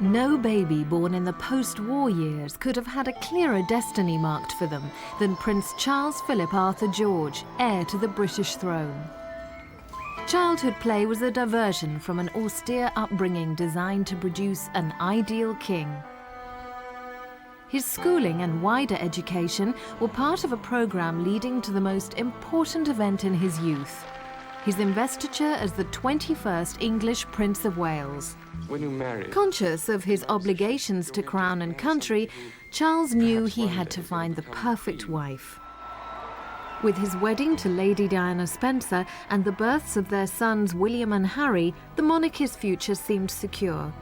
No baby born in the post-war years could have had a clearer destiny marked for them than Prince Charles Philip Arthur George, heir to the British throne. Childhood play was a diversion from an austere upbringing designed to produce an ideal king. His schooling and wider education were part of a programme leading to the most important event in his youth, his investiture as the 21st English Prince of Wales. When you marry, Conscious of his obligations to crown and country, Charles knew he had to find the perfect wife. With his wedding to Lady Diana Spencer and the births of their sons William and Harry, the monarchy's future seemed secure.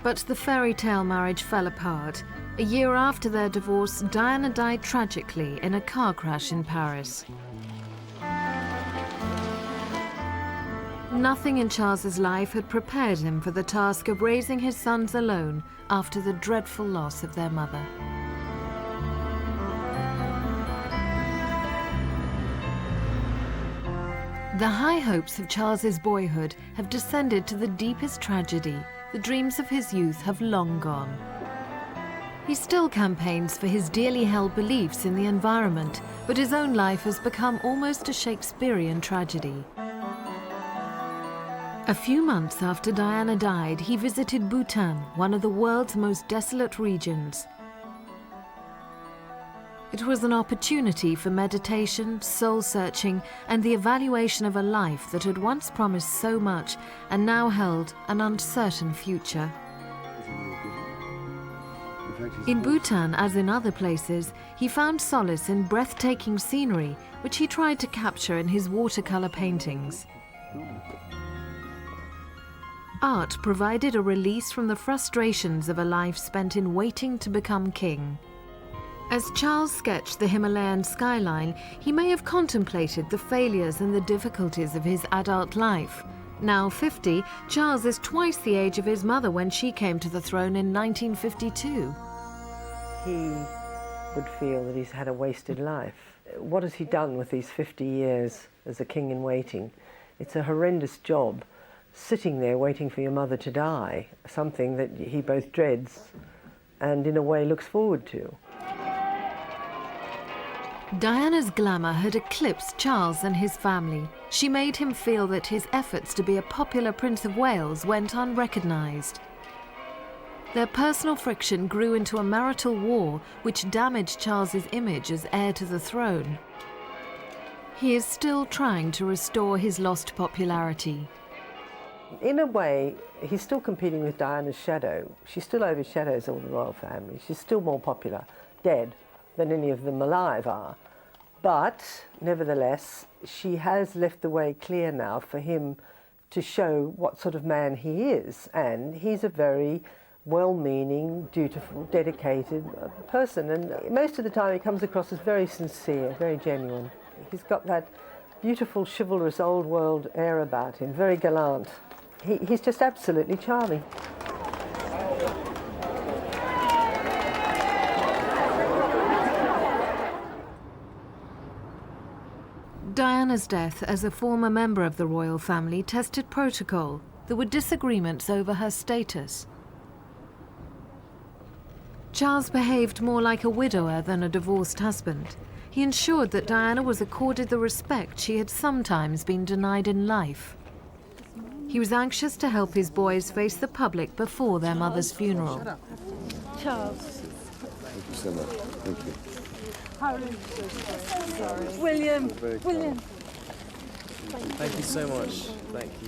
But the fairy tale marriage fell apart. A year after their divorce, Diana died tragically in a car crash in Paris. Nothing in Charles's life had prepared him for the task of raising his sons alone after the dreadful loss of their mother. The high hopes of Charles's boyhood have descended to the deepest tragedy. The dreams of his youth have long gone. He still campaigns for his dearly held beliefs in the environment, but his own life has become almost a Shakespearean tragedy. A few months after Diana died, he visited Bhutan, one of the world's most desolate regions. It was an opportunity for meditation, soul-searching, and the evaluation of a life that had once promised so much and now held an uncertain future. In Bhutan, as in other places, he found solace in breathtaking scenery, which he tried to capture in his watercolor paintings. Art provided a release from the frustrations of a life spent in waiting to become king. As Charles sketched the Himalayan skyline, he may have contemplated the failures and the difficulties of his adult life. Now 50, Charles is twice the age of his mother when she came to the throne in 1952. He would feel that he's had a wasted life. What has he done with these 50 years as a king in waiting? It's a horrendous job, sitting there waiting for your mother to die, something that he both dreads and in a way looks forward to. Diana's glamour had eclipsed Charles and his family. She made him feel that his efforts to be a popular Prince of Wales went unrecognised. Their personal friction grew into a marital war which damaged Charles's image as heir to the throne. He is still trying to restore his lost popularity. In a way, he's still competing with Diana's shadow. She still overshadows all the royal family. She's still more popular, dead, than any of them alive are. But, nevertheless, she has left the way clear now for him to show what sort of man he is. And he's a very well-meaning, dutiful, dedicated person. And most of the time he comes across as very sincere, very genuine. He's got that beautiful, chivalrous, old-world air about him, very gallant. He's just absolutely charming. Diana's death as a former member of the royal family tested protocol. There were disagreements over her status. Charles behaved more like a widower than a divorced husband. He ensured that Diana was accorded the respect she had sometimes been denied in life. He was anxious to help his boys face the public before their mother's funeral. Charles. Thank you so much. Thank you. Sorry. William. William. Thank you so much. Thank you.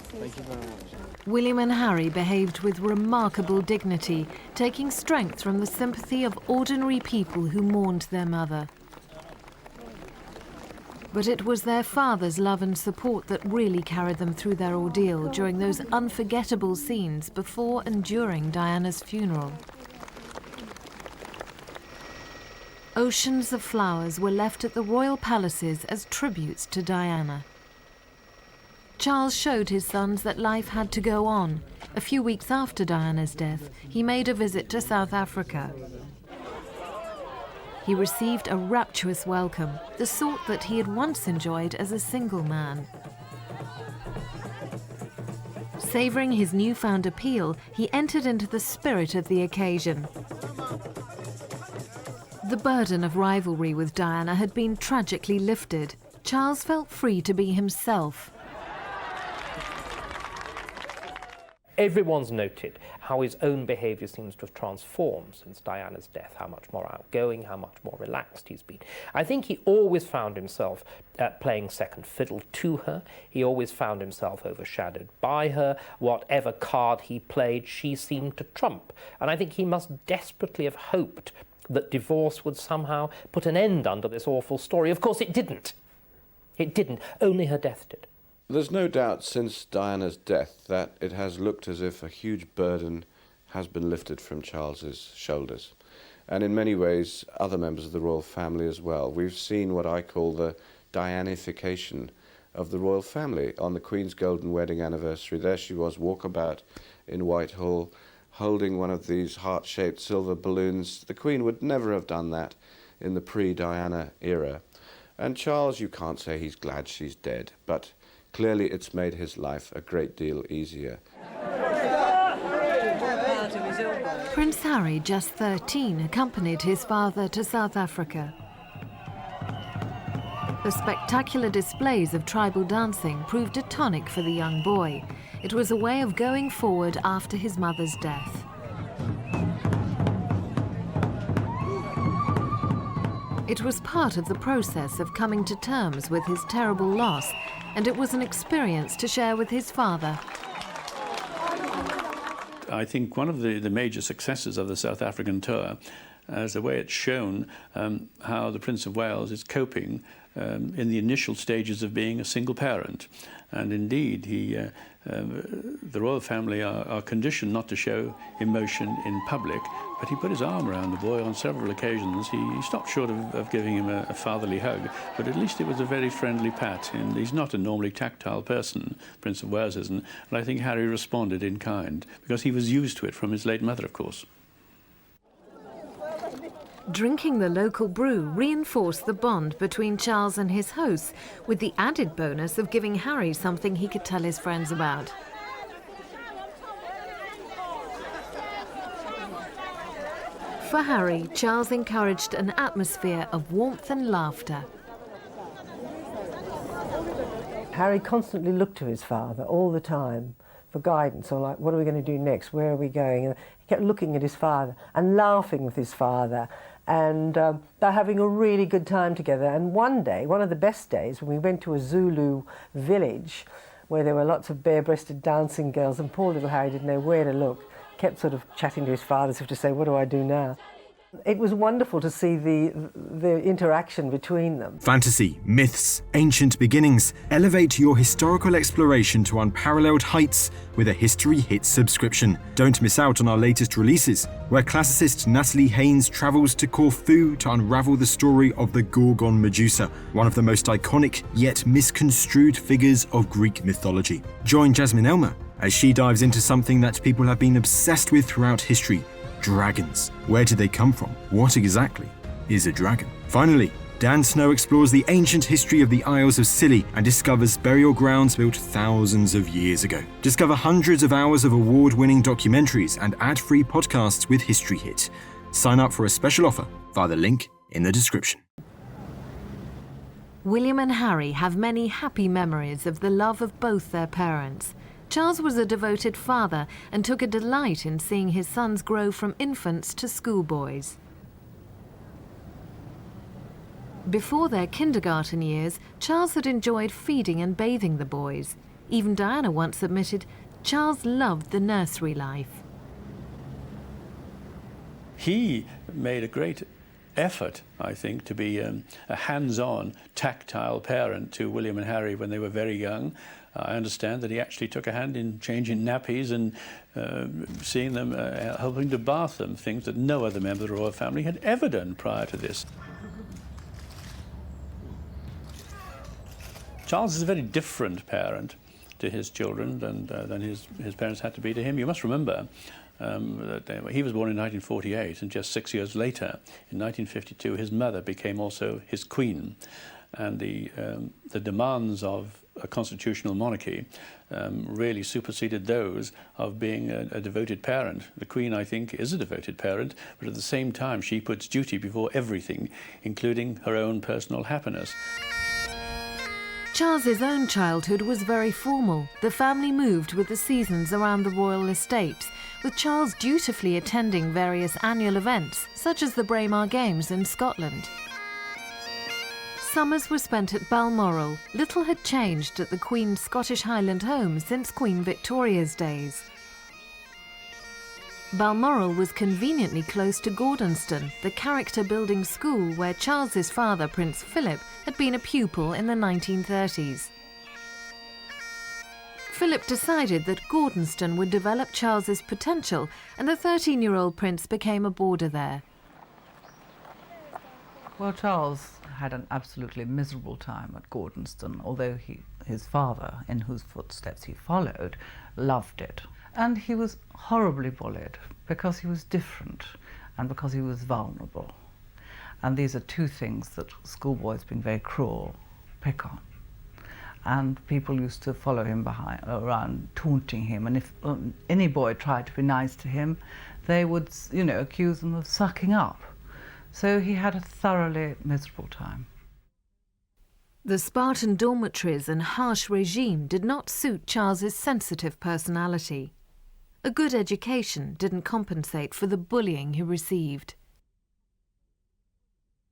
Thank you very much. William and Harry behaved with remarkable dignity, taking strength from the sympathy of ordinary people who mourned their mother. But it was their father's love and support that really carried them through their ordeal during those unforgettable scenes before and during Diana's funeral. Oceans of flowers were left at the royal palaces as tributes to Diana. Charles showed his sons that life had to go on. A few weeks after Diana's death, he made a visit to South Africa. He received a rapturous welcome, the sort that he had once enjoyed as a single man. Savouring his newfound appeal, he entered into the spirit of the occasion. The burden of rivalry with Diana had been tragically lifted. Charles felt free to be himself. Everyone's noted how his own behaviour seems to have transformed since Diana's death, how much more outgoing, how much more relaxed he's been. I think he always found himself playing second fiddle to her. He always found himself overshadowed by her. Whatever card he played, she seemed to trump. And I think he must desperately have hoped that divorce would somehow put an end under this awful story. Of course it didn't. It didn't. Only her death did. There's no doubt since Diana's death that it has looked as if a huge burden has been lifted from Charles's shoulders. And in many ways, other members of the royal family as well. We've seen what I call the Dianification of the royal family. On the Queen's golden wedding anniversary, there she was, walkabout in Whitehall, holding one of these heart-shaped silver balloons. The Queen would never have done that in the pre-Diana era. And Charles, you can't say he's glad she's dead, but clearly it's made his life a great deal easier. Prince Harry, just 13, accompanied his father to South Africa. The spectacular displays of tribal dancing proved a tonic for the young boy. It was a way of going forward after his mother's death. It was part of the process of coming to terms with his terrible loss, and it was an experience to share with his father. I think one of the major successes of the South African tour is the way it's shown how the Prince of Wales is coping in the initial stages of being a single parent. And indeed, the royal family are conditioned not to show emotion in public, but he put his arm around the boy on several occasions. He stopped short of giving him a fatherly hug, but at least it was a very friendly pat. And he's not a normally tactile person, Prince of Wales isn't, and I think Harry responded in kind, because he was used to it from his late mother, of course. Drinking the local brew reinforced the bond between Charles and his hosts, with the added bonus of giving Harry something he could tell his friends about. For Harry, Charles encouraged an atmosphere of warmth and laughter. Harry constantly looked to his father all the time for guidance, or like, what are we going to do next? Where are we going? And he kept looking at his father and laughing with his father, and they're having a really good time together. And one day, one of the best days, when we went to a Zulu village where there were lots of bare-breasted dancing girls, and poor little Harry didn't know where to look, kept sort of chatting to his father as if to say, what do I do now? It was wonderful to see the interaction between them. Fantasy, myths, ancient beginnings. Elevate your historical exploration to unparalleled heights with a History Hits subscription. Don't miss out on our latest releases, where classicist Natalie Haynes travels to Corfu to unravel the story of the Gorgon Medusa, one of the most iconic yet misconstrued figures of Greek mythology. Join Jasmine Elmer as she dives into something that people have been obsessed with throughout history: dragons. Where did they come from? What exactly is a dragon? Finally, Dan Snow explores the ancient history of the Isles of Scilly and discovers burial grounds built thousands of years ago. Discover hundreds of hours of award-winning documentaries and ad-free podcasts with History Hit. Sign up for a special offer via the link in the description. William and Harry have many happy memories of the love of both their parents. Charles was a devoted father and took a delight in seeing his sons grow from infants to schoolboys. Before their kindergarten years, Charles had enjoyed feeding and bathing the boys. Even Diana once admitted Charles loved the nursery life. He made a great effort, I think, to be a hands-on, tactile parent to William and Harry when they were very young. I understand that he actually took a hand in changing nappies and seeing them, helping to bath them, things that no other member of the royal family had ever done prior to this. Charles is a very different parent to his children than his parents had to be to him. You must remember that he was born in 1948, and just 6 years later, in 1952, his mother became also his queen. And the demands of a constitutional monarchy really superseded those of being a devoted parent. The Queen, I think, is a devoted parent, but at the same time she puts duty before everything, including her own personal happiness. Charles's own childhood was very formal. The family moved with the seasons around the royal estates, with Charles dutifully attending various annual events, such as the Braemar Games in Scotland. Summers were spent at Balmoral. Little had changed at the Queen's Scottish Highland home since Queen Victoria's days. Balmoral was conveniently close to Gordonston, the character-building school where Charles's father, Prince Philip, had been a pupil in the 1930s. Philip decided that Gordonston would develop Charles's potential, and the 13-year-old prince became a boarder there. Well, Charles had an absolutely miserable time at Gordonston, although his father, in whose footsteps he followed, loved it. And he was horribly bullied because he was different and because he was vulnerable. And these are two things that schoolboys, being very cruel, pick on. And people used to follow him around, taunting him. And if any boy tried to be nice to him, they would, accuse him of sucking up. So he had a thoroughly miserable time. The Spartan dormitories and harsh regime did not suit Charles's sensitive personality. A good education didn't compensate for the bullying he received.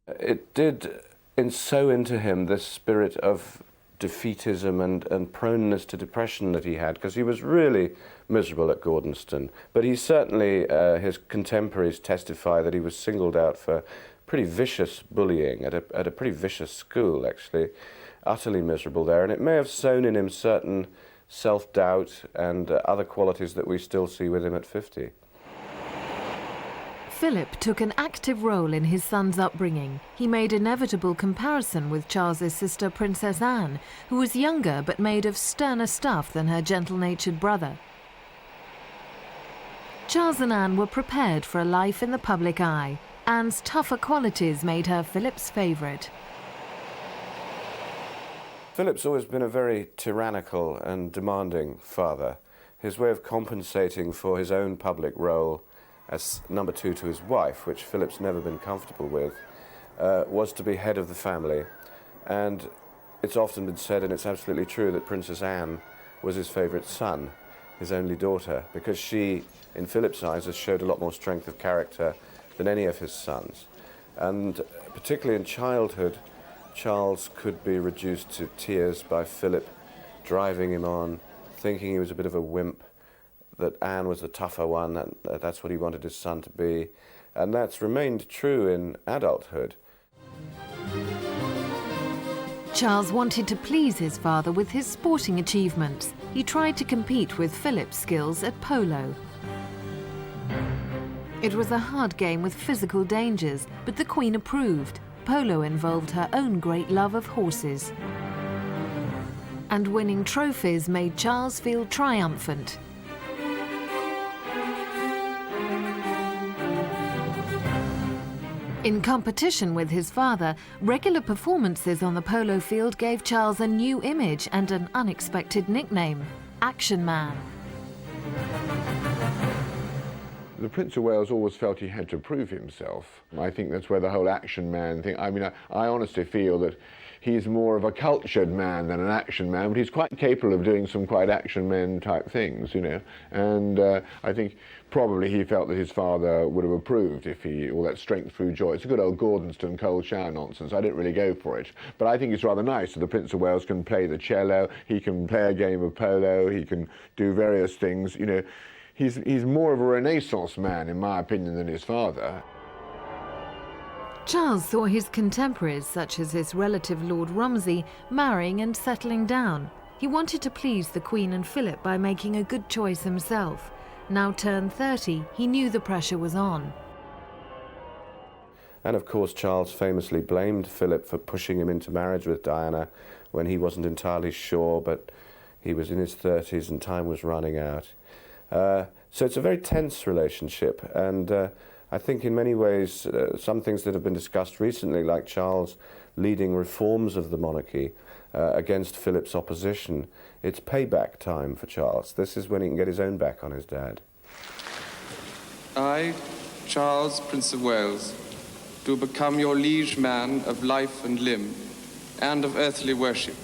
It did sow into him this spirit of defeatism and proneness to depression that he had, because he was really miserable at Gordonston. But he certainly, his contemporaries testify that he was singled out for pretty vicious bullying at a pretty vicious school, actually, utterly miserable there. And it may have sown in him certain self-doubt and other qualities that we still see with him at 50. Philip took an active role in his son's upbringing. He made inevitable comparison with Charles's sister Princess Anne, who was younger but made of sterner stuff than her gentle-natured brother. Charles and Anne were prepared for a life in the public eye. Anne's tougher qualities made her Philip's favourite. Philip's always been a very tyrannical and demanding father. His way of compensating for his own public role as number two to his wife, which Philip's never been comfortable with, was to be head of the family. And it's often been said, and it's absolutely true, that Princess Anne was his favourite son, his only daughter, because she, in Philip's eyes, has showed a lot more strength of character than any of his sons. And particularly in childhood, Charles could be reduced to tears by Philip driving him on, thinking he was a bit of a wimp, that Anne was the tougher one, and that's what he wanted his son to be. And that's remained true in adulthood. Charles wanted to please his father with his sporting achievements. He tried to compete with Philip's skills at polo. It was a hard game with physical dangers, but the Queen approved. Polo involved her own great love of horses. And winning trophies made Charles feel triumphant. In competition with his father, regular performances on the polo field gave Charles a new image and an unexpected nickname, Action Man. The Prince of Wales always felt he had to prove himself. I think that's where the whole action man thing, I mean, I honestly feel that he's more of a cultured man than an action man, but he's quite capable of doing some quite action man type things, And I think probably he felt that his father would have approved if all that strength through joy. It's a good old Gordonston cold shower nonsense. I didn't really go for it. But I think it's rather nice that the Prince of Wales can play the cello, he can play a game of polo, he can do various things, He's more of a Renaissance man, in my opinion, than his father. Charles saw his contemporaries, such as his relative Lord Romsey, marrying and settling down. He wanted to please the Queen and Philip by making a good choice himself. Now turned 30, he knew the pressure was on. And of course, Charles famously blamed Philip for pushing him into marriage with Diana when he wasn't entirely sure, but he was in his 30s and time was running out. So it's a very tense relationship, and I think in many ways some things that have been discussed recently, like Charles leading reforms of the monarchy, against Philip's opposition. It's payback time for Charles. This is when he can get his own back on his dad. I, Charles, Prince of Wales, do become your liege man of life and limb, and of earthly worship.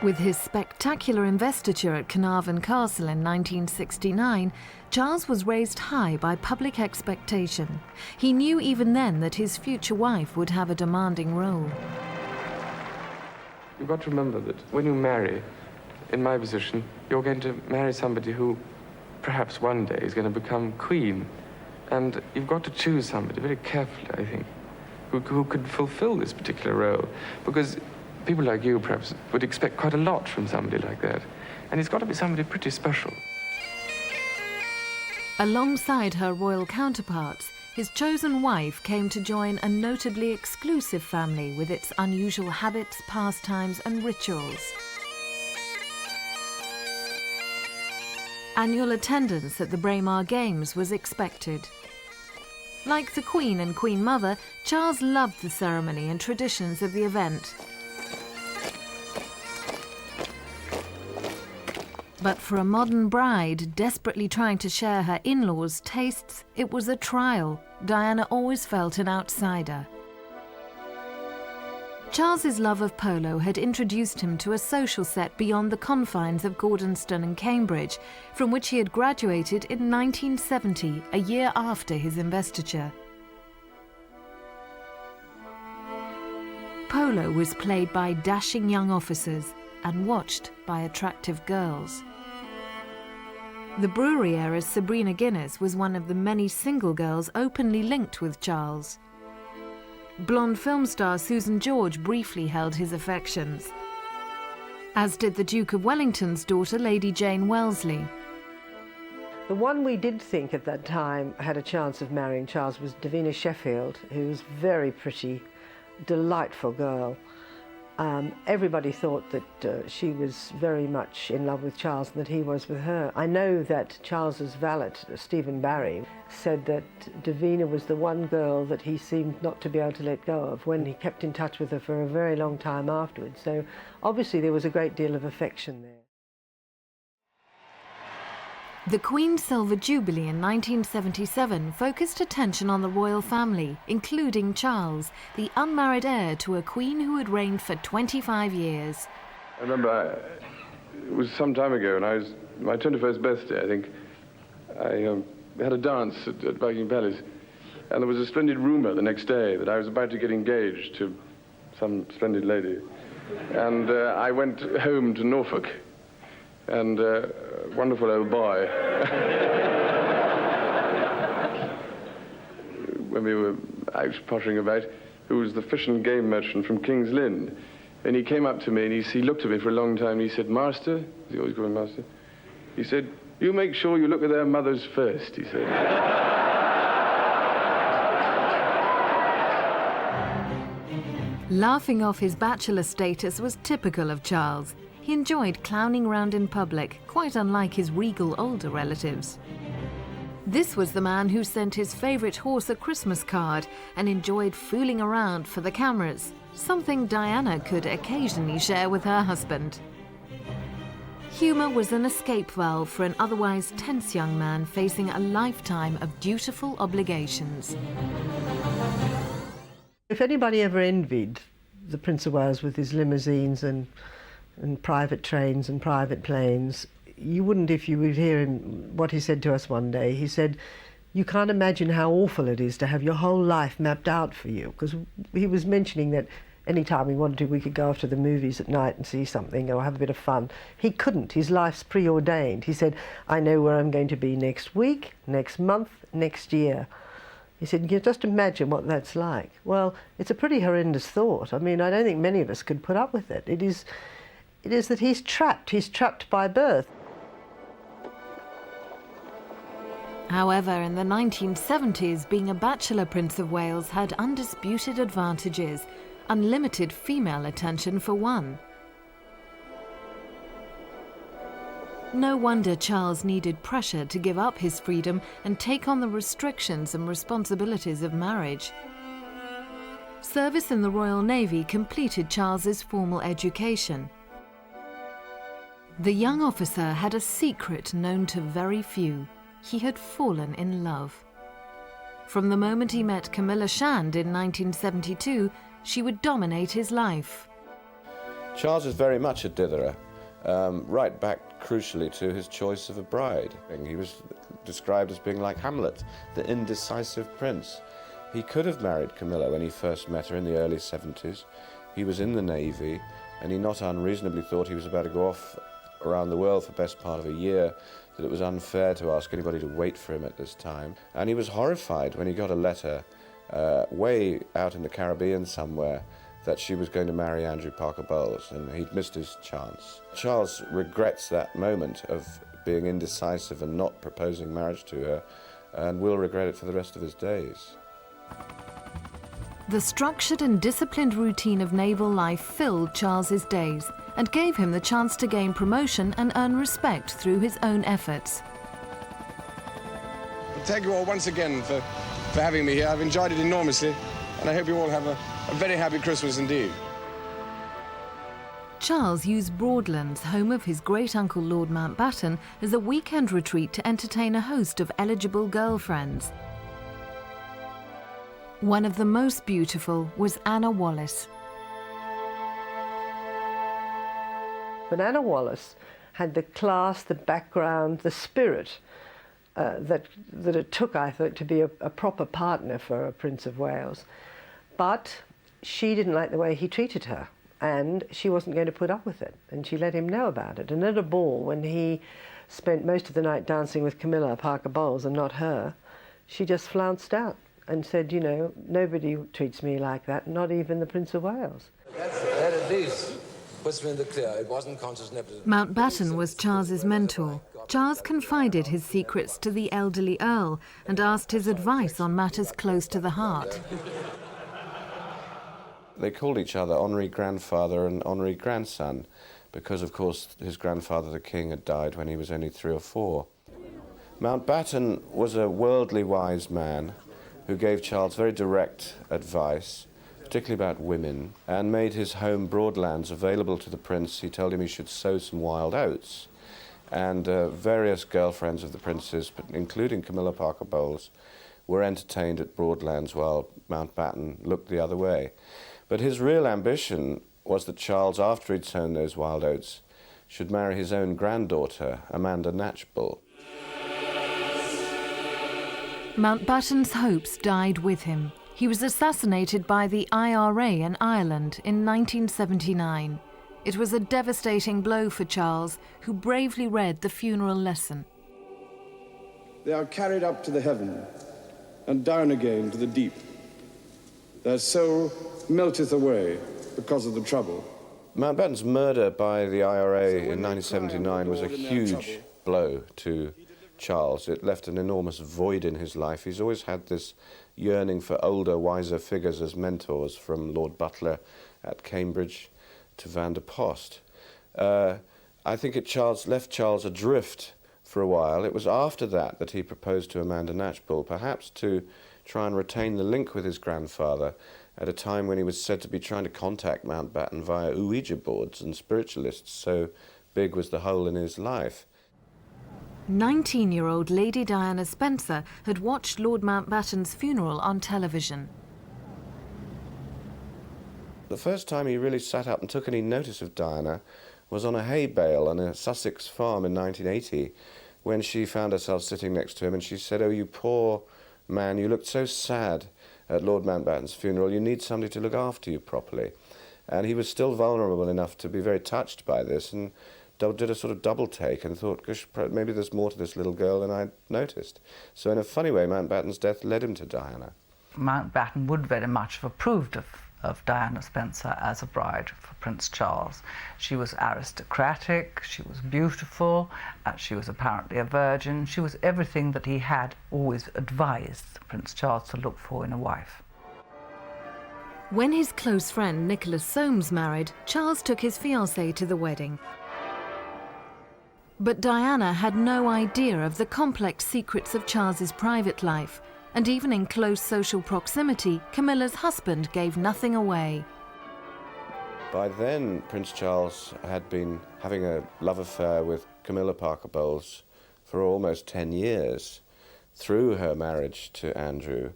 With his spectacular investiture at Carnarvon Castle in 1969, Charles was raised high by public expectation. He knew even then that his future wife would have a demanding role. You've got to remember that when you marry, in my position, you're going to marry somebody who perhaps one day is going to become queen. And you've got to choose somebody very carefully, I think, who could fulfill this particular role. Because people like you, perhaps, would expect quite a lot from somebody like that. And it's got to be somebody pretty special. Alongside her royal counterparts, his chosen wife came to join a notably exclusive family with its unusual habits, pastimes, and rituals. Annual attendance at the Braemar Games was expected. Like the Queen and Queen Mother, Charles loved the ceremony and traditions of the event. But for a modern bride desperately trying to share her in-laws' tastes, it was a trial. Diana always felt an outsider. Charles's love of polo had introduced him to a social set beyond the confines of Gordonston and Cambridge, from which he had graduated in 1970, a year after his investiture. Polo was played by dashing young officers and watched by attractive girls. The brewery era's Sabrina Guinness was one of the many single girls openly linked with Charles. Blonde film star Susan George briefly held his affections, as did the Duke of Wellington's daughter, Lady Jane Wellesley. The one we did think at that time had a chance of marrying Charles was Davina Sheffield, who was very pretty, delightful girl. Everybody thought that she was very much in love with Charles and that he was with her. I know that Charles's valet, Stephen Barry, said that Davina was the one girl that he seemed not to be able to let go of when he kept in touch with her for a very long time afterwards. So obviously there was a great deal of affection there. The Queen's Silver Jubilee in 1977 focused attention on the royal family, including Charles, the unmarried heir to a queen who had reigned for 25 years. I remember it was some time ago, and I was my 21st birthday, I think. I had a dance at Buckingham Palace, and there was a splendid rumour the next day that I was about to get engaged to some splendid lady. And I went home to Norfolk, and wonderful old boy. When we were out pottering about, who was the fish and game merchant from King's Lynn. And he came up to me and he looked at me for a long time and he said, "Master," he always called me Master. He said, "You make sure you look at their mothers first," he said. Laughing off his bachelor status was typical of Charles. He enjoyed clowning around in public, quite unlike his regal older relatives. This was the man who sent his favourite horse a Christmas card and enjoyed fooling around for the cameras, something Diana could occasionally share with her husband. Humour was an escape valve for an otherwise tense young man facing a lifetime of dutiful obligations. If anybody ever envied the Prince of Wales with his limousines and private trains and private planes, you wouldn't if you would hear him, what he said to us one day. He said, "You can't imagine how awful it is to have your whole life mapped out for you," because he was mentioning that any time we wanted to, we could go off to the movies at night and see something or have a bit of fun. He couldn't. His life's preordained. He said, "I know where I'm going to be next week, next month, next year." He said, "You just imagine what that's like." Well, it's a pretty horrendous thought. I mean, I don't think many of us could put up with it. It is that he's trapped by birth. However, in the 1970s, being a bachelor Prince of Wales had undisputed advantages, unlimited female attention for one. No wonder Charles needed pressure to give up his freedom and take on the restrictions and responsibilities of marriage. Service in the Royal Navy completed Charles's formal education. The young officer had a secret known to very few. He had fallen in love. From the moment he met Camilla Shand in 1972, she would dominate his life. Charles is very much a ditherer, right back crucially to his choice of a bride. He was described as being like Hamlet, the indecisive prince. He could have married Camilla when he first met her in the early 70s. He was in the Navy, and he not unreasonably thought he was about to go off around the world for the best part of a year, that it was unfair to ask anybody to wait for him at this time. And he was horrified when he got a letter way out in the Caribbean somewhere that she was going to marry Andrew Parker Bowles, and he'd missed his chance. Charles regrets that moment of being indecisive and not proposing marriage to her, and will regret it for the rest of his days. The structured and disciplined routine of naval life filled Charles's days and gave him the chance to gain promotion and earn respect through his own efforts. Thank you all once again for having me here. I've enjoyed it enormously, and I hope you all have a very happy Christmas indeed. Charles used Broadlands, home of his great-uncle Lord Mountbatten, as a weekend retreat to entertain a host of eligible girlfriends. One of the most beautiful was Anna Wallis. But Anna Wallis had the class, the background, the spirit that it took, I thought, to be a proper partner for a Prince of Wales. But she didn't like the way he treated her, and she wasn't going to put up with it, and she let him know about it. And at a ball, when he spent most of the night dancing with Camilla Parker Bowles and not her, she just flounced out and said, you know, nobody treats me like that, not even the Prince of Wales. That at least puts me in the clear. It wasn't conscious nepotism. Mountbatten was Charles's mentor. Charles confided his secrets to the elderly Earl and asked his advice on matters close to the heart. They called each other honorary grandfather and honorary grandson because, of course, his grandfather, the king, had died when he was only 3 or 4. Mountbatten was a worldly wise man who gave Charles very direct advice, particularly about women, and made his home Broadlands available to the prince. He told him he should sow some wild oats. And various girlfriends of the prince's, including Camilla Parker Bowles, were entertained at Broadlands while Mountbatten looked the other way. But his real ambition was that Charles, after he'd sown those wild oats, should marry his own granddaughter, Amanda Knatchbull. Mountbatten's hopes died with him. He was assassinated by the IRA in Ireland in 1979. It was a devastating blow for Charles, who bravely read the funeral lesson. They are carried up to the heaven, and down again to the deep. Their soul melteth away because of the trouble. Mountbatten's murder by the IRA in 1979 was a huge blow to Charles. It left an enormous void in his life. He's always had this yearning for older, wiser figures as mentors, from Lord Butler at Cambridge to Van der Post. I think it left Charles adrift for a while. It was after that that he proposed to Amanda Knatchbull, perhaps to try and retain the link with his grandfather at a time when he was said to be trying to contact Mountbatten via Ouija boards and spiritualists, so big was the hole in his life. 19-year-old Lady Diana Spencer had watched Lord Mountbatten's funeral on television. The first time he really sat up and took any notice of Diana was on a hay bale on a Sussex farm in 1980, when she found herself sitting next to him, and she said, "Oh, you poor man, you looked so sad at Lord Mountbatten's funeral. You need somebody to look after you properly." And he was still vulnerable enough to be very touched by this, and did a sort of double take and thought, gosh, maybe there's more to this little girl than I'd noticed. So in a funny way, Mountbatten's death led him to Diana. Mountbatten would very much have approved of Diana Spencer as a bride for Prince Charles. She was aristocratic, she was beautiful, she was apparently a virgin. She was everything that he had always advised Prince Charles to look for in a wife. When his close friend Nicholas Soames married, Charles took his fiancée to the wedding. But Diana had no idea of the complex secrets of Charles's private life, and even in close social proximity, Camilla's husband gave nothing away. By then, Prince Charles had been having a love affair with Camilla Parker Bowles for almost 10 years through her marriage to Andrew.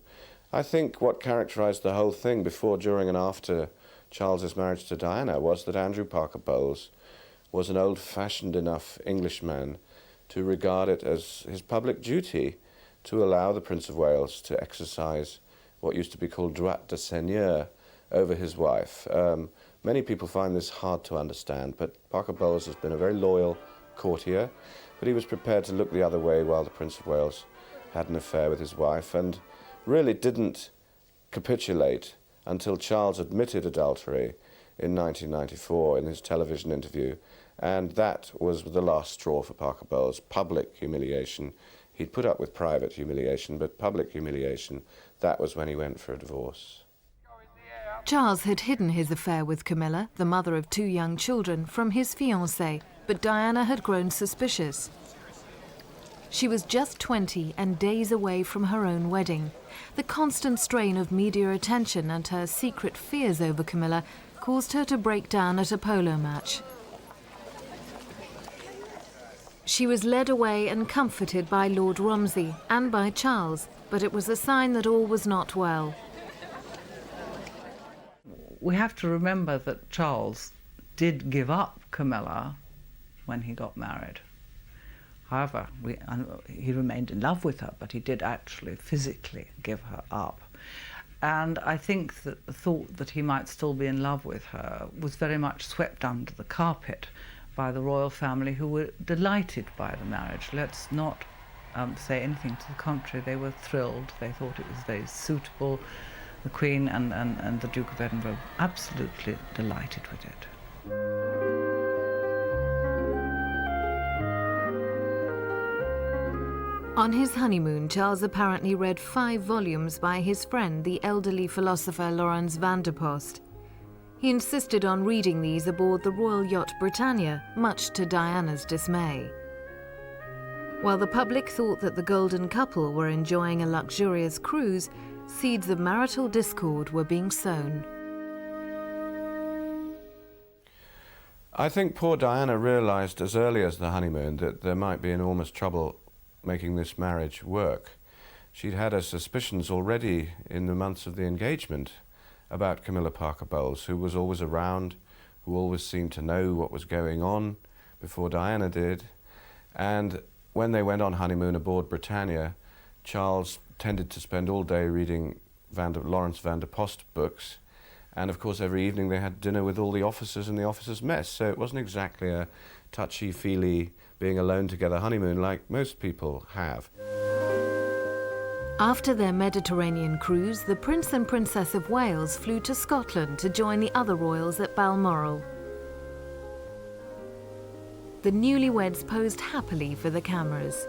I think what characterized the whole thing before, during and after Charles's marriage to Diana was that Andrew Parker Bowles was an old-fashioned enough Englishman to regard it as his public duty to allow the Prince of Wales to exercise what used to be called droit de seigneur over his wife. Many people find this hard to understand, but Parker Bowles has been a very loyal courtier, but he was prepared to look the other way while the Prince of Wales had an affair with his wife, and really didn't capitulate until Charles admitted adultery in 1994 in his television interview, and that was the last straw for Parker Bowles. Public humiliation. He'd put up with private humiliation, but public humiliation, that was when he went for a divorce. Charles had hidden his affair with Camilla, the mother of 2 young children, from his fiancée, but Diana had grown suspicious. She was just 20 and days away from her own wedding. The constant strain of media attention and her secret fears over Camilla caused her to break down at a polo match. She was led away and comforted by Lord Romsey and by Charles, but it was a sign that all was not well. We have to remember that Charles did give up Camilla when he got married. However, he remained in love with her, but he did actually physically give her up. And I think that the thought that he might still be in love with her was very much swept under the carpet by the royal family, who were delighted by the marriage. Let's not say anything to the contrary. They were thrilled. They thought it was very suitable. The Queen and the Duke of Edinburgh were absolutely delighted with it. On his honeymoon, Charles apparently read 5 volumes by his friend, the elderly philosopher Laurens van der Post. He insisted on reading these aboard the royal yacht Britannia, much to Diana's dismay. While the public thought that the golden couple were enjoying a luxurious cruise, seeds of marital discord were being sown. I think poor Diana realised as early as the honeymoon that there might be enormous trouble making this marriage work. She'd had her suspicions already in the months of the engagement about Camilla Parker Bowles, who was always around, who always seemed to know what was going on before Diana did. And when they went on honeymoon aboard Britannia, Charles tended to spend all day reading Laurens van der Post books, and of course every evening they had dinner with all the officers in the officers' mess, so it wasn't exactly a touchy-feely being alone together honeymoon like most people have. After their Mediterranean cruise, the Prince and Princess of Wales flew to Scotland to join the other royals at Balmoral. The newlyweds posed happily for the cameras.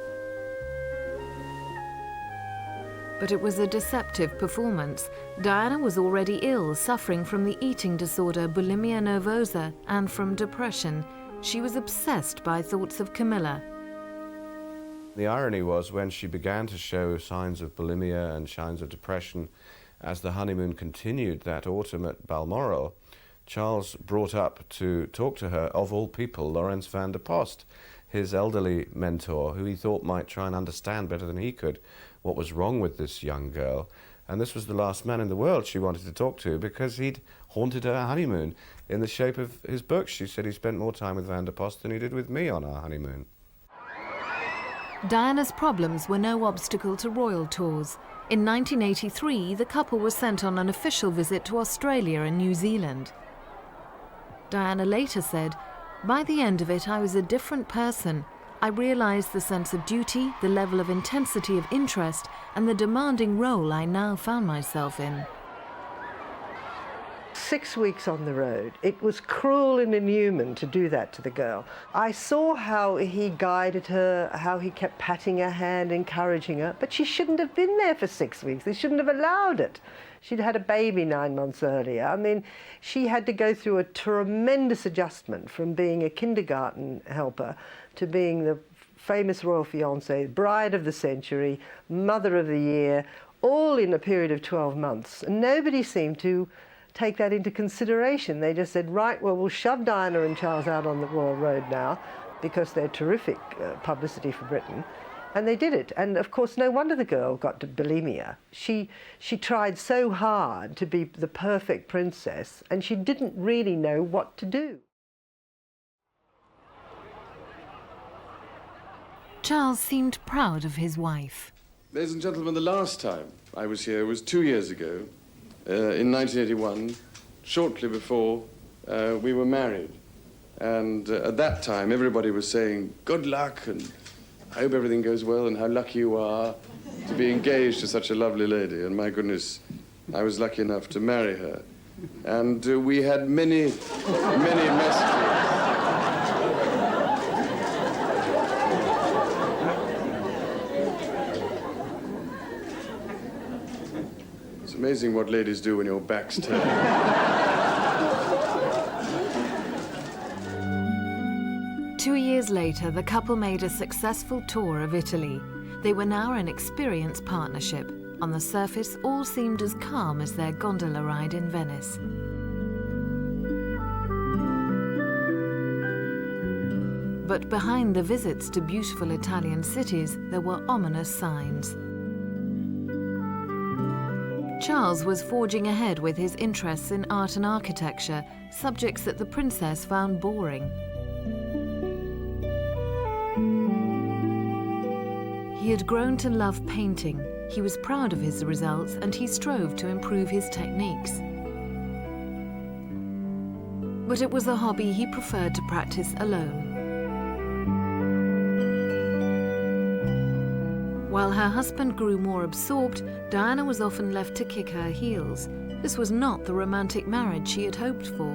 But it was a deceptive performance. Diana was already ill, suffering from the eating disorder bulimia nervosa and from depression. She was obsessed by thoughts of Camilla. The irony was, when she began to show signs of bulimia and signs of depression as the honeymoon continued that autumn at Balmoral, Charles brought up to talk to her, of all people, Laurens van der Post, his elderly mentor, who he thought might try and understand better than he could what was wrong with this young girl. And this was the last man in the world she wanted to talk to, because he'd haunted her honeymoon in the shape of his books. She said he spent more time with Van der Post than he did with me on our honeymoon. Diana's problems were no obstacle to royal tours. In 1983, the couple was sent on an official visit to Australia and New Zealand. Diana later said, "By the end of it, I was a different person. I realized the sense of duty, the level of intensity of interest, and the demanding role I now found myself in." 6 weeks on the road. It was cruel and inhuman to do that to the girl. I saw how he guided her, how he kept patting her hand, encouraging her, but she shouldn't have been there for 6 weeks. They shouldn't have allowed it. She'd had a baby 9 months earlier. I mean, she had to go through a tremendous adjustment from being a kindergarten helper to being the famous royal fiancée, bride of the century, mother of the year, all in a period of 12 months. And nobody seemed to take that into consideration. They just said, right, well, we'll shove Diana and Charles out on the Royal Road now because they're terrific publicity for Britain. And they did it. And of course, no wonder the girl got to bulimia. She tried so hard to be the perfect princess, and she didn't really know what to do. Charles seemed proud of his wife. Ladies and gentlemen, the last time I was here was 2 years ago, in 1981, shortly before we were married. And at that time, everybody was saying, good luck, and I hope everything goes well, and how lucky you are to be engaged to such a lovely lady. And my goodness, I was lucky enough to marry her. And we had many messages. It's amazing what ladies do when your back's turned. 2 years later, the couple made a successful tour of Italy. They were now an experienced partnership. On the surface, all seemed as calm as their gondola ride in Venice. But behind the visits to beautiful Italian cities, there were ominous signs. Charles was forging ahead with his interests in art and architecture, subjects that the princess found boring. He had grown to love painting. He was proud of his results, and he strove to improve his techniques. But it was a hobby he preferred to practice alone. While her husband grew more absorbed, Diana was often left to kick her heels. This was not the romantic marriage she had hoped for.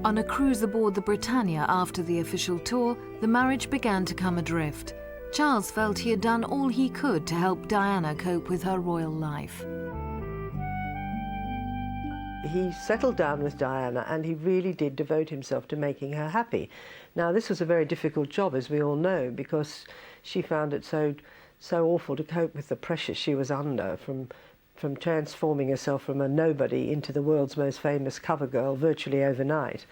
On a cruise aboard the Britannia after the official tour, the marriage began to come adrift. Charles felt he had done all he could to help Diana cope with her royal life. He settled down with Diana, and he really did devote himself to making her happy. Now, this was a very difficult job, as we all know, because she found it so awful to cope with the pressure she was under from transforming herself from a nobody into the world's most famous cover girl virtually overnight.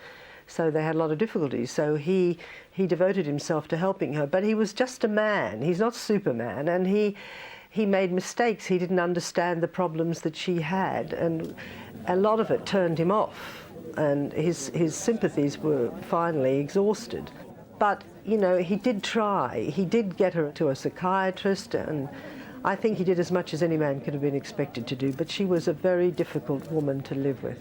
So they had a lot of difficulties. So he devoted himself to helping her. But he was just a man. He's not Superman. And he made mistakes. He didn't understand the problems that she had. And a lot of it turned him off. And his sympathies were finally exhausted. But, you know, he did try. He did get her to a psychiatrist, and I think he did as much as any man could have been expected to do, but she was a very difficult woman to live with.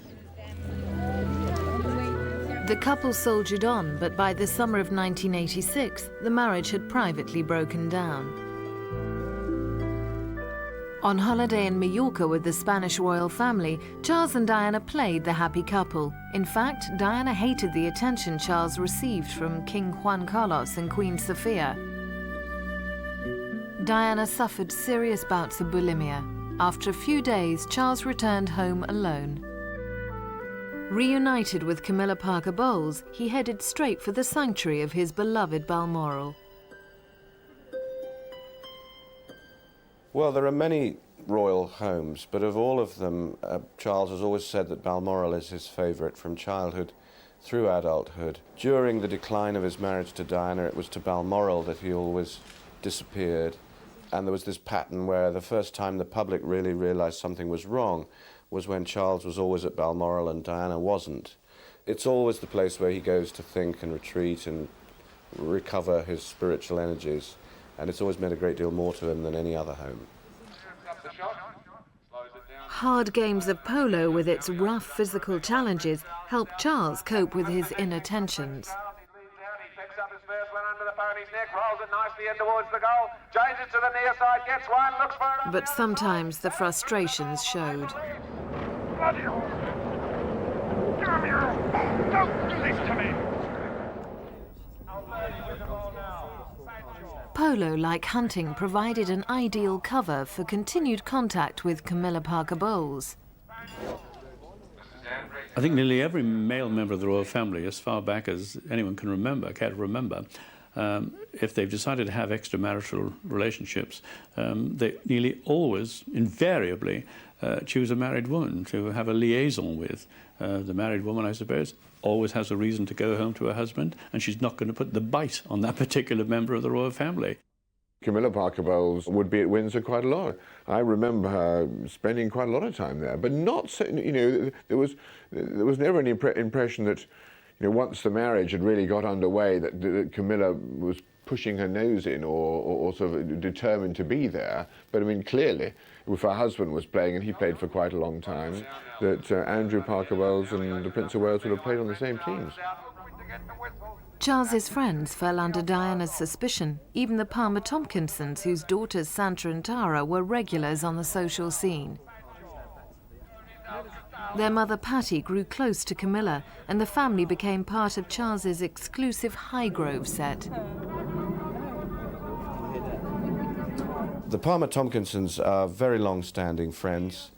The couple soldiered on, but by the summer of 1986, the marriage had privately broken down. On holiday in Mallorca with the Spanish royal family, Charles and Diana played the happy couple. In fact, Diana hated the attention Charles received from King Juan Carlos and Queen Sofia. Diana suffered serious bouts of bulimia. After a few days, Charles returned home alone. Reunited with Camilla Parker Bowles, he headed straight for the sanctuary of his beloved Balmoral. Well, there are many royal homes, but of all of them, Charles has always said that Balmoral is his favourite from childhood through adulthood. During the decline of his marriage to Diana, it was to Balmoral that he always disappeared. And there was this pattern where the first time the public really realised something was wrong was when Charles was always at Balmoral and Diana wasn't. It's always the place where he goes to think and retreat and recover his spiritual energies, and it's always meant a great deal more to him than any other home. Hard games of polo with its rough physical challenges helped Charles cope with his inner tensions. But sometimes the frustrations showed. Bloody hell! Damn you! Don't do this to me! polo, like hunting, provided an ideal cover for continued contact with Camilla Parker Bowles. I think nearly every male member of the royal family, as far back as anyone can remember, care to remember, if they've decided to have extramarital relationships, they nearly always, invariably, choose a married woman to have a liaison with. The married woman, I suppose, always has a reason to go home to her husband, and she's not going to put the bite on that particular member of the royal family. Camilla Parker Bowles would be at Windsor quite a lot. I remember her spending quite a lot of time there, but not so, you know, there was never any impression that, you know, once the marriage had really got underway, that Camilla was pushing her nose in or sort of determined to be there. But I mean, clearly, if her husband was playing, and he played for quite a long time, that Andrew Parker Bowles and the Prince of Wales would have played on the same teams. Charles's friends fell under Diana's suspicion. Even the Palmer Tompkinsons, whose daughters Santa and Tara were regulars on the social scene. Their mother Patty grew close to Camilla, and the family became part of Charles's exclusive Highgrove set. The Palmer Tompkinsons are very long-standing friends,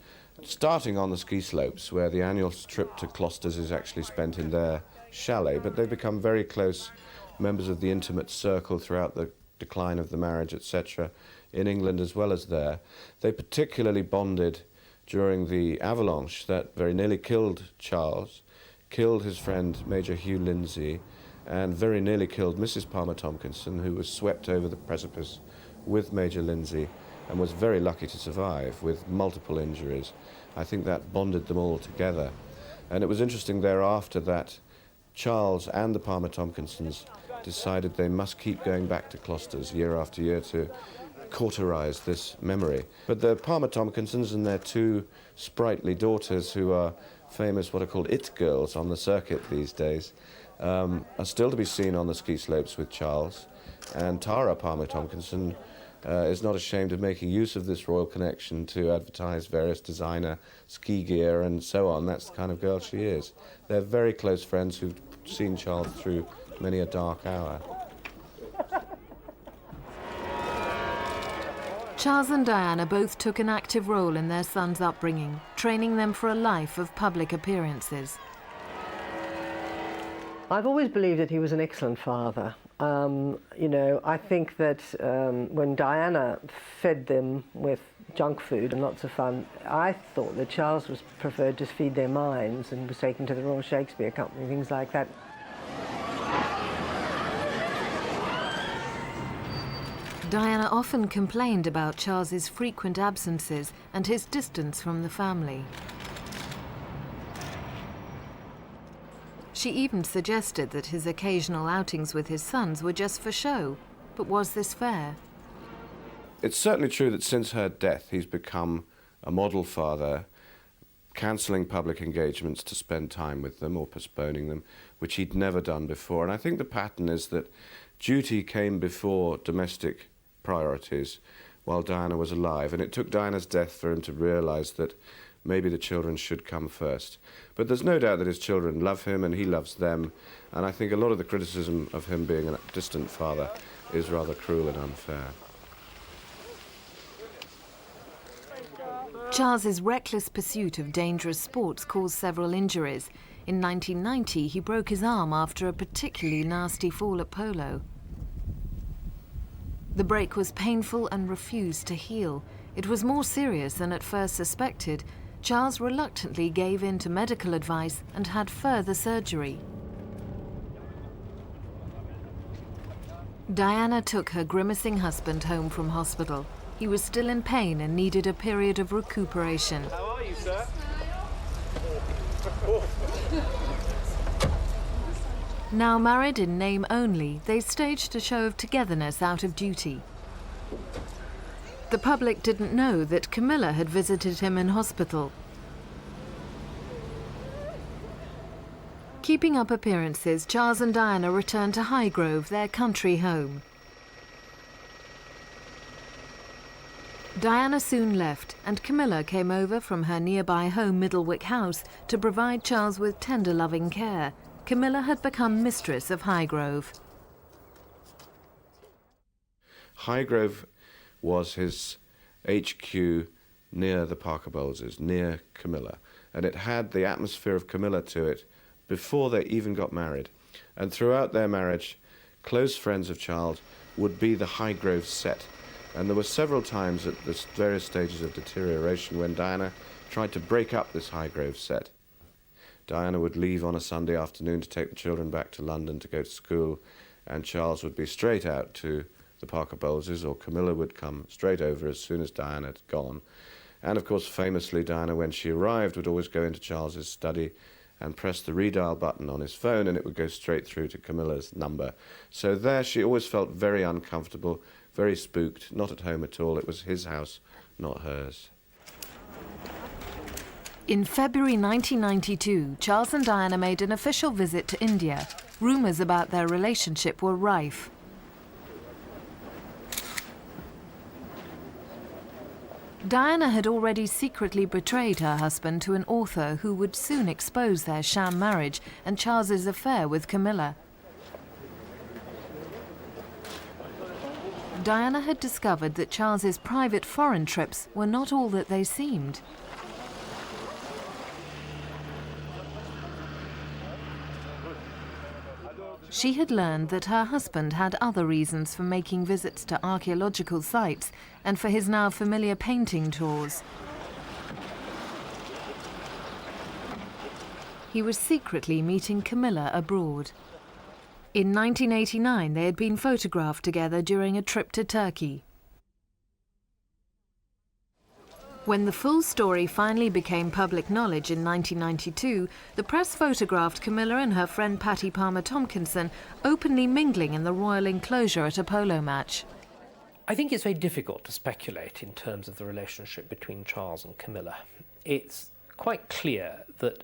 starting on the ski slopes, where the annual trip to Closters is actually spent in their chalet, but they've become very close members of the intimate circle throughout the decline of the marriage, etc., in England as well as there. They particularly bonded during the avalanche that very nearly killed Charles, killed his friend Major Hugh Lindsay, and very nearly killed Mrs. Palmer Tompkinson, who was swept over the precipice with Major Lindsay and was very lucky to survive with multiple injuries. I think that bonded them all together. And it was interesting thereafter that Charles and the Palmer Tompkinsons decided they must keep going back to Closters year after year to cauterize this memory. But the Palmer Tompkinsons and their two sprightly daughters, who are famous what are called it girls on the circuit these days, are still to be seen on the ski slopes with Charles. And Tara Palmer Tompkinson is not ashamed of making use of this royal connection to advertise various designer ski gear and so on. That's the kind of girl she is. They're very close friends who've seen Charles through many a dark hour. Charles and Diana both took an active role in their sons' upbringing, training them for a life of public appearances. I've always believed that he was an excellent father. You know, I think that when Diana fed them with junk food and lots of fun, I thought that Charles was preferred to feed their minds and was taken to the Royal Shakespeare Company, things like that. Diana often complained about Charles's frequent absences and his distance from the family. She even suggested that his occasional outings with his sons were just for show. But was this fair? It's certainly true that since her death, he's become a model father, cancelling public engagements to spend time with them or postponing them, which he'd never done before. And I think the pattern is that duty came before domestic priorities while Diana was alive. And it took Diana's death for him to realise that maybe the children should come first. But there's no doubt that his children love him and he loves them. And I think a lot of the criticism of him being a distant father is rather cruel and unfair. Charles's reckless pursuit of dangerous sports caused several injuries. In 1990, he broke his arm after a particularly nasty fall at polo. The break was painful and refused to heal. It was more serious than at first suspected. Charles reluctantly gave in to medical advice and had further surgery. Diana took her grimacing husband home from hospital. He was still in pain and needed a period of recuperation. How are you, sir? Now married in name only, they staged a show of togetherness out of duty. The public didn't know that Camilla had visited him in hospital. Keeping up appearances, Charles and Diana returned to Highgrove, their country home. Diana soon left, and Camilla came over from her nearby home, Middlewick House, to provide Charles with tender, loving care. Camilla had become mistress of Highgrove. Highgrove was his HQ near the Parker Bowleses, near Camilla, and it had the atmosphere of Camilla to it before they even got married. And throughout their marriage, close friends of Charles would be the Highgrove set. And there were several times at the various stages of deterioration when Diana tried to break up this Highgrove set. Diana would leave on a Sunday afternoon to take the children back to London to go to school, and Charles would be straight out to the Parker Bowleses, or Camilla would come straight over as soon as Diana had gone. And of course, famously, Diana, when she arrived, would always go into Charles's study and press the redial button on his phone, and it would go straight through to Camilla's number. So there she always felt very uncomfortable, very spooked, not at home at all. It was his house, not hers. In February 1992, Charles and Diana made an official visit to India. Rumours about their relationship were rife. Diana had already secretly betrayed her husband to an author who would soon expose their sham marriage and Charles's affair with Camilla. Diana had discovered that Charles's private foreign trips were not all that they seemed. She had learned that her husband had other reasons for making visits to archaeological sites and for his now familiar painting tours. He was secretly meeting Camilla abroad. In 1989, they had been photographed together during a trip to Turkey. When the full story finally became public knowledge in 1992, the press photographed Camilla and her friend Patty Palmer-Tomkinson openly mingling in the royal enclosure at a polo match. I think it's very difficult to speculate in terms of the relationship between Charles and Camilla. It's quite clear that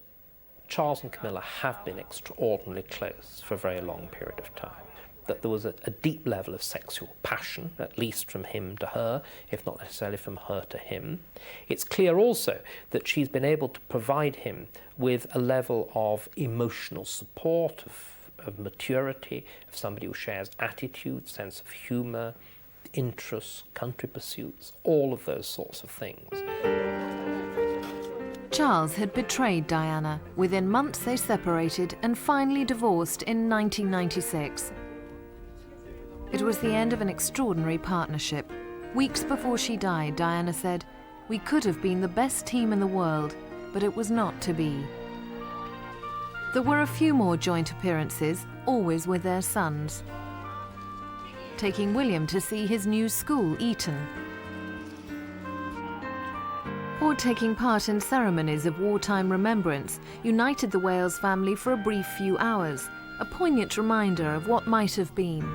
Charles and Camilla have been extraordinarily close for a very long period of time. That there was a deep level of sexual passion, at least from him to her, if not necessarily from her to him. It's clear also that she's been able to provide him with a level of emotional support, of maturity, of somebody who shares attitude, sense of humour, interests, country pursuits, all of those sorts of things. Charles had betrayed Diana. Within months they separated and finally divorced in 1996. It was the end of an extraordinary partnership. Weeks before she died, Diana said, "We could have been the best team in the world, but it was not to be." There were a few more joint appearances, always with their sons. Taking William to see his new school, Eton. Or taking part in ceremonies of wartime remembrance, united the Wales family for a brief few hours, a poignant reminder of what might have been.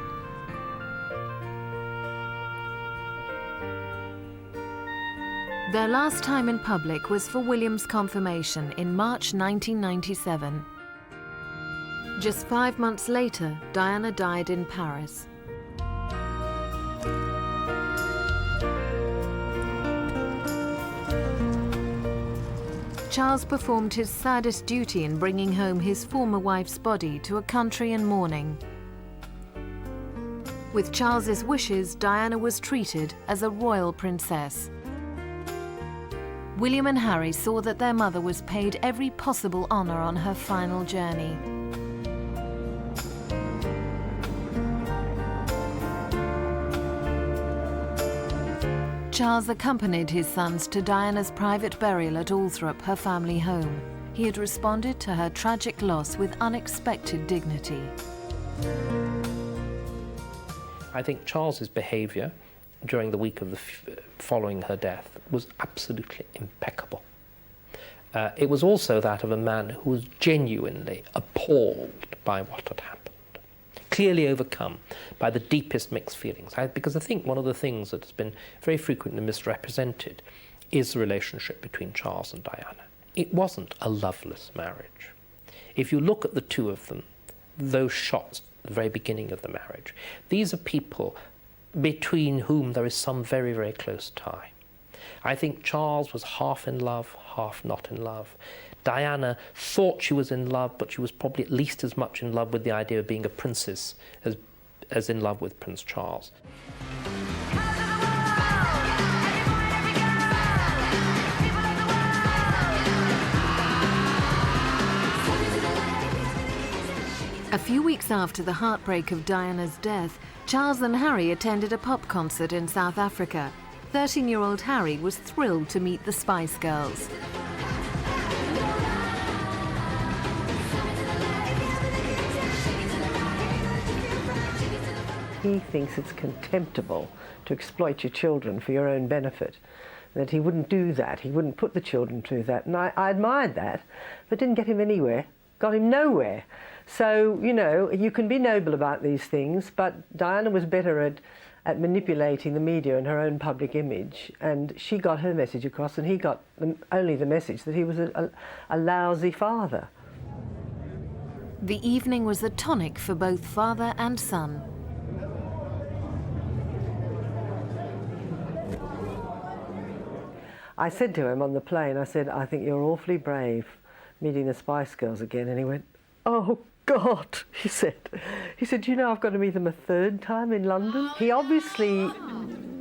Their last time in public was for William's confirmation in March 1997. Just 5 months later, Diana died in Paris. Charles performed his saddest duty in bringing home his former wife's body to a country in mourning. With Charles's wishes, Diana was treated as a royal princess. William and Harry saw that their mother was paid every possible honour on her final journey. Charles accompanied his sons to Diana's private burial at Althorp, her family home. He had responded to her tragic loss with unexpected dignity. I think Charles's behaviour during the week of the following her death was absolutely impeccable. It was also that of a man who was genuinely appalled by what had happened, clearly overcome by the deepest mixed feelings. Because I think one of the things that has been very frequently misrepresented is the relationship between Charles and Diana. It wasn't a loveless marriage. If you look at the two of them, those shots at the very beginning of the marriage, these are people between whom there is some very, very close tie. I think Charles was half in love, half not in love. Diana thought she was in love, but she was probably at least as much in love with the idea of being a princess as in love with Prince Charles. A few weeks after the heartbreak of Diana's death, Charles and Harry attended a pop concert in South Africa. 13-year-old Harry was thrilled to meet the Spice Girls. He thinks it's contemptible to exploit your children for your own benefit, that he wouldn't do that, he wouldn't put the children through that. And I admired that, but didn't get him anywhere, got him nowhere. So, you know, you can be noble about these things, but Diana was better at manipulating the media and her own public image, and she got her message across, and he got only the message that he was a lousy father. The evening was the tonic for both father and son. I said to him on the plane, I said, I think you're awfully brave meeting the Spice Girls again. And he went, oh, God, he said. He said, you know, I've got to meet them a third time in London. He obviously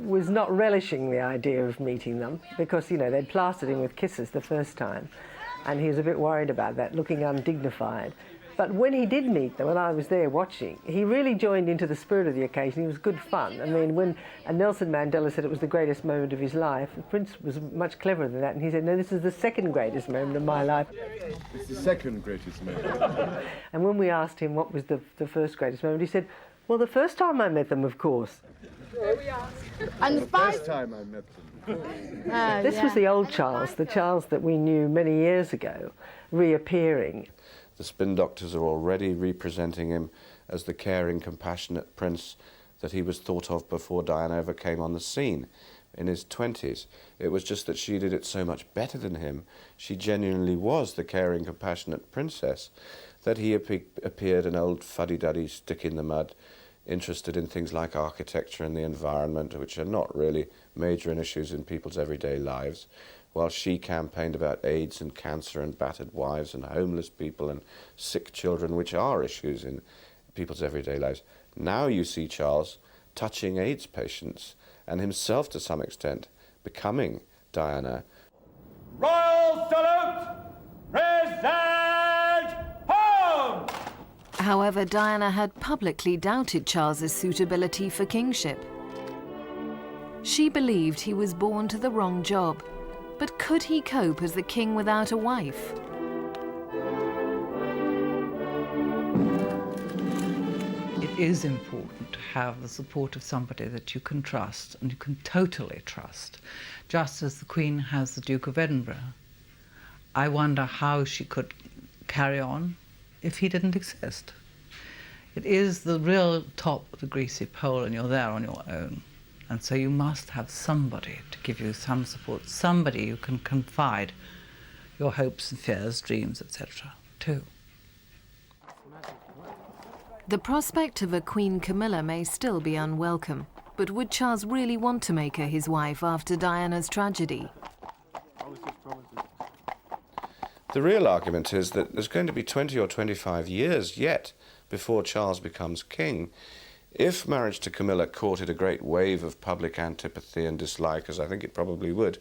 was not relishing the idea of meeting them because, you know, they'd plastered him with kisses the first time. And he was a bit worried about that, looking undignified. But when he did meet them, and I was there watching, he really joined into the spirit of the occasion. It was good fun. I mean, when Nelson Mandela said it was the greatest moment of his life, the Prince was much cleverer than that, and he said, no, this is the second greatest moment of my life. It's the second greatest moment. And when we asked him what was the first greatest moment, he said, well, the first time I met them, of course. And the first time I met them. This was the old Charles, the Charles that we knew many years ago, reappearing. The spin doctors are already representing him as the caring, compassionate prince that he was thought of before Diana ever came on the scene in his 20s. It was just that she did it so much better than him. She genuinely was the caring, compassionate princess, that he appeared an old fuddy-duddy stick in the mud, interested in things like architecture and the environment, which are not really major issues in people's everyday lives, while she campaigned about AIDS and cancer and battered wives and homeless people and sick children, which are issues in people's everyday lives. Now you see Charles touching AIDS patients and himself, to some extent, becoming Diana. Royal salute! Present home! However, Diana had publicly doubted Charles's suitability for kingship. She believed he was born to the wrong job. But could he cope as the king without a wife? It is important to have the support of somebody that you can trust, and you can totally trust, just as the Queen has the Duke of Edinburgh. I wonder how she could carry on if he didn't exist. It is the real top of the greasy pole, and you're there on your own. And so you must have somebody to give you some support, somebody you can confide your hopes and fears, dreams, etc. to. The prospect of a Queen Camilla may still be unwelcome, but would Charles really want to make her his wife after Diana's tragedy? The real argument is that there's going to be 20 or 25 years yet before Charles becomes king. If marriage to Camilla courted a great wave of public antipathy and dislike, as I think it probably would,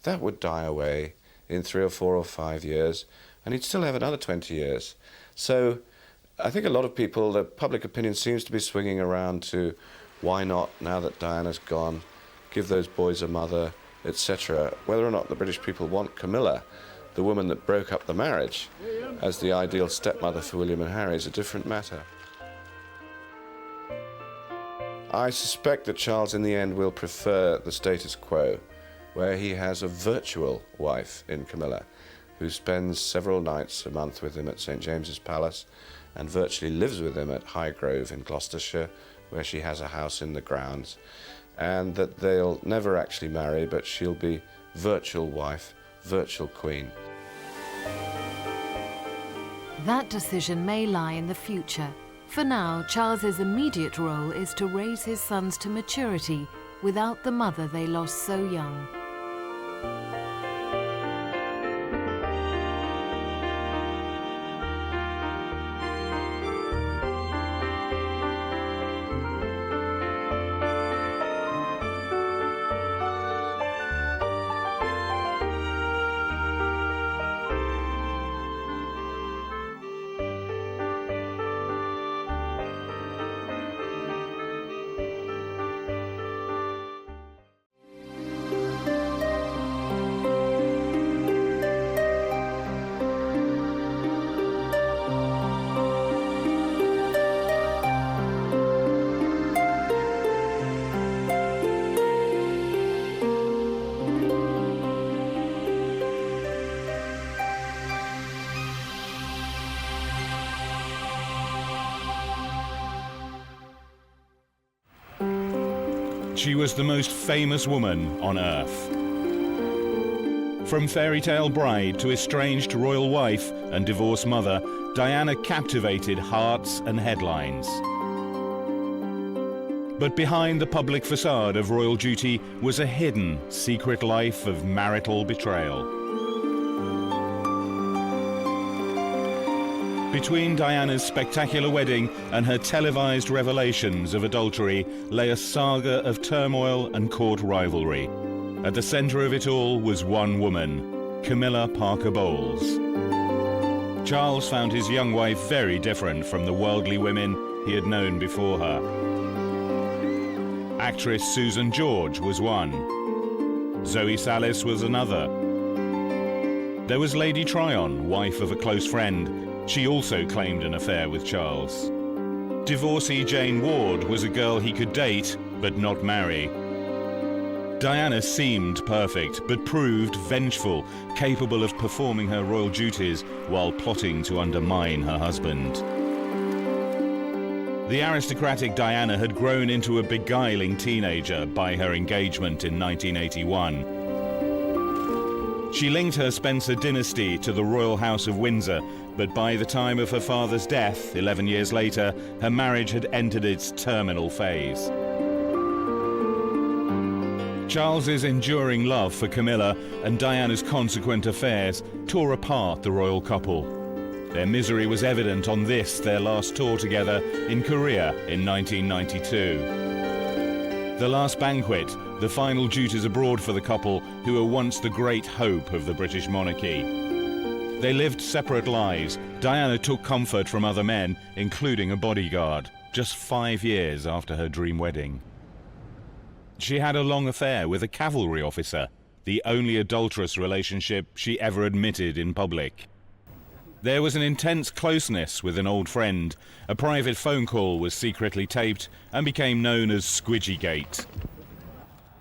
that would die away in 3 or 4 or 5 years, and he'd still have another 20 years. So I think a lot of people, the public opinion seems to be swinging around to why not, now that Diana's gone, give those boys a mother, etc. Whether or not the British people want Camilla, the woman that broke up the marriage, as the ideal stepmother for William and Harry is a different matter. I suspect that Charles in the end will prefer the status quo, where he has a virtual wife in Camilla, who spends several nights a month with him at St. James's Palace and virtually lives with him at Highgrove in Gloucestershire, where she has a house in the grounds, and that they'll never actually marry, but she'll be virtual wife, virtual queen. That decision may lie in the future. For now, Charles's immediate role is to raise his sons to maturity without the mother they lost so young. She was the most famous woman on earth. From fairy tale bride to estranged royal wife and divorced mother, Diana captivated hearts and headlines. But behind the public facade of royal duty was a hidden, secret life of marital betrayal. Between Diana's spectacular wedding and her televised revelations of adultery lay a saga of turmoil and court rivalry. At the centre of it all was one woman, Camilla Parker Bowles. Charles found his young wife very different from the worldly women he had known before her. Actress Susan George was one. Zoe Sallis was another. There was Lady Tryon, wife of a close friend. She also claimed an affair with Charles. Divorcee Jane Ward was a girl he could date, but not marry. Diana seemed perfect, but proved vengeful, capable of performing her royal duties while plotting to undermine her husband. The aristocratic Diana had grown into a beguiling teenager by her engagement in 1981. She linked her Spencer dynasty to the royal house of Windsor, but by the time of her father's death, 11 years later, her marriage had entered its terminal phase. Charles's enduring love for Camilla and Diana's consequent affairs tore apart the royal couple. Their misery was evident on this, their last tour together in Korea in 1992. The last banquet, the final duties abroad for the couple who were once the great hope of the British monarchy. They lived separate lives. Diana took comfort from other men, including a bodyguard, just 5 years after her dream wedding. She had a long affair with a cavalry officer, the only adulterous relationship she ever admitted in public. There was an intense closeness with an old friend. A private phone call was secretly taped and became known as Squidgygate.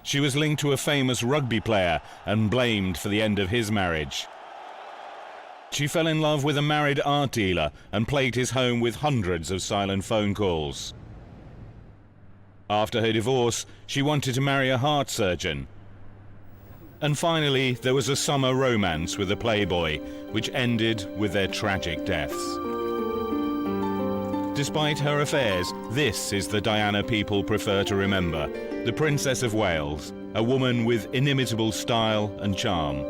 She was linked to a famous rugby player and blamed for the end of his marriage. She fell in love with a married art dealer and plagued his home with hundreds of silent phone calls. After her divorce, she wanted to marry a heart surgeon. And finally, there was a summer romance with a playboy, which ended with their tragic deaths. Despite her affairs, this is the Diana people prefer to remember, the Princess of Wales, a woman with inimitable style and charm.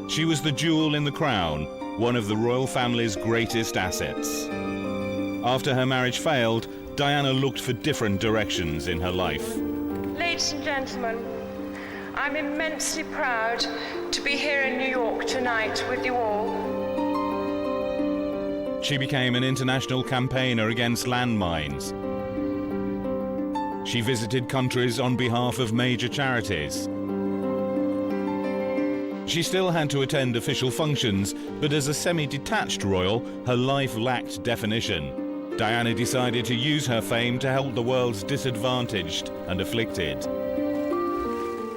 She was the jewel in the crown, one of the royal family's greatest assets. After her marriage failed, Diana looked for different directions in her life. Ladies and gentlemen, I'm immensely proud to be here in New York tonight with you all. She became an international campaigner against landmines. She visited countries on behalf of major charities. She still had to attend official functions, but as a semi-detached royal, her life lacked definition. Diana decided to use her fame to help the world's disadvantaged and afflicted.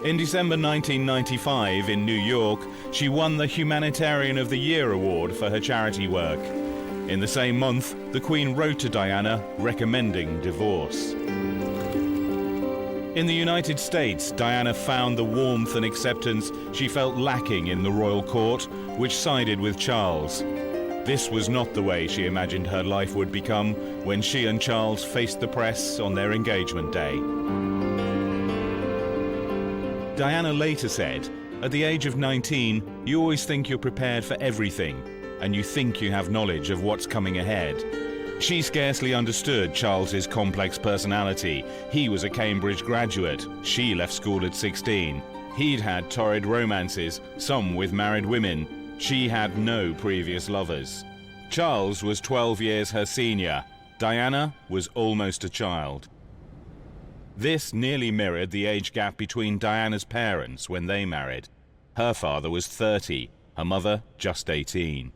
In December 1995 in New York, she won the Humanitarian of the Year award for her charity work. In the same month, the Queen wrote to Diana recommending divorce. In the United States, Diana found the warmth and acceptance she felt lacking in the royal court, which sided with Charles. This was not the way she imagined her life would become when she and Charles faced the press on their engagement day. Diana later said, "At the age of 19, you always think you're prepared for everything, and you think you have knowledge of what's coming ahead." She scarcely understood Charles's complex personality. He was a Cambridge graduate. She left school at 16. He'd had torrid romances, some with married women. She had no previous lovers. Charles was 12 years her senior. Diana was almost a child. This nearly mirrored the age gap between Diana's parents when they married. Her father was 30, her mother just 18.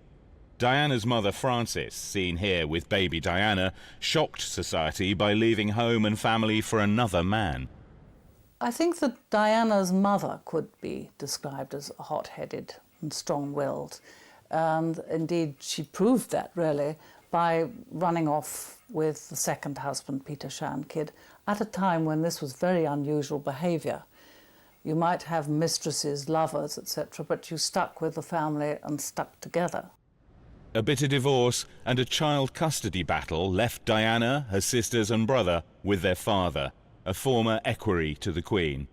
Diana's mother, Frances, seen here with baby Diana, shocked society by leaving home and family for another man. I think that Diana's mother could be described as hot-headed and strong-willed. And indeed, she proved that, really, by running off with the second husband, Peter Shan Kidd, at a time when this was very unusual behaviour. You might have mistresses, lovers, etc., but you stuck with the family and stuck together. A bitter divorce and a child custody battle left Diana, her sisters and brother with their father, a former equerry to the Queen.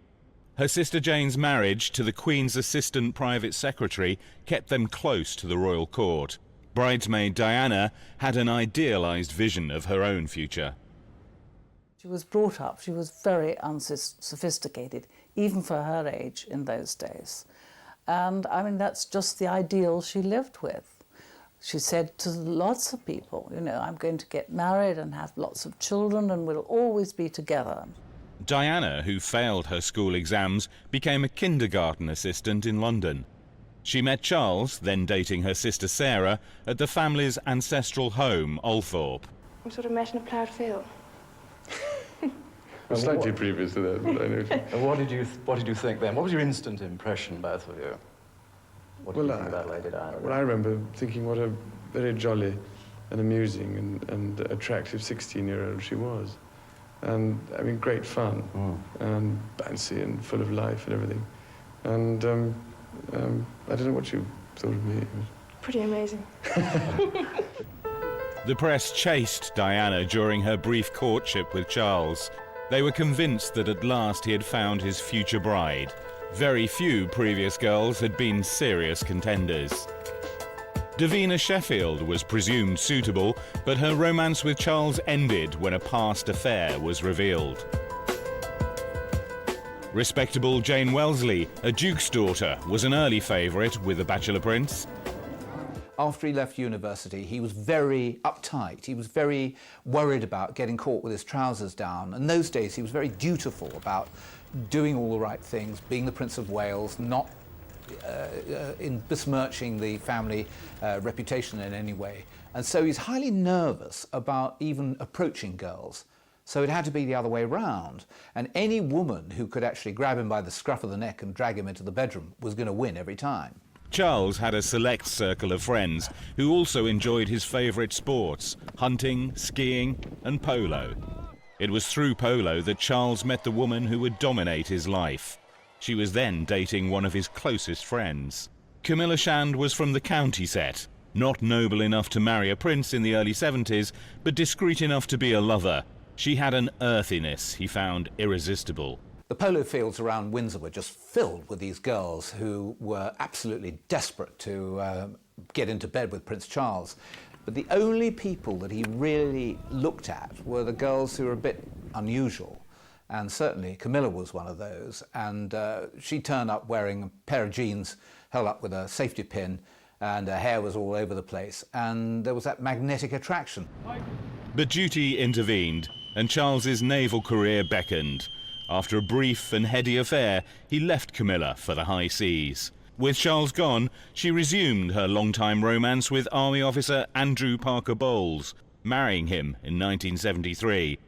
Her sister Jane's marriage to the Queen's assistant private secretary kept them close to the royal court. Bridesmaid Diana had an idealised vision of her own future. She was brought up, she was very unsophisticated, even for her age in those days. And I mean, that's just the ideal she lived with. She said to lots of people, you know, I'm going to get married and have lots of children and we'll always be together. Diana, who failed her school exams, became a kindergarten assistant in London. She met Charles, then dating her sister Sarah, at the family's ancestral home, Althorpe. I'm sort of met in a ploughed field. Slightly previous to that, but I know. And what did you think then? What was your instant impression, both of you? What did you think about Lady Diana? Well, I remember thinking what a very jolly and amusing and attractive 16-year-old she was. And, I mean, great fun, and bouncy and full of life and everything. And I don't know what you thought of me. Pretty amazing. The press chased Diana during her brief courtship with Charles. They were convinced that at last he had found his future bride. Very few previous girls had been serious contenders. Davina Sheffield was presumed suitable, but her romance with Charles ended when a past affair was revealed. Respectable Jane Wellesley, a duke's daughter, was an early favourite with the Bachelor Prince. After he left university, he was very uptight. He was very worried about getting caught with his trousers down. In those days, he was very dutiful about doing all the right things, being the Prince of Wales, not in besmirching the family reputation in any way. And so he's highly nervous about even approaching girls. So it had to be the other way round. And any woman who could actually grab him by the scruff of the neck and drag him into the bedroom was going to win every time. Charles had a select circle of friends who also enjoyed his favourite sports, hunting, skiing and polo. It was through polo that Charles met the woman who would dominate his life. She was then dating one of his closest friends. Camilla Shand was from the county set, not noble enough to marry a prince in the early 70s, but discreet enough to be a lover. She had an earthiness he found irresistible. The polo fields around Windsor were just filled with these girls who were absolutely desperate to get into bed with Prince Charles. But the only people that he really looked at were the girls who were a bit unusual. And certainly Camilla was one of those. And she turned up wearing a pair of jeans held up with a safety pin, and her hair was all over the place. And there was that magnetic attraction. But duty intervened, and Charles's naval career beckoned. After a brief and heady affair, he left Camilla for the high seas. With Charles gone, she resumed her long-time romance with Army officer Andrew Parker Bowles, marrying him in 1973.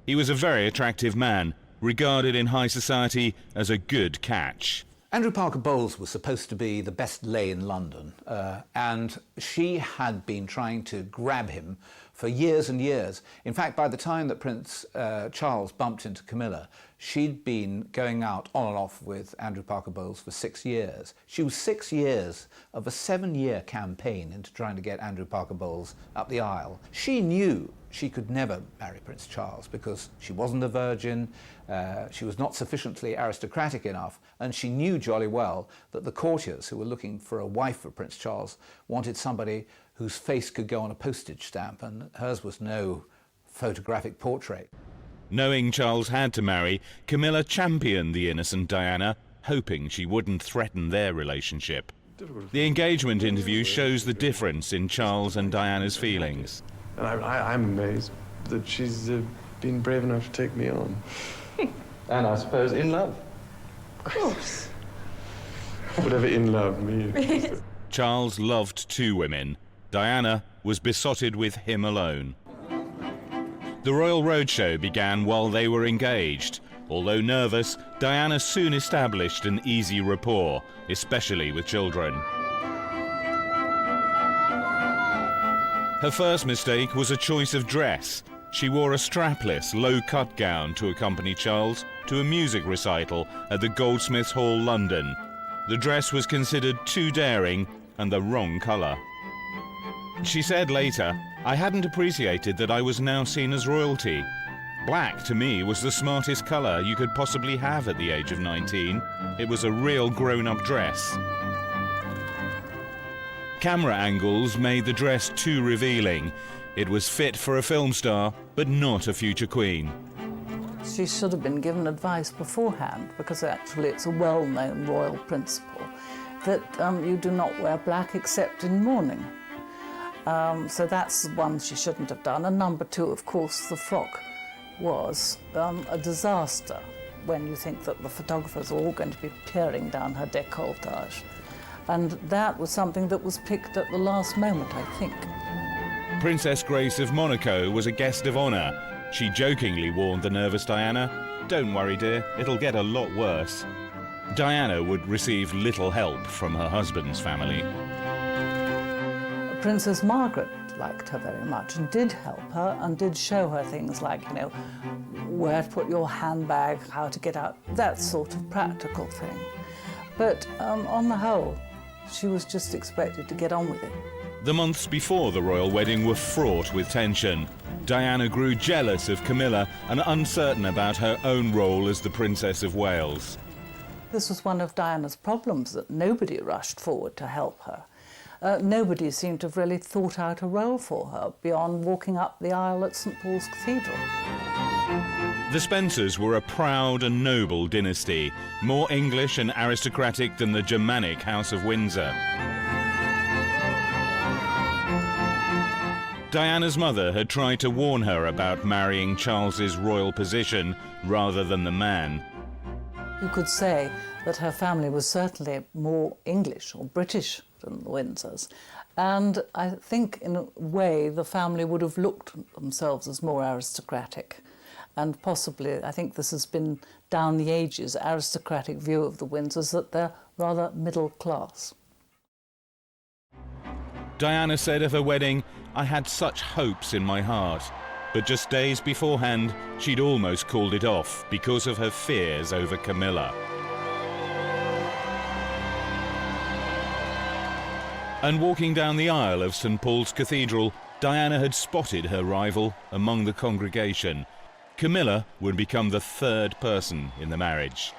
He was a very attractive man, regarded in high society as a good catch. Andrew Parker Bowles was supposed to be the best lay in London, and she had been trying to grab him for years and years. In fact, by the time that Prince Charles bumped into Camilla, she'd been going out on and off with Andrew Parker Bowles for 6 years. She was 6 years of a 7-year campaign into trying to get Andrew Parker Bowles up the aisle. She knew she could never marry Prince Charles because she wasn't a virgin, she was not sufficiently aristocratic enough, and she knew jolly well that the courtiers who were looking for a wife for Prince Charles wanted somebody whose face could go on a postage stamp, and hers was no photographic portrait. Knowing Charles had to marry, Camilla championed the innocent Diana, hoping she wouldn't threaten their relationship. The engagement interview shows the difference in Charles and Diana's feelings. And I'm amazed that she's been brave enough to take me on. And I suppose in love. Of course. Whatever in love means. Charles loved 2 women. Diana was besotted with him alone. The Royal Roadshow began while they were engaged. Although nervous, Diana soon established an easy rapport, especially with children. Her first mistake was a choice of dress. She wore a strapless, low-cut gown to accompany Charles to a music recital at the Goldsmiths Hall, London. The dress was considered too daring and the wrong colour. She said later, "I hadn't appreciated that I was now seen as royalty. Black, to me, was the smartest colour you could possibly have at the age of 19. It was a real grown-up dress." Camera angles made the dress too revealing. It was fit for a film star, but not a future queen. She should have been given advice beforehand, because actually it's a well-known royal principle that you do not wear black except in mourning. So that's one she shouldn't have done. And number two, of course, the frock was a disaster when you think that the photographers are all going to be peering down her décolletage. And that was something that was picked at the last moment, I think. Princess Grace of Monaco was a guest of honour. She jokingly warned the nervous Diana, "Don't worry, dear, it'll get a lot worse." Diana would receive little help from her husband's family. Princess Margaret liked her very much and did help her and did show her things like, you know, where to put your handbag, how to get out, that sort of practical thing. But on the whole, she was just expected to get on with it. The months before the royal wedding were fraught with tension. Diana grew jealous of Camilla and uncertain about her own role as the Princess of Wales. This was one of Diana's problems, that nobody rushed forward to help her. Nobody seemed to have really thought out a role for her beyond walking up the aisle at St Paul's Cathedral. The Spencers were a proud and noble dynasty, more English and aristocratic than the Germanic House of Windsor. Diana's mother had tried to warn her about marrying Charles's royal position rather than the man. You could say that her family was certainly more English or British than the Windsors. And I think, in a way, the family would have looked at themselves as more aristocratic. And possibly, I think this has been down the ages, aristocratic view of the Windsors, that they're rather middle class. Diana said of her wedding, "I had such hopes in my heart." But just days beforehand, she'd almost called it off because of her fears over Camilla. And walking down the aisle of St Paul's Cathedral, Diana had spotted her rival among the congregation. Camilla would become the third person in the marriage.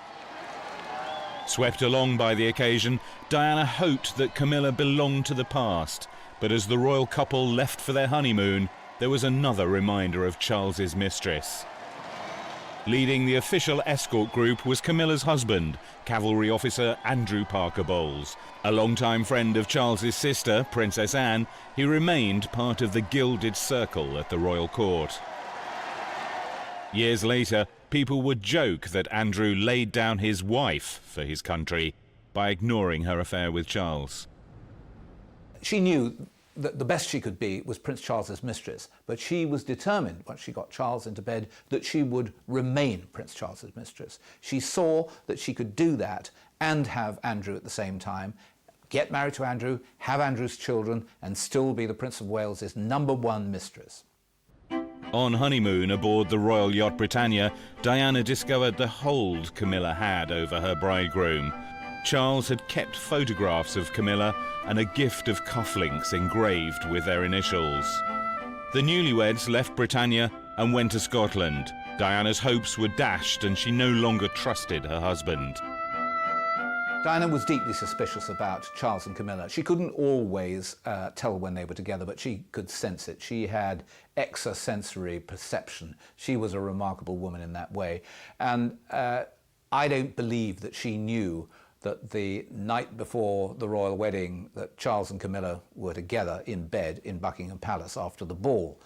Swept along by the occasion, Diana hoped that Camilla belonged to the past, but as the royal couple left for their honeymoon, there was another reminder of Charles's mistress. Leading the official escort group was Camilla's husband, cavalry officer Andrew Parker Bowles. A longtime friend of Charles's sister, Princess Anne, he remained part of the gilded circle at the royal court. Years later, people would joke that Andrew laid down his wife for his country by ignoring her affair with Charles. She knew that the best she could be was Prince Charles's mistress, but she was determined, once she got Charles into bed, that she would remain Prince Charles's mistress. She saw that she could do that and have Andrew at the same time, get married to Andrew, have Andrew's children, and still be the Prince of Wales's #1 mistress. On honeymoon aboard the royal yacht Britannia, Diana discovered the hold Camilla had over her bridegroom. Charles had kept photographs of Camilla and a gift of cufflinks engraved with their initials. The newlyweds left Britannia and went to Scotland. Diana's hopes were dashed and she no longer trusted her husband. Diana was deeply suspicious about Charles and Camilla. She couldn't always tell when they were together, but she could sense it. She had extrasensory perception. She was a remarkable woman in that way. And I don't believe that she knew that the night before the royal wedding that Charles and Camilla were together in bed in Buckingham Palace after the ball.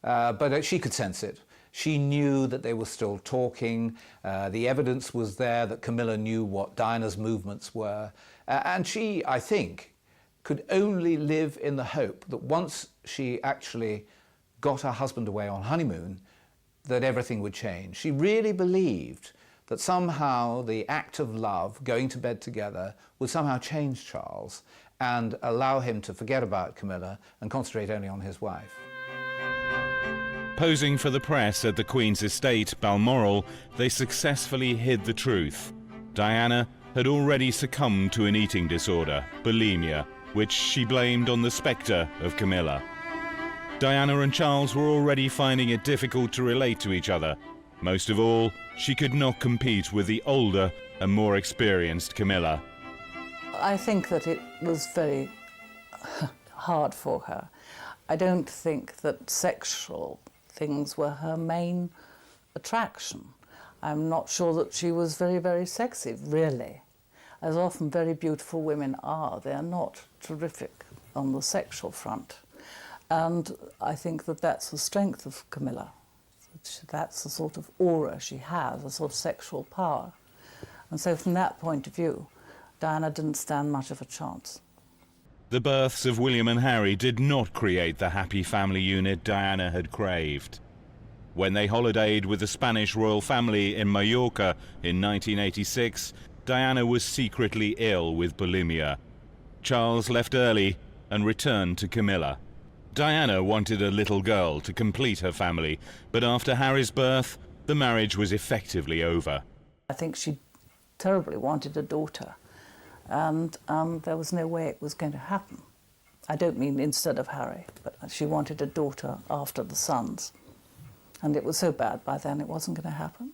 But she could sense it. She knew that they were still talking. The evidence was there that Camilla knew what Diana's movements were. And she, I think, could only live in the hope that once she actually got her husband away on honeymoon, that everything would change. She really believed that somehow the act of love, going to bed together, would somehow change Charles and allow him to forget about Camilla and concentrate only on his wife. Posing for the press at the Queen's estate, Balmoral, they successfully hid the truth. Diana had already succumbed to an eating disorder, bulimia, which she blamed on the spectre of Camilla. Diana and Charles were already finding it difficult to relate to each other. Most of all, she could not compete with the older and more experienced Camilla. I think that it was very hard for her. I don't think that sexual things were her main attraction. I'm not sure that she was very, very sexy, really. As often very beautiful women are, they're not terrific on the sexual front. And I think that that's the strength of Camilla. That's the sort of aura she has, a sort of sexual power. And so from that point of view, Diana didn't stand much of a chance. The births of William and Harry did not create the happy family unit Diana had craved. When they holidayed with the Spanish royal family in Mallorca in 1986, Diana was secretly ill with bulimia. Charles left early and returned to Camilla. Diana wanted a little girl to complete her family, but after Harry's birth, the marriage was effectively over. I think she terribly wanted a daughter, and there was no way it was going to happen. I don't mean instead of Harry, but she wanted a daughter after the sons. And it was so bad by then it wasn't going to happen.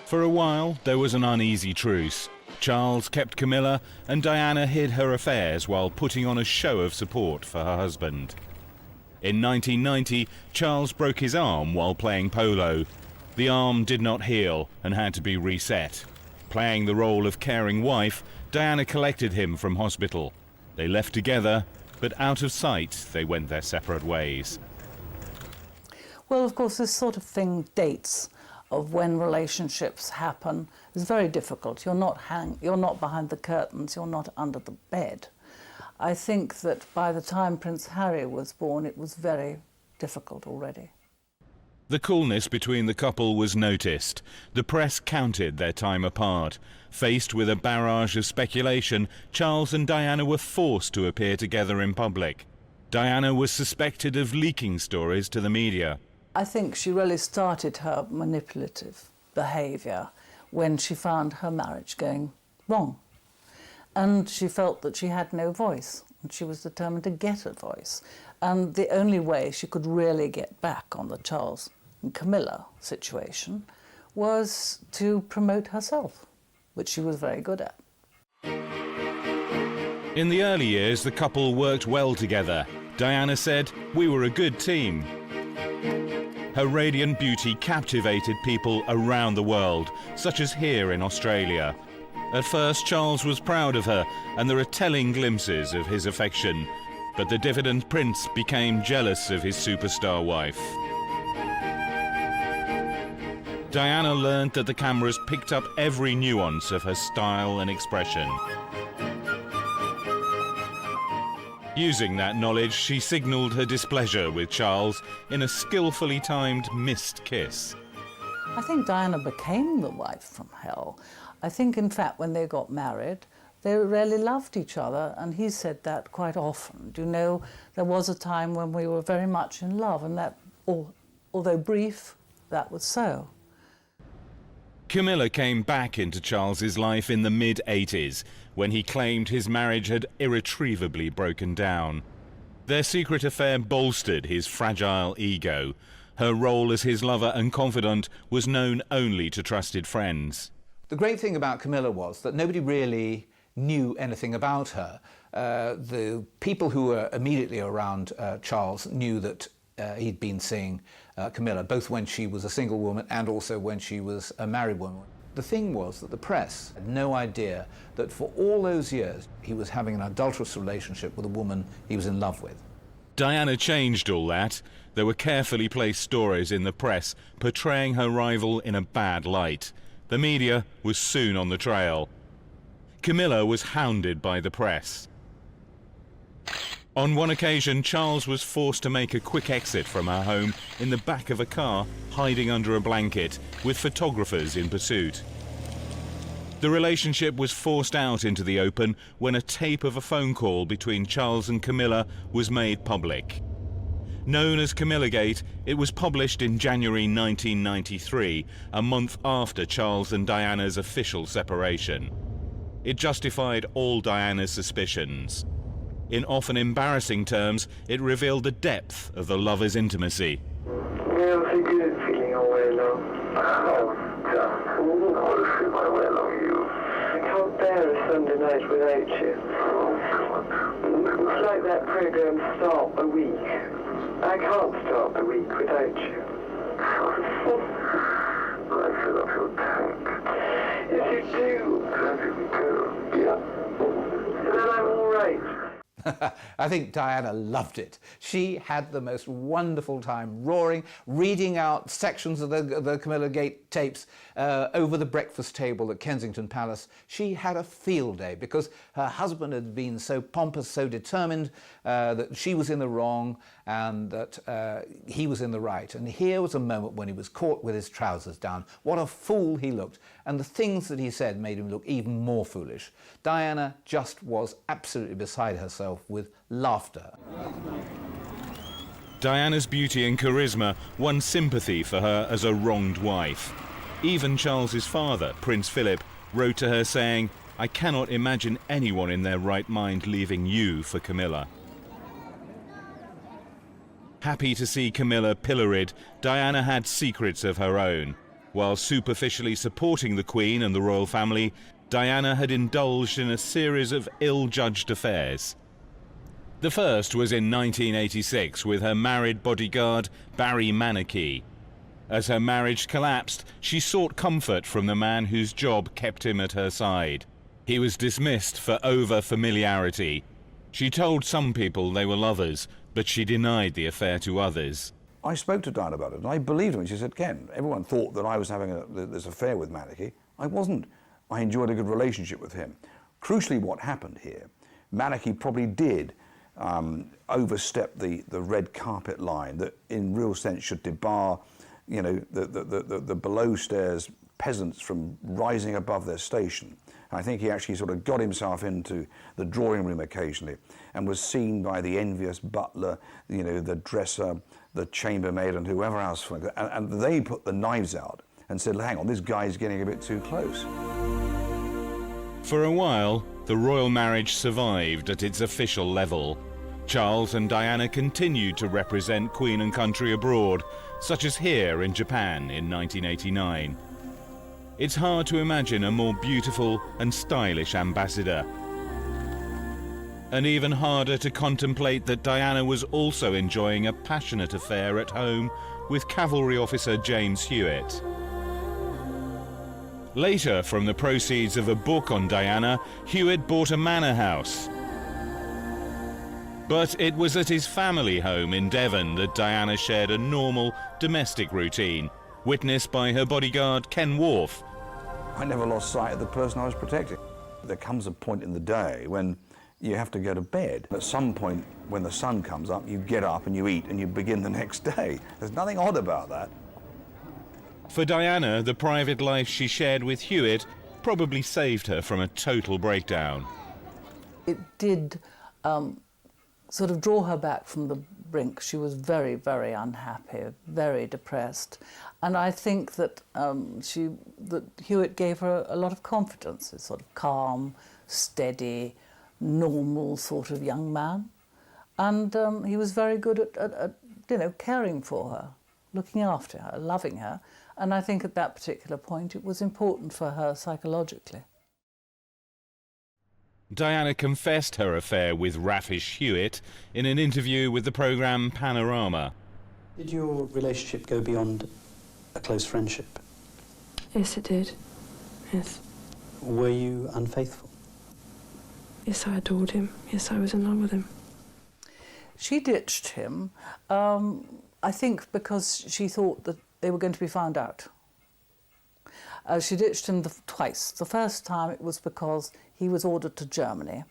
For a while, there was an uneasy truce. Charles kept Camilla, and Diana hid her affairs while putting on a show of support for her husband. In 1990, Charles broke his arm while playing polo. The arm did not heal and had to be reset. Playing the role of caring wife, Diana collected him from hospital. They left together, but out of sight, they went their separate ways. Well, of course, this sort of thing dates of when relationships happen is very difficult. You're not behind the curtains, you're not under the bed. I think that by the time Prince Harry was born, it was very difficult already. The coolness between the couple was noticed. The press counted their time apart. Faced with a barrage of speculation, Charles and Diana were forced to appear together in public. Diana was suspected of leaking stories to the media. I think she really started her manipulative behaviour when she found her marriage going wrong. And she felt that she had no voice, and she was determined to get a voice. And the only way she could really get back on the Charles and Camilla situation was to promote herself, which she was very good at. In the early years, the couple worked well together. Diana said, "We were a good team." Her radiant beauty captivated people around the world, such as here in Australia. At first, Charles was proud of her, and there are telling glimpses of his affection. But the diffident prince became jealous of his superstar wife. Diana learned that the cameras picked up every nuance of her style and expression. Using that knowledge, she signalled her displeasure with Charles in a skillfully timed missed kiss. I think Diana became the wife from hell. I think, in fact, when they got married, they really loved each other, and he said that quite often. Do you know, there was a time when we were very much in love, and that, although brief, that was so. Camilla came back into Charles's life in the mid-80s, when he claimed his marriage had irretrievably broken down. Their secret affair bolstered his fragile ego. Her role as his lover and confidant was known only to trusted friends. The great thing about Camilla was that nobody really knew anything about her. The people who were immediately around Charles knew that he'd been seeing Camilla, both when she was a single woman and also when she was a married woman. The thing was that the press had no idea that for all those years he was having an adulterous relationship with a woman he was in love with. Diana changed all that. There were carefully placed stories in the press portraying her rival in a bad light. The media was soon on the trail. Camilla was hounded by the press. On one occasion, Charles was forced to make a quick exit from her home in the back of a car, hiding under a blanket, with photographers in pursuit. The relationship was forced out into the open when a tape of a phone call between Charles and Camilla was made public. Known as Camilla Gate, it was published in January 1993, a month after Charles and Diana's official separation. It justified all Diana's suspicions. In often embarrassing terms, it revealed the depth of the lovers' intimacy. Yeah, I think good feeling all way along. Oh, I want to feel my way along you. I can't bear a Sunday night without you. Oh, God. It's like that program, Stop a Week. I can't start the week without you. I fill up your tank. Yes, you do. I really do. Yeah. And then I'm all right. I think Diana loved it. She had the most wonderful time roaring, reading out sections of the Camilla Gate tapes over the breakfast table at Kensington Palace. She had a field day because her husband had been so pompous, so determined that she was in the wrong and that he was in the right. And here was a moment when he was caught with his trousers down. What a fool he looked. And the things that he said made him look even more foolish. Diana just was absolutely beside herself with laughter. Diana's beauty and charisma won sympathy for her as a wronged wife. Even Charles's father, Prince Philip, wrote to her saying, "I cannot imagine anyone in their right mind leaving you for Camilla." Happy to see Camilla pilloried, Diana had secrets of her own. While superficially supporting the Queen and the royal family, Diana had indulged in a series of ill-judged affairs. The first was in 1986 with her married bodyguard, Barry Manakee. As her marriage collapsed, she sought comfort from the man whose job kept him at her side. He was dismissed for over-familiarity. She told some people they were lovers, but she denied the affair to others. I spoke to Diana about it, and I believed her when she said, "Ken, everyone thought that I was having this affair with Manakee. I wasn't. I enjoyed a good relationship with him." Crucially, what happened here, Manakee probably did overstep the red carpet line that in real sense should debar, you know, the below stairs peasants from rising above their station. And I think he actually sort of got himself into the drawing room occasionally and was seen by the envious butler, you know, the dresser, the chambermaid and whoever else. And they put the knives out and said, "Hang on, this guy's getting a bit too close." For a while, the royal marriage survived at its official level. Charles and Diana continued to represent Queen and country abroad, such as here in Japan in 1989. It's hard to imagine a more beautiful and stylish ambassador. And even harder to contemplate that Diana was also enjoying a passionate affair at home with cavalry officer James Hewitt. Later, from the proceeds of a book on Diana, Hewitt bought a manor house. But it was at his family home in Devon that Diana shared a normal domestic routine, witnessed by her bodyguard Ken Wharf. I never lost sight of the person I was protecting. There comes a point in the day when you have to go to bed. At some point, when the sun comes up, you get up and you eat and you begin the next day. There's nothing odd about that. For Diana, the private life she shared with Hewitt probably saved her from a total breakdown. It did sort of draw her back from the brink. She was very, very unhappy, very depressed. And I think that, that Hewitt gave her a lot of confidence, a sort of calm, steady, normal sort of young man. And he was very good at you know, caring for her, looking after her, loving her. And I think at that particular point it was important for her psychologically. Diana confessed her affair with raffish Hewitt in an interview with the programme Panorama. Did your relationship go beyond a close friendship? Yes, it did. Yes. Were you unfaithful? Yes, I adored him. Yes, I was in love with him. She ditched him, I think because she thought that they were going to be found out. She ditched him twice. The first time it was because he was ordered to Germany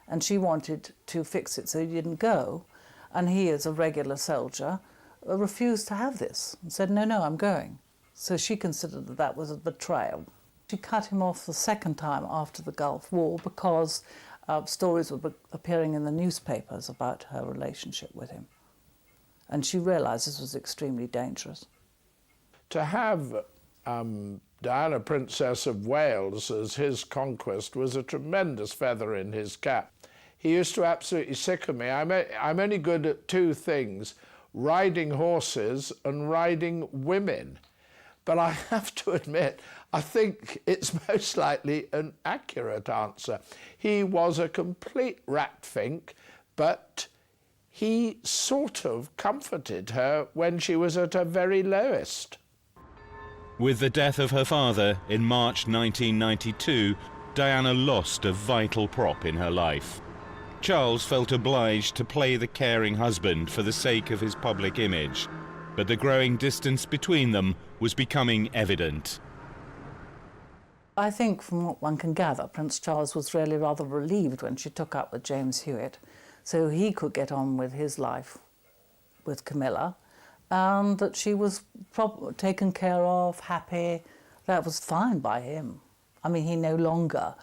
and she wanted to fix it so he didn't go. And he, as a regular soldier, refused to have this and said, "No, no, I'm going." So she considered that that was a betrayal. She cut him off the second time after the Gulf War because stories were appearing in the newspapers about her relationship with him. And she realised this was extremely dangerous. To have Diana, Princess of Wales, as his conquest was a tremendous feather in his cap. He used to absolutely sicken me. I'm only good at two things, riding horses and riding women. But I have to admit, I think it's most likely an accurate answer. He was a complete ratfink, but he sort of comforted her when she was at her very lowest. With the death of her father in March 1992, Diana lost a vital prop in her life. Charles felt obliged to play the caring husband for the sake of his public image, but the growing distance between them was becoming evident. I think from what one can gather, Prince Charles was really rather relieved when she took up with James Hewitt, so he could get on with his life with Camilla, and that she was taken care of, happy. That was fine by him. I mean, he no longer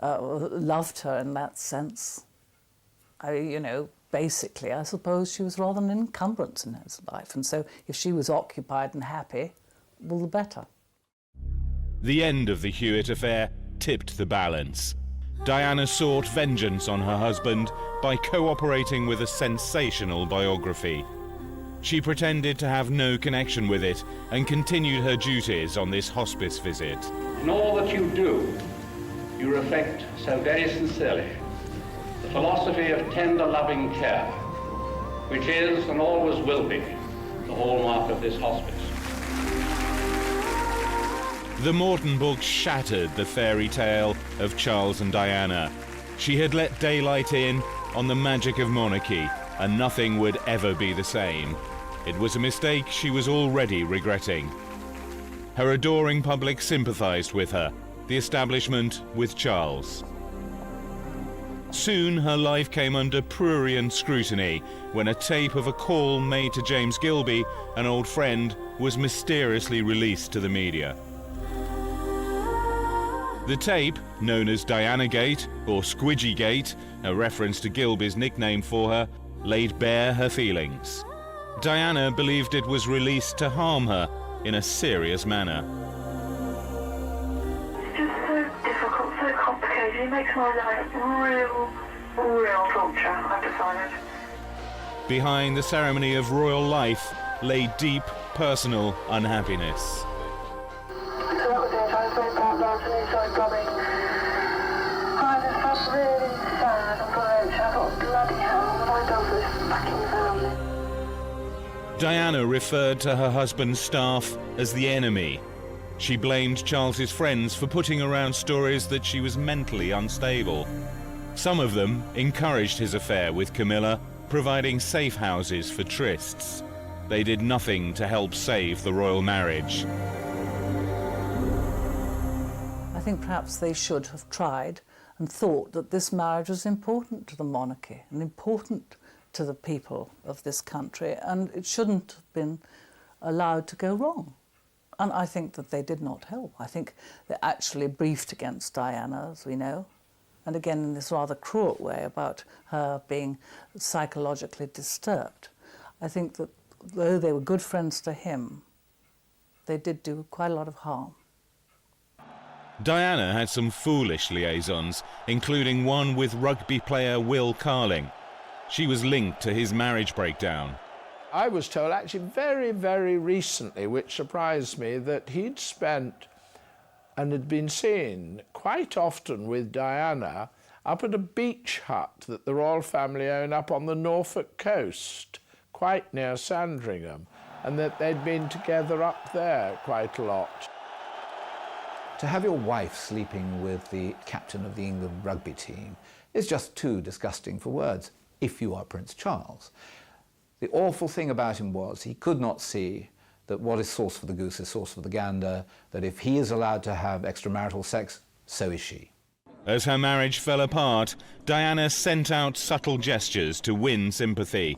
loved her in that sense. You know, basically, I suppose she was rather an encumbrance in his life, and so if she was occupied and happy, well, the better. The end of the Hewitt affair tipped the balance. Diana sought vengeance on her husband by cooperating with a sensational biography. She pretended to have no connection with it and continued her duties on this hospice visit. In all that you do, you reflect so very sincerely the philosophy of tender, loving care, which is and always will be the hallmark of this hospice. The Morton book shattered the fairy tale of Charles and Diana. She had let daylight in on the magic of monarchy, and nothing would ever be the same. It was a mistake she was already regretting. Her adoring public sympathised with her, the establishment with Charles. Soon her life came under prurient scrutiny when a tape of a call made to James Gilby, an old friend, was mysteriously released to the media. The tape, known as Diana-gate or Squidgy-gate, a reference to Gilby's nickname for her, laid bare her feelings. Diana believed it was released to harm her in a serious manner. It's just so difficult, so complicated. It makes my life real torture, I've decided. Behind the ceremony of royal life lay deep personal unhappiness. So that was it. I was very bad afternoon, so grubbing. I just felt really sad and broke. I thought, bloody hell, what have I done for this fucking family? Diana referred to her husband's staff as the enemy. She blamed Charles's friends for putting around stories that she was mentally unstable. Some of them encouraged his affair with Camilla, providing safe houses for trysts. They did nothing to help save the royal marriage. I think perhaps they should have tried and thought that this marriage was important to the monarchy and important to the people of this country, and it shouldn't have been allowed to go wrong. And I think that they did not help. I think they actually briefed against Diana, as we know, and again in this rather cruel way about her being psychologically disturbed. I think that though they were good friends to him, they did do quite a lot of harm. Diana had some foolish liaisons, including one with rugby player Will Carling. She was linked to his marriage breakdown. I was told actually very, very recently, which surprised me, that he'd spent and had been seen quite often with Diana up at a beach hut that the royal family own up on the Norfolk coast, quite near Sandringham, and that they'd been together up there quite a lot. To have your wife sleeping with the captain of the England rugby team is just too disgusting for words, if you are Prince Charles. The awful thing about him was he could not see that what is sauce for the goose is sauce for the gander, that if he is allowed to have extramarital sex, so is she. As her marriage fell apart, Diana sent out subtle gestures to win sympathy.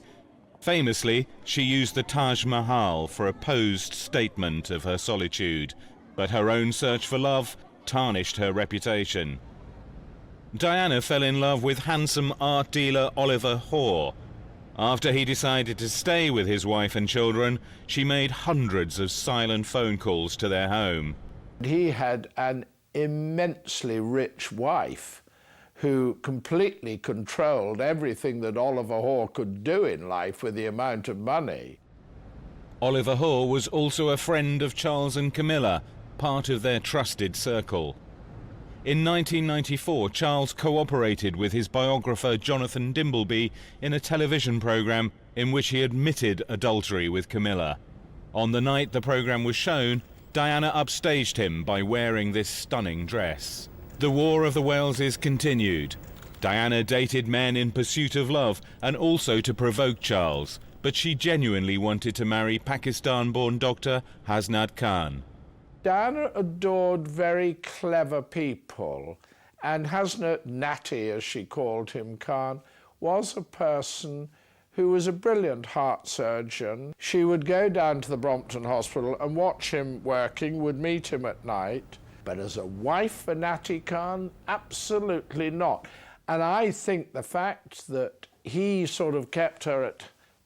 Famously, she used the Taj Mahal for a posed statement of her solitude, but her own search for love tarnished her reputation. Diana fell in love with handsome art dealer Oliver Hoare. After he decided to stay with his wife and children, she made hundreds of silent phone calls to their home. He had an immensely rich wife who completely controlled everything that Oliver Hoare could do in life with the amount of money. Oliver Hoare was also a friend of Charles and Camilla, part of their trusted circle. In 1994, Charles cooperated with his biographer Jonathan Dimbleby in a television programme in which he admitted adultery with Camilla. On the night the programme was shown, Diana upstaged him by wearing this stunning dress. The War of the Waleses continued. Diana dated men in pursuit of love and also to provoke Charles, but she genuinely wanted to marry Pakistan-born doctor Hasnat Khan. Diana adored very clever people, and Hasnat Natty, as she called him, Khan, was a person who was a brilliant heart surgeon. She would go down to the Brompton Hospital and watch him working, would meet him at night. But as a wife for Natty Khan, absolutely not. And I think the fact that he sort of kept her at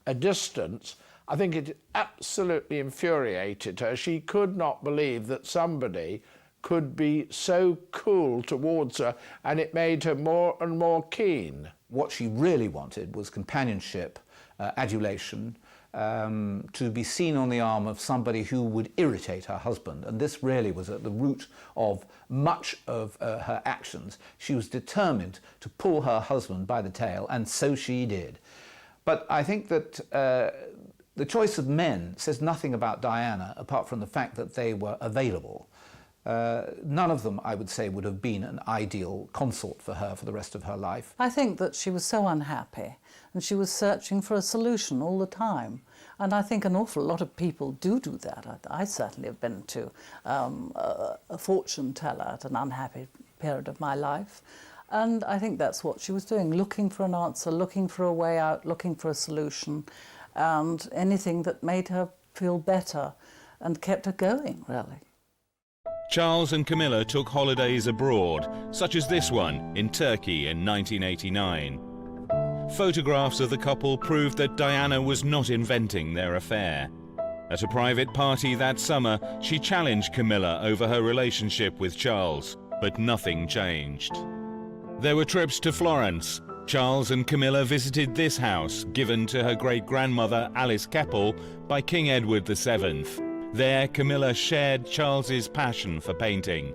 a distance, I think it absolutely infuriated her. She could not believe that somebody could be so cool towards her, and it made her more and more keen. What she really wanted was companionship, adulation, to be seen on the arm of somebody who would irritate her husband. And this really was at the root of much of her actions. She was determined to pull her husband by the tail, and so she did. But I think that the choice of men says nothing about Diana apart from the fact that they were available. None of them, I would say, would have been an ideal consort for her for the rest of her life. I think that she was so unhappy and she was searching for a solution all the time. And I think an awful lot of people do that. I certainly have been to a fortune teller at an unhappy period of my life. And I think that's what she was doing, looking for an answer, looking for a way out, looking for a solution, and anything that made her feel better and kept her going, really. Charles and Camilla took holidays abroad, such as this one in Turkey in 1989. Photographs of the couple proved that Diana was not inventing their affair. At a private party that summer, she challenged Camilla over her relationship with Charles, but nothing changed. There were trips to Florence. Charles and Camilla visited this house, given to her great-grandmother Alice Keppel by King Edward VII. There, Camilla shared Charles's passion for painting.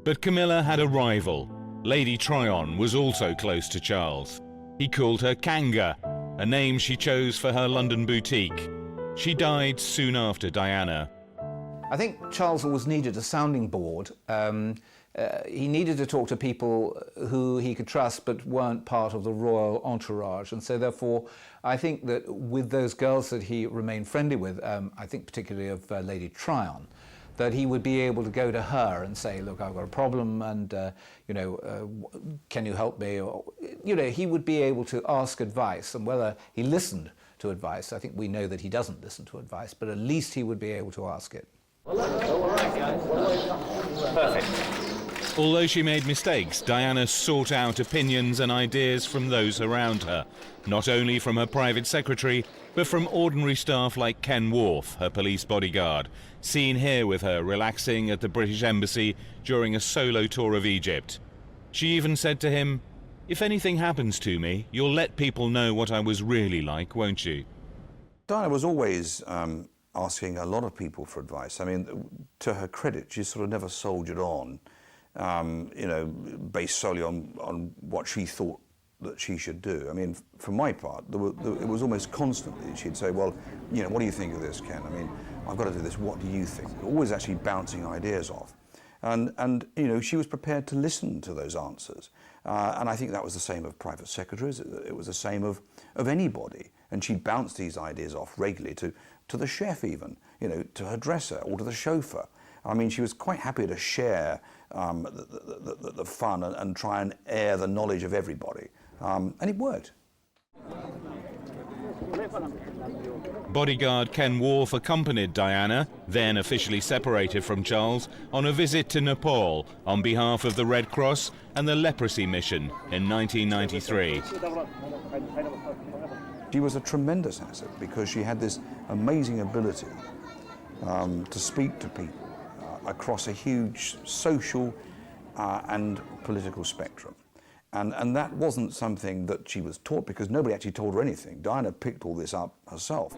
But Camilla had a rival. Lady Tryon was also close to Charles. He called her Kanga, a name she chose for her London boutique. She died soon after Diana. I think Charles always needed a sounding board. He needed to talk to people who he could trust but weren't part of the royal entourage. And so therefore, I think that with those girls that he remained friendly with, I think particularly of Lady Tryon, that he would be able to go to her and say, look, I've got a problem and, can you help me? Or, he would be able to ask advice, and whether he listened to advice, I think we know that he doesn't listen to advice, but at least he would be able to ask it. Perfect. Although she made mistakes, Diana sought out opinions and ideas from those around her, not only from her private secretary, but from ordinary staff like Ken Worth, her police bodyguard, seen here with her relaxing at the British Embassy during a solo tour of Egypt. She even said to him, "If anything happens to me, you'll let people know what I was really like, won't you?" Diana was always asking a lot of people for advice. I mean, to her credit, she sort of never soldiered on, based solely on what she thought that she should do. I mean, for my part, it was almost constantly she'd say, well, what do you think of this, Ken? I mean, I've got to do this, what do you think? Always actually bouncing ideas off. And she was prepared to listen to those answers. And I think that was the same of private secretaries. It was the same of anybody. And she bounced these ideas off regularly to the chef even, to her dresser or to the chauffeur. I mean, she was quite happy to share the fun and try and air the knowledge of everybody. And it worked. Bodyguard Ken Worth accompanied Diana, then officially separated from Charles, on a visit to Nepal on behalf of the Red Cross and the Leprosy Mission in 1993. She was a tremendous asset because she had this amazing ability to speak to people across a huge social and political spectrum. And that wasn't something that she was taught because nobody actually told her anything. Diana picked all this up herself.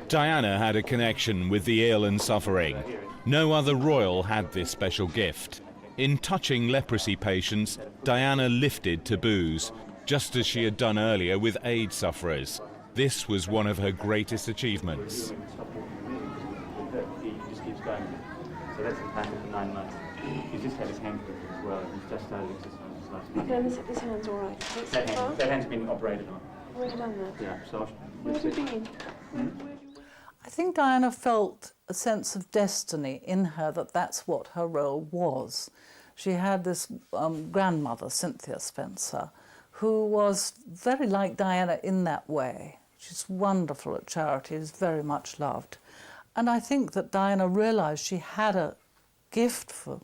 Diana had a connection with the ill and suffering. No other royal had this special gift. In touching leprosy patients, Diana lifted taboos, just as she had done earlier with AIDS sufferers. This was one of her greatest achievements. He just keeps going. So that's his pattern for 9 months. He's just had his hand as well. He's just started exercise. This hand's all right. That hand's been operated on. Where have you done that? Yeah, so Where have you been? I think Diana felt a sense of destiny in her that that's what her role was. She had this grandmother, Cynthia Spencer, who was very like Diana in that way. She's wonderful at charity, is very much loved. And I think that Diana realised she had a gift for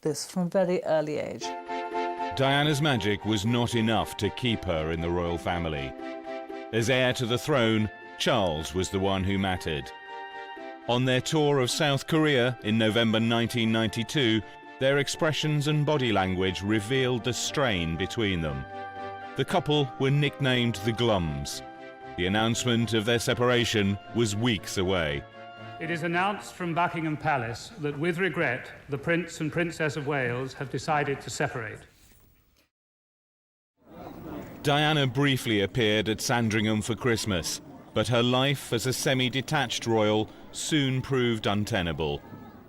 this from a very early age. Diana's magic was not enough to keep her in the royal family. As heir to the throne, Charles was the one who mattered. On their tour of South Korea in November 1992, their expressions and body language revealed the strain between them. The couple were nicknamed the Glums. The announcement of their separation was weeks away. It is announced from Buckingham Palace that, with regret, the Prince and Princess of Wales have decided to separate. Diana briefly appeared at Sandringham for Christmas, but her life as a semi-detached royal soon proved untenable.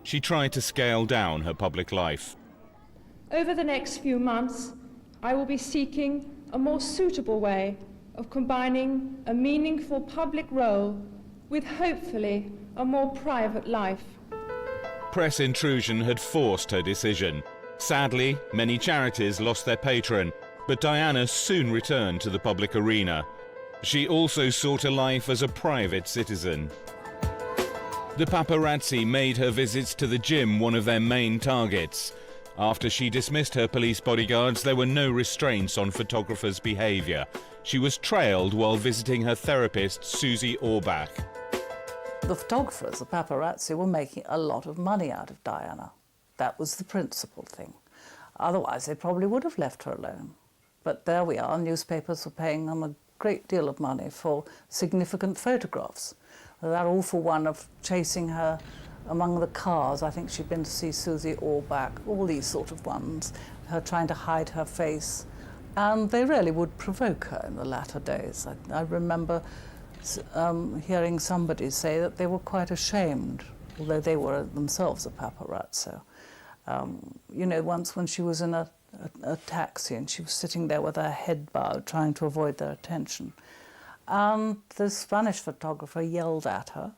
She tried to scale down her public life. Over the next few months, I will be seeking a more suitable way of combining a meaningful public role with, hopefully, a more private life. Press intrusion had forced her decision. Sadly, many charities lost their patron, but Diana soon returned to the public arena. She also sought a life as a private citizen. The paparazzi made her visits to the gym one of their main targets. After she dismissed her police bodyguards, there were no restraints on photographers' behaviour. She was trailed while visiting her therapist, Susie Orbach. The photographers, the paparazzi, were making a lot of money out of Diana. That was the principal thing. Otherwise, they probably would have left her alone. But there we are, newspapers were paying them a great deal of money for significant photographs. That awful one of chasing her among the cars, I think she'd been to see Susie Orbach, all these sort of ones, her trying to hide her face. And they really would provoke her in the latter days. I remember hearing somebody say that they were quite ashamed, although they were themselves a paparazzo. You know, once when she was in a taxi and she was sitting there with her head bowed, trying to avoid their attention. And the Spanish photographer yelled at her,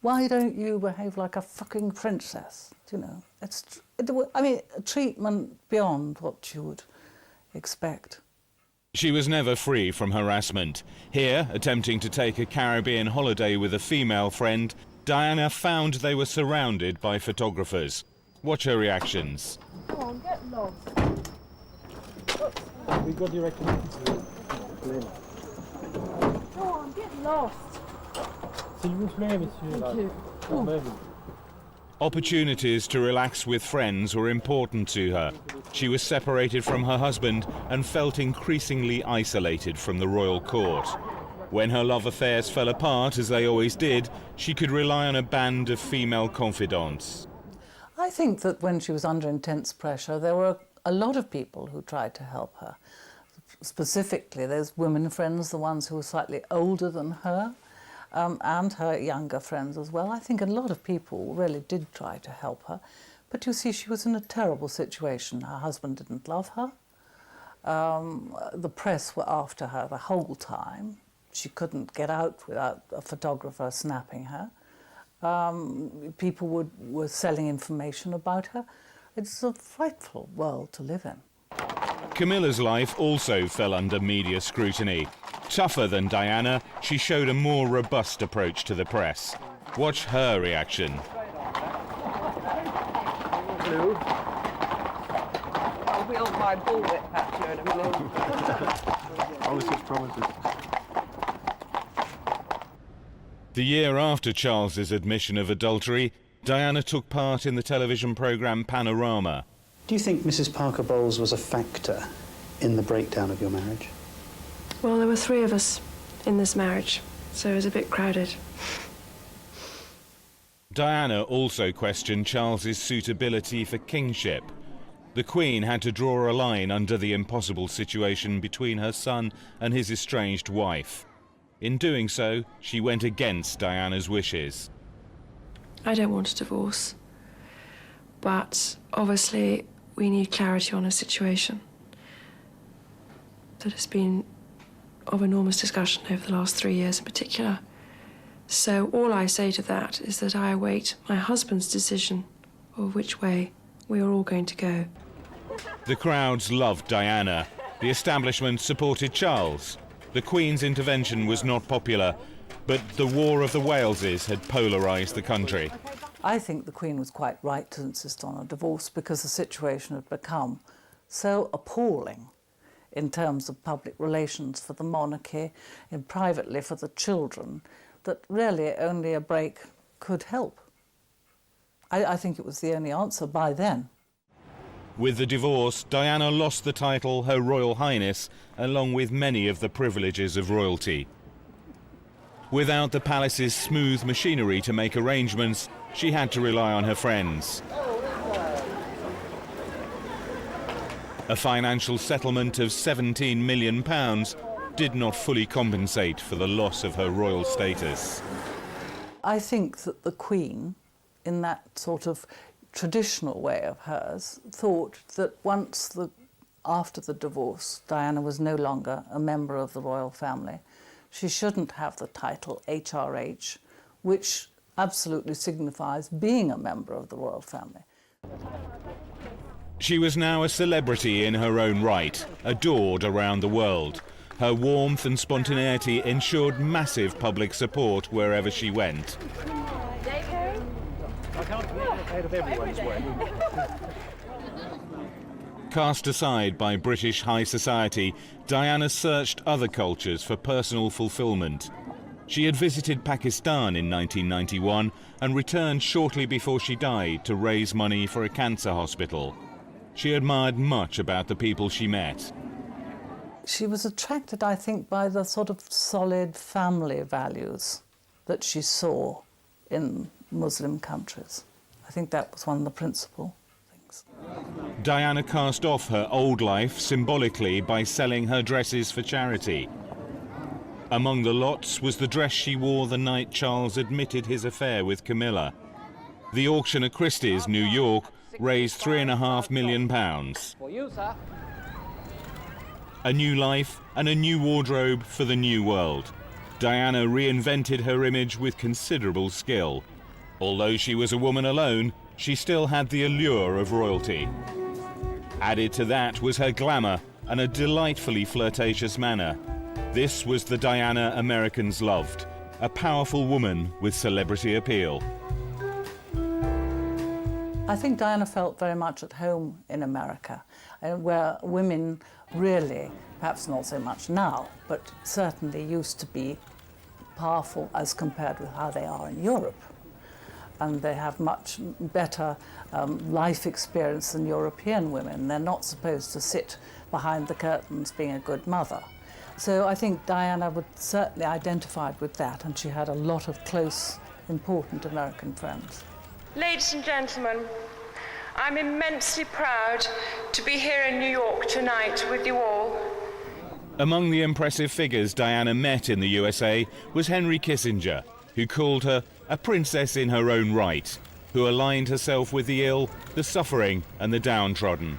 "Why don't you behave like a fucking princess?" You know, I mean, treatment beyond what you would expect. She was never free from harassment. Here, attempting to take a Caribbean holiday with a female friend, Diana found they were surrounded by photographers. Watch her reactions. Come on, get lost. We got direct connections. Go on, get lost. S'il vous plaît, monsieur. Thank you. Quand même. Opportunities to relax with friends were important to her. She was separated from her husband and felt increasingly isolated from the royal court. When her love affairs fell apart, as they always did, she could rely on a band of female confidants. I think that when she was under intense pressure, there were a lot of people who tried to help her. Specifically, those women friends, the ones who were slightly older than her, and her younger friends as well. I think a lot of people really did try to help her. But you see, she was in a terrible situation. Her husband didn't love her. The press were after her the whole time. She couldn't get out without a photographer snapping her. People were selling information about her. It's a frightful world to live in. Camilla's life also fell under media scrutiny. Tougher than Diana, she showed a more robust approach to the press. Watch her reaction. do. I'll wield my bullwhip at you in a minute. All such promises. The year after Charles's admission of adultery, Diana took part in the television programme Panorama. Do you think Mrs. Parker Bowles was a factor in the breakdown of your marriage? Well, there were 3 of us in this marriage, so it was a bit crowded. Diana also questioned Charles's suitability for kingship. The Queen had to draw a line under the impossible situation between her son and his estranged wife. In doing so, she went against Diana's wishes. I don't want a divorce, but obviously we need clarity on a situation that has been of enormous discussion over the last 3 years in particular. So all I say to that is that I await my husband's decision of which way we are all going to go. The crowds loved Diana. The establishment supported Charles. The Queen's intervention was not popular, but the War of the Waleses had polarised the country. I think the Queen was quite right to insist on a divorce because the situation had become so appalling in terms of public relations for the monarchy and privately for the children that really only a break could help. I think it was the only answer by then. With the divorce, Diana lost the title Her Royal Highness, along with many of the privileges of royalty. Without the palace's smooth machinery to make arrangements, she had to rely on her friends. A financial settlement of £17 million did not fully compensate for the loss of her royal status. I think that the Queen, in that sort of traditional way of hers, thought that after the divorce, Diana was no longer a member of the royal family. She shouldn't have the title HRH, which absolutely signifies being a member of the royal family. She was now a celebrity in her own right, adored around the world. Her warmth and spontaneity ensured massive public support wherever she went. I can't get ahead of everyone's way. Cast aside by British high society, Diana searched other cultures for personal fulfilment. She had visited Pakistan in 1991 and returned shortly before she died to raise money for a cancer hospital. She admired much about the people she met. She was attracted, I think, by the sort of solid family values that she saw in Muslim countries. I think that was one of the principal things. Diana cast off her old life symbolically by selling her dresses for charity. Among the lots was the dress she wore the night Charles admitted his affair with Camilla. The auction at Christie's, New York, raised £3.5 million. For you, sir. A new life and a new wardrobe for the new world. Diana reinvented her image with considerable skill. Although she was a woman alone, she still had the allure of royalty. Added to that was her glamour and a delightfully flirtatious manner. This was the Diana Americans loved, a powerful woman with celebrity appeal. I think Diana felt very much at home in America, where women really, perhaps not so much now, but certainly used to be powerful as compared with how they are in Europe. And they have much better life experience than European women. They're not supposed to sit behind the curtains being a good mother. So I think Diana would certainly identify with that, and she had a lot of close, important American friends. Ladies and gentlemen, I'm immensely proud to be here in New York tonight with you all. Among the impressive figures Diana met in the USA was Henry Kissinger, who called her a princess in her own right, who aligned herself with the ill, the suffering and the downtrodden.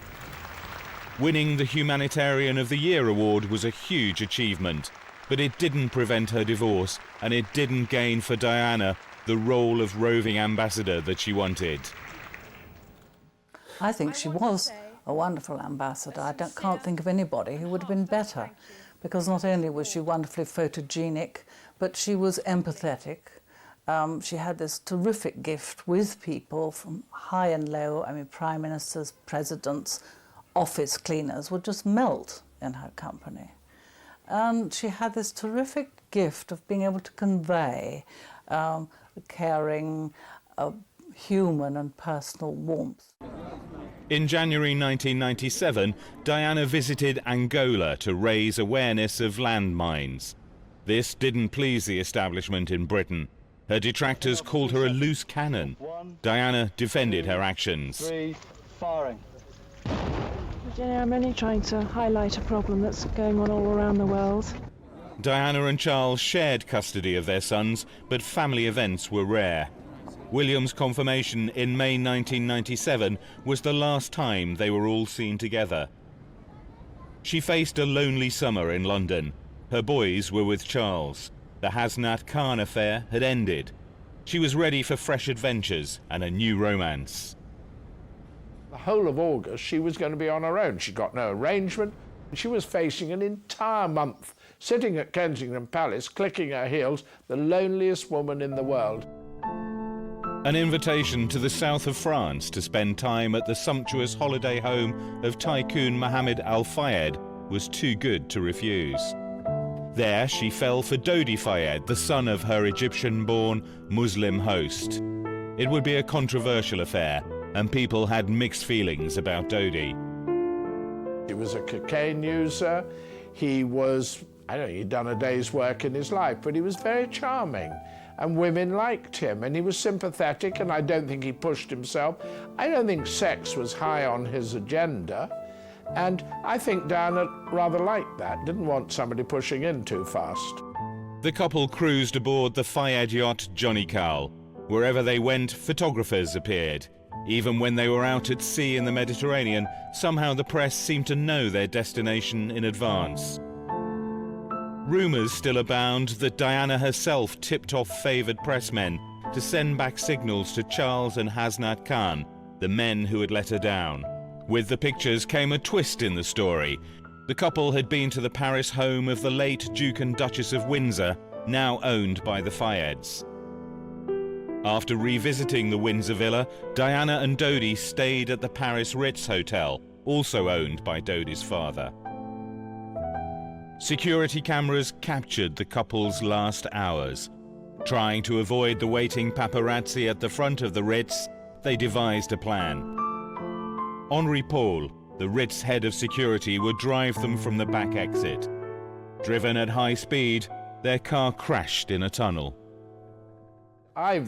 Winning the Humanitarian of the Year award was a huge achievement, but it didn't prevent her divorce, and it didn't gain for Diana the role of roving ambassador that she wanted. I think she was a wonderful ambassador. I can't think of anybody who would have been better, because not only was she wonderfully photogenic, but she was empathetic, She had this terrific gift with people from high and low. I mean, prime ministers, presidents, office cleaners would just melt in her company. And she had this terrific gift of being able to convey the caring, human and personal warmth. In January 1997, Diana visited Angola to raise awareness of landmines. This didn't please the establishment in Britain. Her detractors called her a loose cannon. Diana defended her actions. 3, firing. Virginia, I'm only trying to highlight a problem that's going on all around the world. Diana and Charles shared custody of their sons, but family events were rare. William's confirmation in May 1997 was the last time they were all seen together. She faced a lonely summer in London. Her boys were with Charles. The Hasnat Khan affair had ended. She was ready for fresh adventures and a new romance. The whole of August, she was going to be on her own. She got no arrangement. She was facing an entire month, sitting at Kensington Palace, clicking her heels, the loneliest woman in the world. An invitation to the south of France to spend time at the sumptuous holiday home of tycoon Mohammed Al Fayed was too good to refuse. There she fell for Dodi Fayed, the son of her Egyptian-born Muslim host. It would be a controversial affair, and people had mixed feelings about Dodi. He was a cocaine user. He was, I don't know, he'd done a day's work in his life, but he was very charming. And women liked him, and he was sympathetic, and I don't think he pushed himself. I don't think sex was high on his agenda. And I think Diana rather liked that, didn't want somebody pushing in too fast. The couple cruised aboard the Fayed yacht Johnny Carl. Wherever they went, photographers appeared. Even when they were out at sea in the Mediterranean, somehow the press seemed to know their destination in advance. Rumours still abound that Diana herself tipped off favoured pressmen to send back signals to Charles and Hasnat Khan, the men who had let her down. With the pictures came a twist in the story. The couple had been to the Paris home of the late Duke and Duchess of Windsor, now owned by the Fayeds. After revisiting the Windsor villa, Diana and Dodi stayed at the Paris Ritz Hotel, also owned by Dodi's father. Security cameras captured the couple's last hours. Trying to avoid the waiting paparazzi at the front of the Ritz, they devised a plan. Henri Paul, the Ritz head of security, would drive them from the back exit. Driven at high speed, their car crashed in a tunnel. I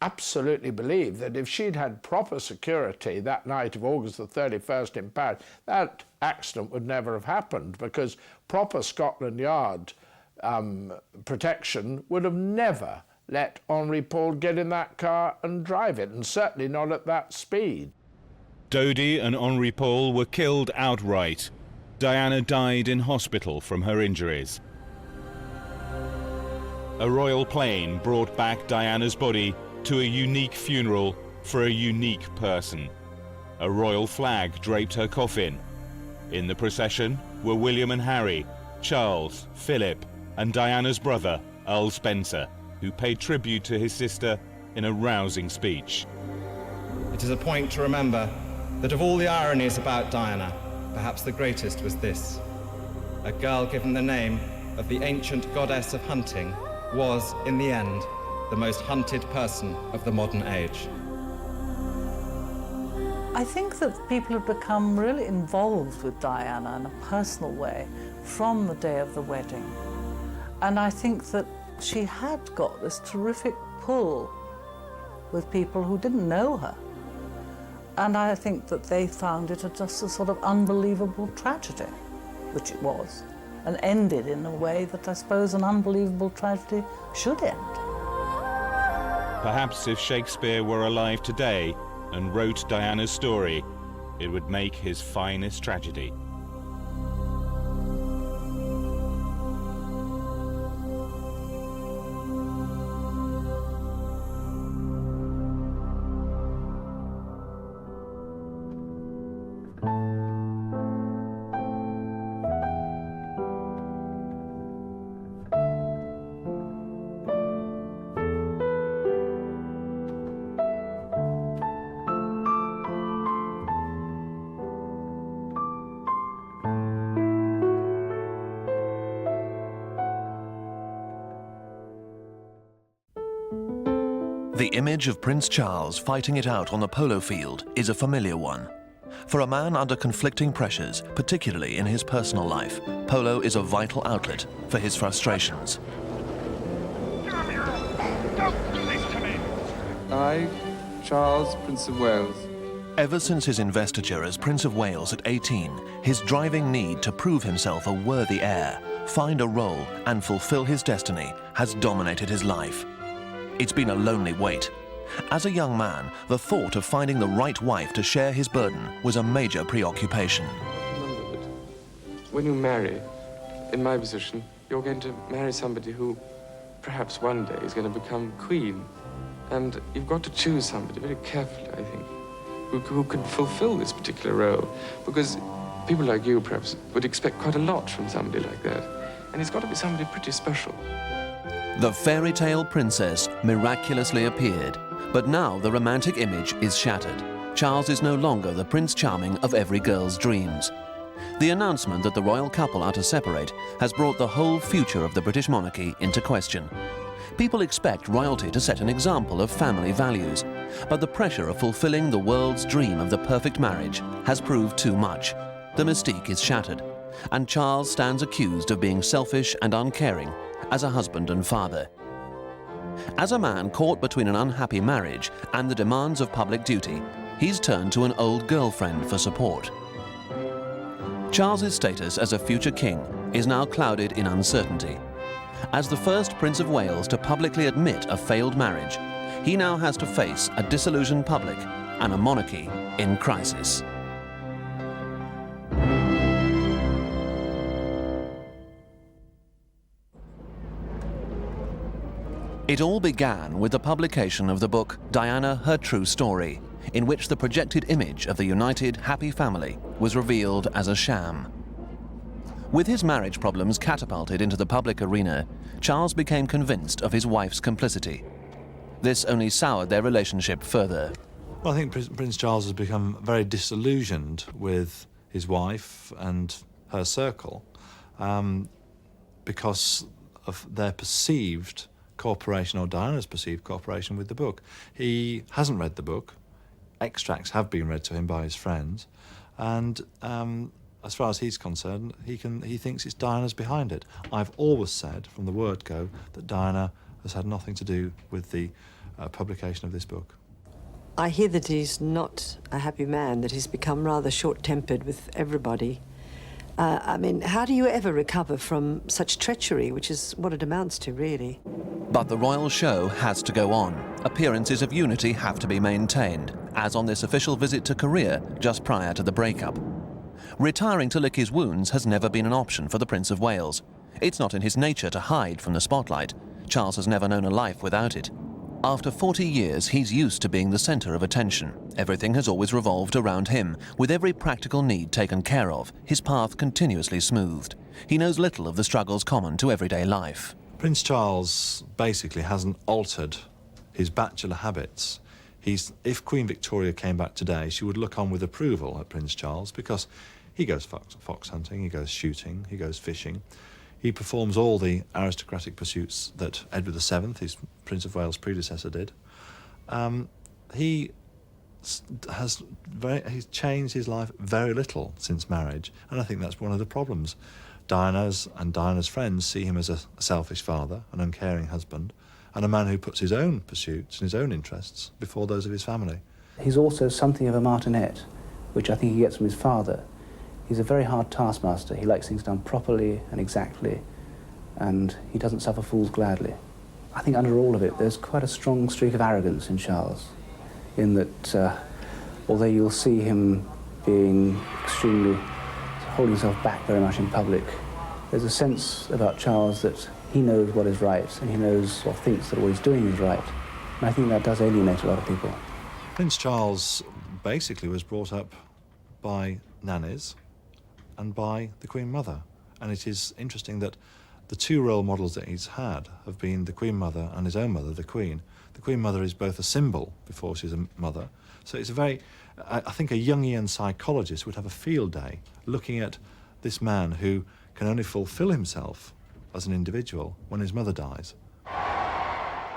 absolutely believe that if she'd had proper security that night of August the 31st in Paris, that accident would never have happened, because proper Scotland Yard protection would have never let Henri Paul get in that car and drive it, and certainly not at that speed. Dodi and Henri Paul were killed outright. Diana died in hospital from her injuries. A royal plane brought back Diana's body to a unique funeral for a unique person. A royal flag draped her coffin. In the procession were William and Harry, Charles, Philip, and Diana's brother, Earl Spencer, who paid tribute to his sister in a rousing speech. It is a point to remember that of all the ironies about Diana, perhaps the greatest was this. A girl given the name of the ancient goddess of hunting was, in the end, the most hunted person of the modern age. I think that people have become really involved with Diana in a personal way from the day of the wedding. And I think that she had got this terrific pull with people who didn't know her. And I think that they found it just a sort of unbelievable tragedy, which it was, and ended in a way that I suppose an unbelievable tragedy should end. Perhaps if Shakespeare were alive today and wrote Diana's story, it would make his finest tragedy. The image of Prince Charles fighting it out on the polo field is a familiar one. For a man under conflicting pressures, particularly in his personal life, polo is a vital outlet for his frustrations. I, Charles, Prince of Wales. Ever since his investiture as Prince of Wales at 18, his driving need to prove himself a worthy heir, find a role and fulfill his destiny has dominated his life. It's been a lonely wait. As a young man, the thought of finding the right wife to share his burden was a major preoccupation. Remember that when you marry, in my position, you're going to marry somebody who perhaps one day is going to become queen. And you've got to choose somebody very carefully, I think, who could fulfill this particular role. Because people like you, perhaps, would expect quite a lot from somebody like that. And it's got to be somebody pretty special. The fairy tale princess miraculously appeared, but now the romantic image is shattered. Charles is no longer the Prince Charming of every girl's dreams. The announcement that the royal couple are to separate has brought the whole future of the British monarchy into question. People expect royalty to set an example of family values, but the pressure of fulfilling the world's dream of the perfect marriage has proved too much. The mystique is shattered, and Charles stands accused of being selfish and uncaring as a husband and father. As a man caught between an unhappy marriage and the demands of public duty, he's turned to an old girlfriend for support. Charles's status as a future king is now clouded in uncertainty. As the first Prince of Wales to publicly admit a failed marriage, he now has to face a disillusioned public and a monarchy in crisis. It all began with the publication of the book Diana, Her True Story, in which the projected image of the united, happy family was revealed as a sham. With his marriage problems catapulted into the public arena, Charles became convinced of his wife's complicity. This only soured their relationship further. Well, I think Prince Charles has become very disillusioned with his wife and her circle because of their perceived cooperation, or Diana's perceived cooperation with the book. He hasn't read the book. Extracts have been read to him by his friends, and as far as he's concerned, he thinks it's Diana's behind it. I've always said from the word go that Diana has had nothing to do with the publication of this book. I hear that he's not a happy man, that he's become rather short-tempered with everybody. I mean, how do you ever recover from such treachery, which is what it amounts to, really? But the royal show has to go on. Appearances of unity have to be maintained, as on this official visit to Korea just prior to the breakup. Retiring to lick his wounds has never been an option for the Prince of Wales. It's not in his nature to hide from the spotlight. Charles has never known a life without it. After 40 years, he's used to being the centre of attention. Everything has always revolved around him. With every practical need taken care of, his path continuously smoothed. He knows little of the struggles common to everyday life. Prince Charles basically hasn't altered his bachelor habits. If Queen Victoria came back today, she would look on with approval at Prince Charles because he goes fox hunting, he goes shooting, he goes fishing. He performs all the aristocratic pursuits that Edward VII, his Prince of Wales predecessor, did. He's changed his life very little since marriage, and I think that's one of the problems. Diana's friends see him as a selfish father, an uncaring husband, and a man who puts his own pursuits and his own interests before those of his family. He's also something of a martinet, which I think he gets from his father. He's a very hard taskmaster. He likes things done properly and exactly, and he doesn't suffer fools gladly. I think under all of it, there's quite a strong streak of arrogance in Charles, in that although you'll see him being extremely, holding himself back very much in public, there's a sense about Charles that he knows what is right, and he knows or thinks that what he's doing is right. And I think that does alienate a lot of people. Prince Charles basically was brought up by nannies and by the Queen Mother. And it is interesting that the two role models that he's had have been the Queen Mother and his own mother, the Queen. The Queen Mother is both a symbol before she's a mother. So it's I think a Jungian psychologist would have a field day looking at this man who can only fulfill himself as an individual when his mother dies.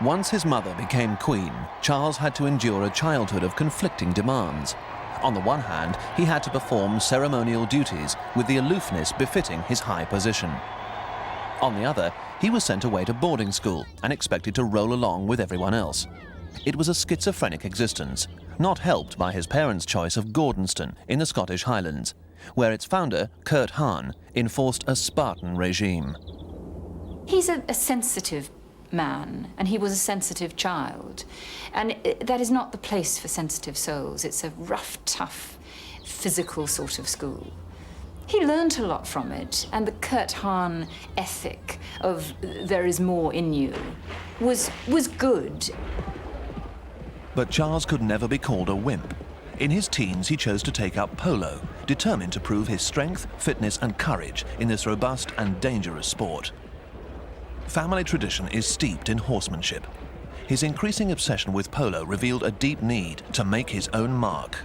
Once his mother became queen, Charles had to endure a childhood of conflicting demands. On the one hand, he had to perform ceremonial duties with the aloofness befitting his high position. On the other, he was sent away to boarding school and expected to roll along with everyone else. It was a schizophrenic existence, not helped by his parents' choice of Gordonston in the Scottish Highlands, where its founder, Kurt Hahn, enforced a Spartan regime. He's a sensitive man, and he was a sensitive child. And that is not the place for sensitive souls. It's a rough, tough, physical sort of school. He learnt a lot from it, and the Kurt Hahn ethic of there is more in you was good. But Charles could never be called a wimp. In his teens, he chose to take up polo, determined to prove his strength, fitness and courage in this robust and dangerous sport. Family tradition is steeped in horsemanship. His increasing obsession with polo revealed a deep need to make his own mark.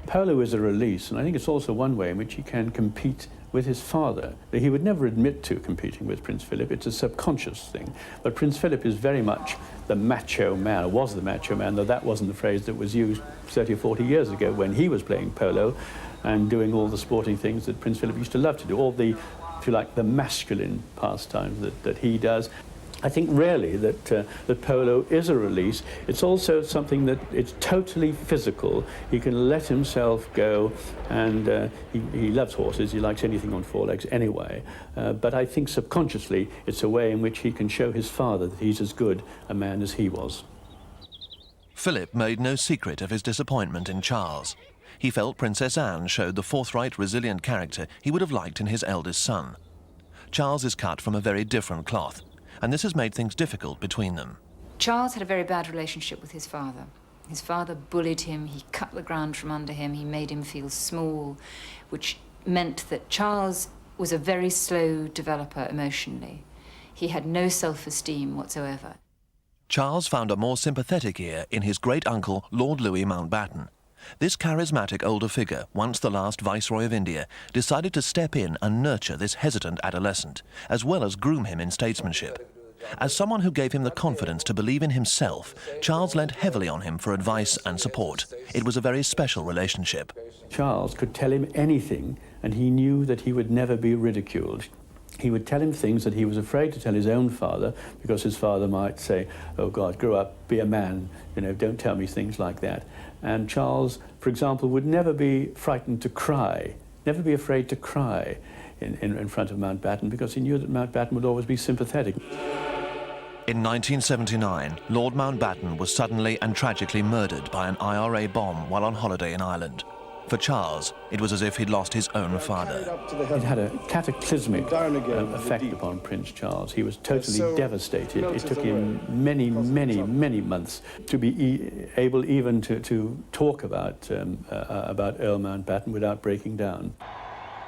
Polo is a release, and I think it's also one way in which he can compete with his father. He would never admit to competing with Prince Philip. It's a subconscious thing. But Prince Philip is very much the macho man, or was the macho man, though that wasn't the phrase that was used 30 or 40 years ago when he was playing polo and doing all the sporting things that Prince Philip used to love to do, all the, if you like, the masculine pastimes that he does. I think really that polo is a release. It's also something that it's totally physical. He can let himself go, and he loves horses. He likes anything on four legs anyway. But I think subconsciously it's a way in which he can show his father that he's as good a man as he was. Philip made no secret of his disappointment in Charles. He felt Princess Anne showed the forthright, resilient character he would have liked in his eldest son. Charles is cut from a very different cloth, and this has made things difficult between them. Charles had a very bad relationship with his father. His father bullied him, he cut the ground from under him, he made him feel small, which meant that Charles was a very slow developer emotionally. He had no self-esteem whatsoever. Charles found a more sympathetic ear in his great-uncle, Lord Louis Mountbatten. This charismatic older figure, once the last Viceroy of India, decided to step in and nurture this hesitant adolescent, as well as groom him in statesmanship. As someone who gave him the confidence to believe in himself, Charles lent heavily on him for advice and support. It was a very special relationship. Charles could tell him anything, and he knew that he would never be ridiculed. He would tell him things that he was afraid to tell his own father, because his father might say, "Oh God, grow up, be a man, you know, don't tell me things like that." And Charles, for example, would never be frightened to cry, never be afraid to cry in front of Mountbatten, because he knew that Mountbatten would always be sympathetic. In 1979, Lord Mountbatten was suddenly and tragically murdered by an IRA bomb while on holiday in Ireland. For Charles, it was as if he'd lost his own father. It had a cataclysmic effect upon Prince Charles. He was totally devastated. It took him many, many, many months to be able even to talk about Earl Mountbatten without breaking down.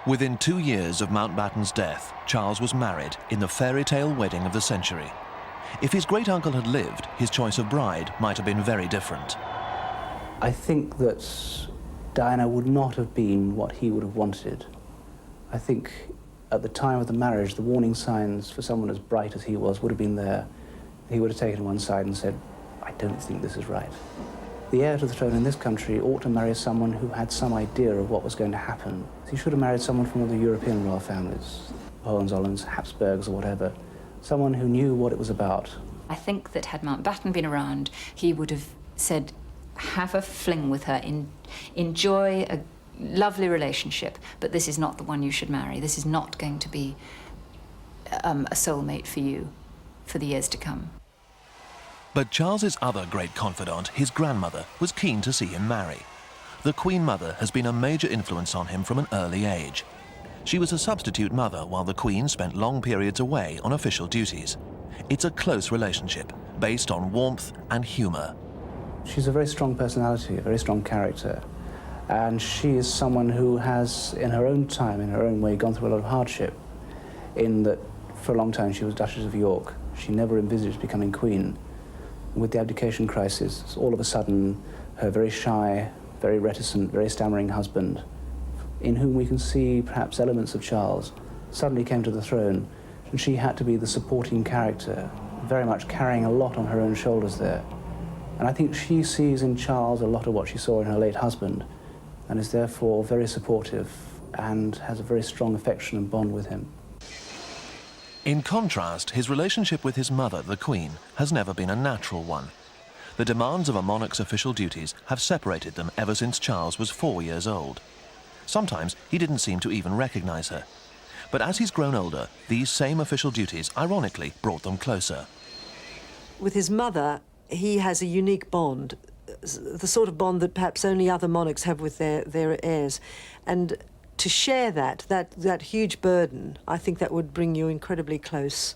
Within 2 years of Mountbatten's death, Charles was married in the fairy tale wedding of the century. If his great-uncle had lived, his choice of bride might have been very different. I think that Diana would not have been what he would have wanted. I think at the time of the marriage, the warning signs for someone as bright as he was would have been there. He would have taken one side and said, "I don't think this is right." The heir to the throne in this country ought to marry someone who had some idea of what was going to happen. He should have married someone from one of the European royal families, Hohenzollerns, Habsburgs or whatever, someone who knew what it was about. I think that had Mountbatten been around, he would have said, have a fling with her, enjoy a lovely relationship, but this is not the one you should marry. This is not going to be a soulmate for you for the years to come. But Charles's other great confidant, his grandmother, was keen to see him marry. The Queen Mother has been a major influence on him from an early age. She was a substitute mother while the Queen spent long periods away on official duties. It's a close relationship, based on warmth and humour. She's a very strong personality, a very strong character, and she is someone who has, in her own time, in her own way, gone through a lot of hardship, in that for a long time she was Duchess of York. She never envisaged becoming Queen. With the abdication crisis, all of a sudden, her very shy, very reticent, very stammering husband, in whom we can see perhaps elements of Charles, suddenly came to the throne, and she had to be the supporting character very much carrying a lot on her own shoulders there. And I think she sees in Charles a lot of what she saw in her late husband, and is therefore very supportive and has a very strong affection and bond with him. In contrast, his relationship with his mother, the Queen, has never been a natural one. The demands of a monarch's official duties have separated them ever since Charles was 4 years old. Sometimes he didn't seem to even recognise her. But as he's grown older, these same official duties ironically brought them closer. With his mother, he has a unique bond, the sort of bond that perhaps only other monarchs have with their heirs. And to share that huge burden, I think that would bring you incredibly close.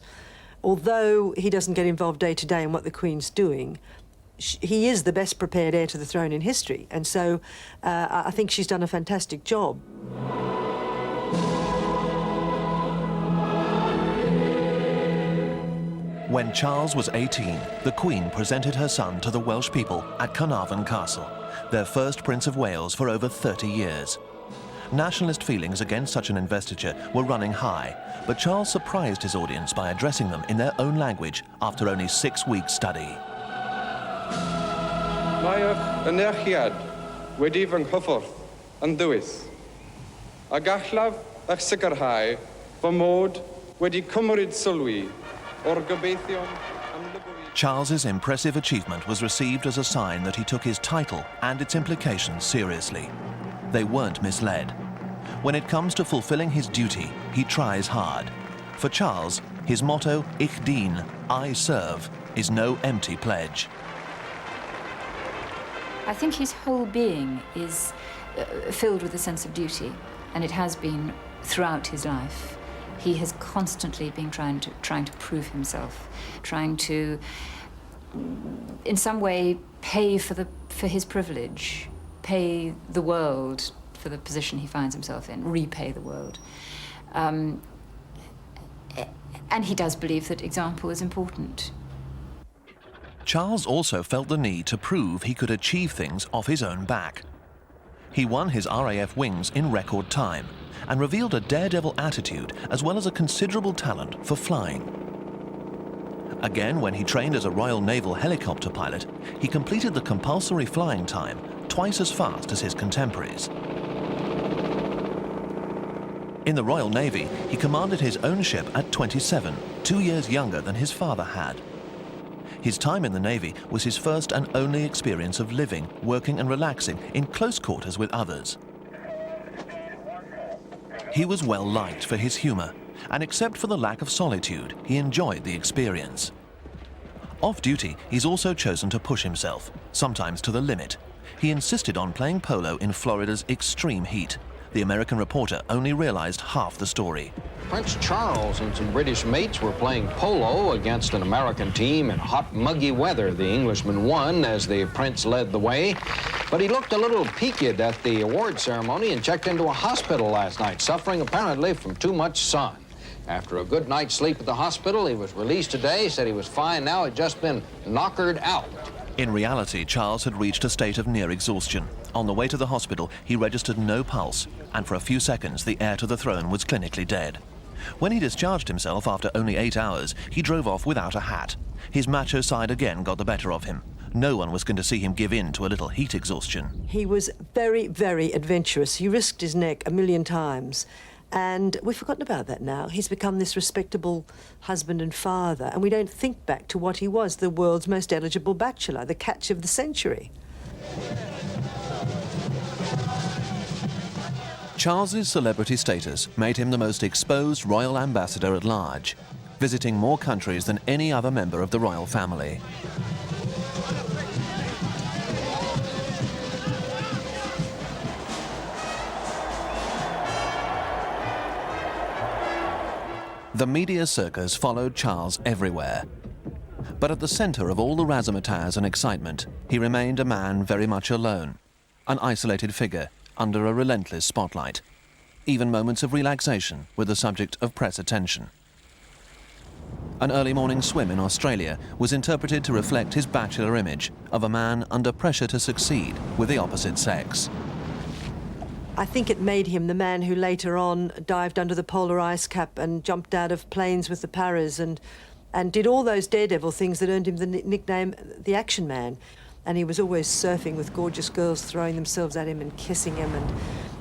Although he doesn't get involved day to day in what the Queen's doing, he is the best prepared heir to the throne in history. And so I think she's done a fantastic job. When Charles was 18, the Queen presented her son to the Welsh people at Carnarvon Castle, their first Prince of Wales for over 30 years. Nationalist feelings against such an investiture were running high, but Charles surprised his audience by addressing them in their own language after only 6 weeks' study. Mae'ch anerchiad wedi fy nghyffordd yn ddwys, a gallaf eich sicrhau fy mod wedi cymryd sylwi o'r gobeithion am lygwi. Charles's impressive achievement was received as a sign that he took his title and its implications seriously. They weren't misled. When it comes to fulfilling his duty, he tries hard. For Charles, his motto, Ich dien, I serve, is no empty pledge. I think his whole being is filled with a sense of duty, and it has been throughout his life. He has constantly been trying to prove himself, trying to, in some way, pay for his privilege, pay the world for the position he finds himself in, repay the world. And he does believe that example is important. Charles also felt the need to prove he could achieve things off his own back. He won his RAF wings in record time and revealed a daredevil attitude as well as a considerable talent for flying. Again, when he trained as a Royal Naval helicopter pilot, he completed the compulsory flying time twice as fast as his contemporaries. In the Royal Navy, he commanded his own ship at 27, 2 years younger than his father had. His time in the Navy was his first and only experience of living, working and relaxing in close quarters with others. He was well liked for his humour, and except for the lack of solitude, he enjoyed the experience. Off duty, he's also chosen to push himself, sometimes to the limit. He insisted on playing polo in Florida's extreme heat. The American reporter only realized half the story. Prince Charles and some British mates were playing polo against an American team in hot, muggy weather. The Englishman won as the prince led the way, but he looked a little peaked at the award ceremony and checked into a hospital last night, suffering apparently from too much sun. After a good night's sleep at the hospital, he was released today, said he was fine now, had just been knockered out. In reality, Charles had reached a state of near exhaustion. On the way to the hospital, he registered no pulse, and for a few seconds, the heir to the throne was clinically dead. When he discharged himself after only 8 hours, he drove off without a hat. His macho side again got the better of him. No one was going to see him give in to a little heat exhaustion. He was very, very adventurous. He risked his neck 1,000,000 times. And we've forgotten about that now. He's become this respectable husband and father, and we don't think back to what he was, the world's most eligible bachelor, the catch of the century. Charles's celebrity status made him the most exposed royal ambassador at large, visiting more countries than any other member of the royal family. The media circus followed Charles everywhere. But at the centre of all the razzmatazz and excitement, he remained a man very much alone, an isolated figure under a relentless spotlight. Even moments of relaxation were the subject of press attention. An early morning swim in Australia was interpreted to reflect his bachelor image of a man under pressure to succeed with the opposite sex. I think it made him the man who later on dived under the polar ice cap and jumped out of planes with the paras and and did all those daredevil things that earned him the nickname the Action Man. And he was always surfing with gorgeous girls throwing themselves at him and kissing him,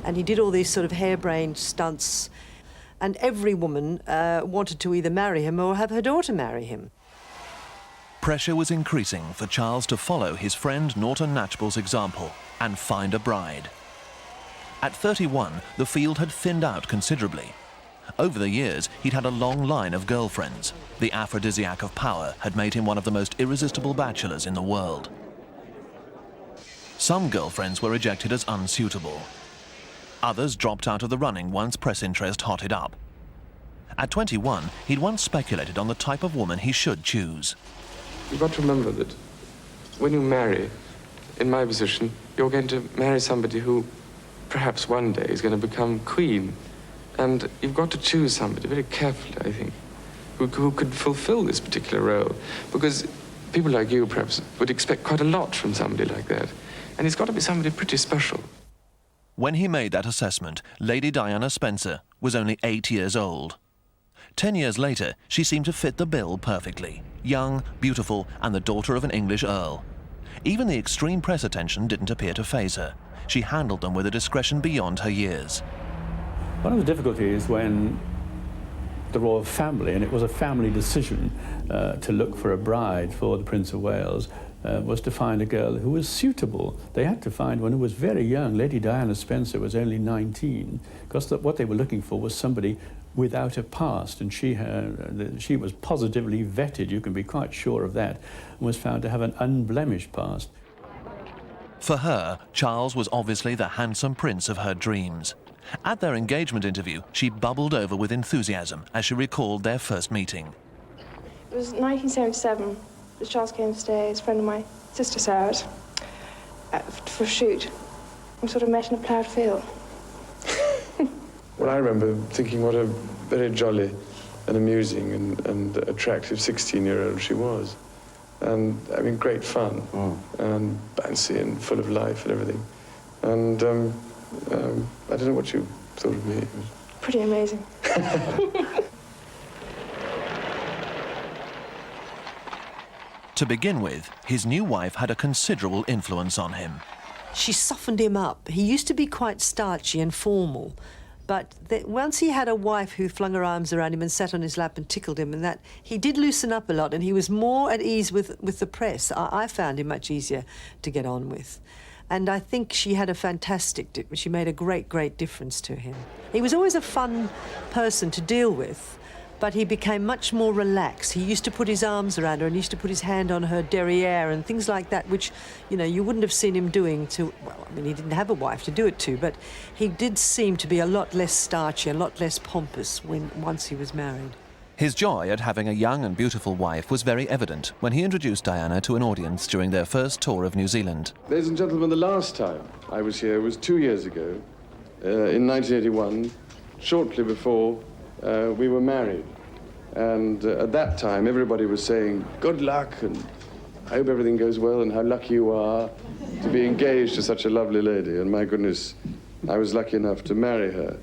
and he did all these sort of harebrained stunts. And every woman wanted to either marry him or have her daughter marry him. Pressure was increasing for Charles to follow his friend Norton Knatchbull's example and find a bride. At 31, the field had thinned out considerably. Over the years, he'd had a long line of girlfriends. The aphrodisiac of power had made him one of the most irresistible bachelors in the world. Some girlfriends were rejected as unsuitable. Others dropped out of the running once press interest hotted up. At 21, he'd once speculated on the type of woman he should choose. You've got to remember that when you marry, in my position, you're going to marry somebody who perhaps one day is going to become queen. And you've got to choose somebody very carefully, I think, who could fulfill this particular role. Because people like you, perhaps, would expect quite a lot from somebody like that. And it's got to be somebody pretty special. When he made that assessment, Lady Diana Spencer was only 8 years old. 10 years later, she seemed to fit the bill perfectly. Young, beautiful, and the daughter of an English earl. Even the extreme press attention didn't appear to faze her. She handled them with a discretion beyond her years. One of the difficulties when the royal family, and it was a family decision to look for a bride for the Prince of Wales, was to find a girl who was suitable. They had to find one who was very young. Lady Diana Spencer was only 19, because what they were looking for was somebody without a past, and she was positively vetted, you can be quite sure of that, and was found to have an unblemished past. For her, Charles was obviously the handsome prince of her dreams. At their engagement interview, she bubbled over with enthusiasm as she recalled their first meeting. It was 1977 that Charles came to stay as a friend of my sister Sarah's for a shoot. We sort of met in a ploughed field. Well, I remember thinking what a very jolly and amusing and attractive 16-year-old she was. And, I mean, great fun, and bouncy and full of life and everything. And I don't know what you thought of me. Pretty amazing. To begin with, his new wife had a considerable influence on him. She softened him up. He used to be quite starchy and formal, but once he had a wife who flung her arms around him and sat on his lap and tickled him, and that he did loosen up a lot, and he was more at ease with the press. I found him much easier to get on with. And I think she had a fantastic, she made a great difference to him. He was always a fun person to deal with, but he became much more relaxed. He used to put his arms around her and used to put his hand on her derriere and things like that, which, you know, you wouldn't have seen him doing to, well, I mean, he didn't have a wife to do it to, but he did seem to be a lot less starchy, a lot less pompous once he was married. His joy at having a young and beautiful wife was very evident when he introduced Diana to an audience during their first tour of New Zealand. Ladies and gentlemen, the last time I was here was 2 years ago, in 1981, shortly before we were married. And at that time, everybody was saying, good luck, and I hope everything goes well, and how lucky you are to be engaged to such a lovely lady. And my goodness, I was lucky enough to marry her.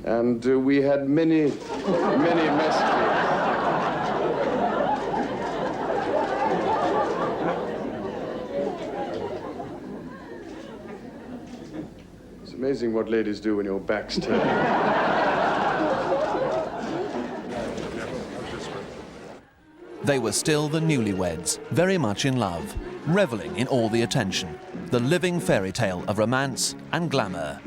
And we had many messages. It's amazing what ladies do when your back's turned. They were still the newlyweds, very much in love, reveling in all the attention, the living fairy tale of romance and glamour.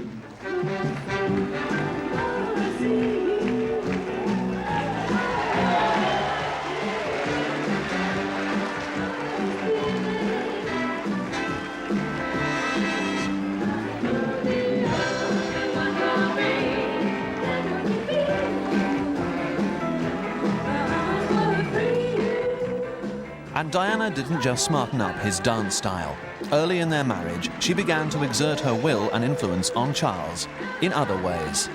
And Diana didn't just smarten up his dance style. Early in their marriage, she began to exert her will and influence on Charles in other ways.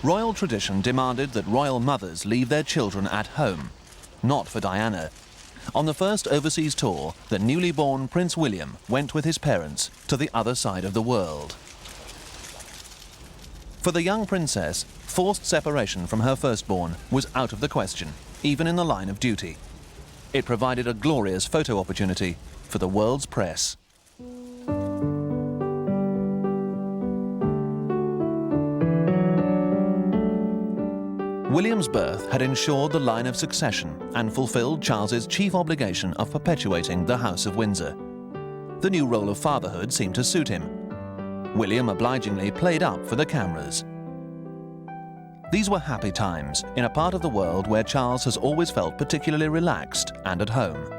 Royal tradition demanded that royal mothers leave their children at home. Not for Diana. On the first overseas tour, the newly born Prince William went with his parents to the other side of the world. For the young princess, forced separation from her firstborn was out of the question, even in the line of duty. It provided a glorious photo opportunity for the world's press. William's birth had ensured the line of succession and fulfilled Charles's chief obligation of perpetuating the House of Windsor. The new role of fatherhood seemed to suit him. William obligingly played up for the cameras. These were happy times in a part of the world where Charles has always felt particularly relaxed and at home.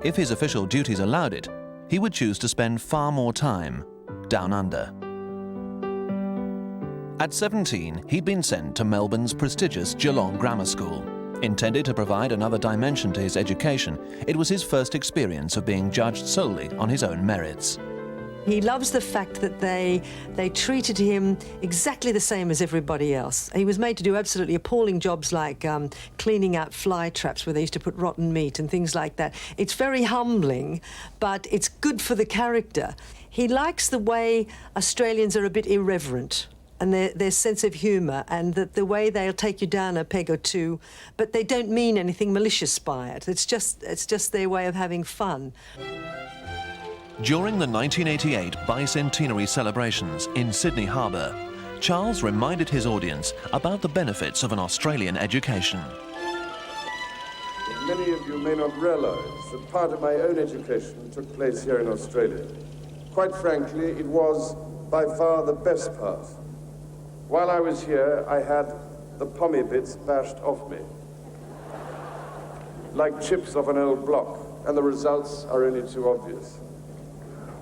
If his official duties allowed it, he would choose to spend far more time down under. At 17, he'd been sent to Melbourne's prestigious Geelong Grammar School. Intended to provide another dimension to his education, it was his first experience of being judged solely on his own merits. He loves the fact that they treated him exactly the same as everybody else. He was made to do absolutely appalling jobs like cleaning out fly traps where they used to put rotten meat and things like that. It's very humbling, but it's good for the character. He likes the way Australians are a bit irreverent, and their sense of humour, and the way they'll take you down a peg or two, but they don't mean anything malicious by it. It's just their way of having fun. During the 1988 bicentenary celebrations in Sydney Harbour, Charles reminded his audience about the benefits of an Australian education. Many of you may not realise that part of my own education took place here in Australia. Quite frankly, it was by far the best part. While I was here, I had the pommy bits bashed off me, like chips off an old block, and the results are only too obvious.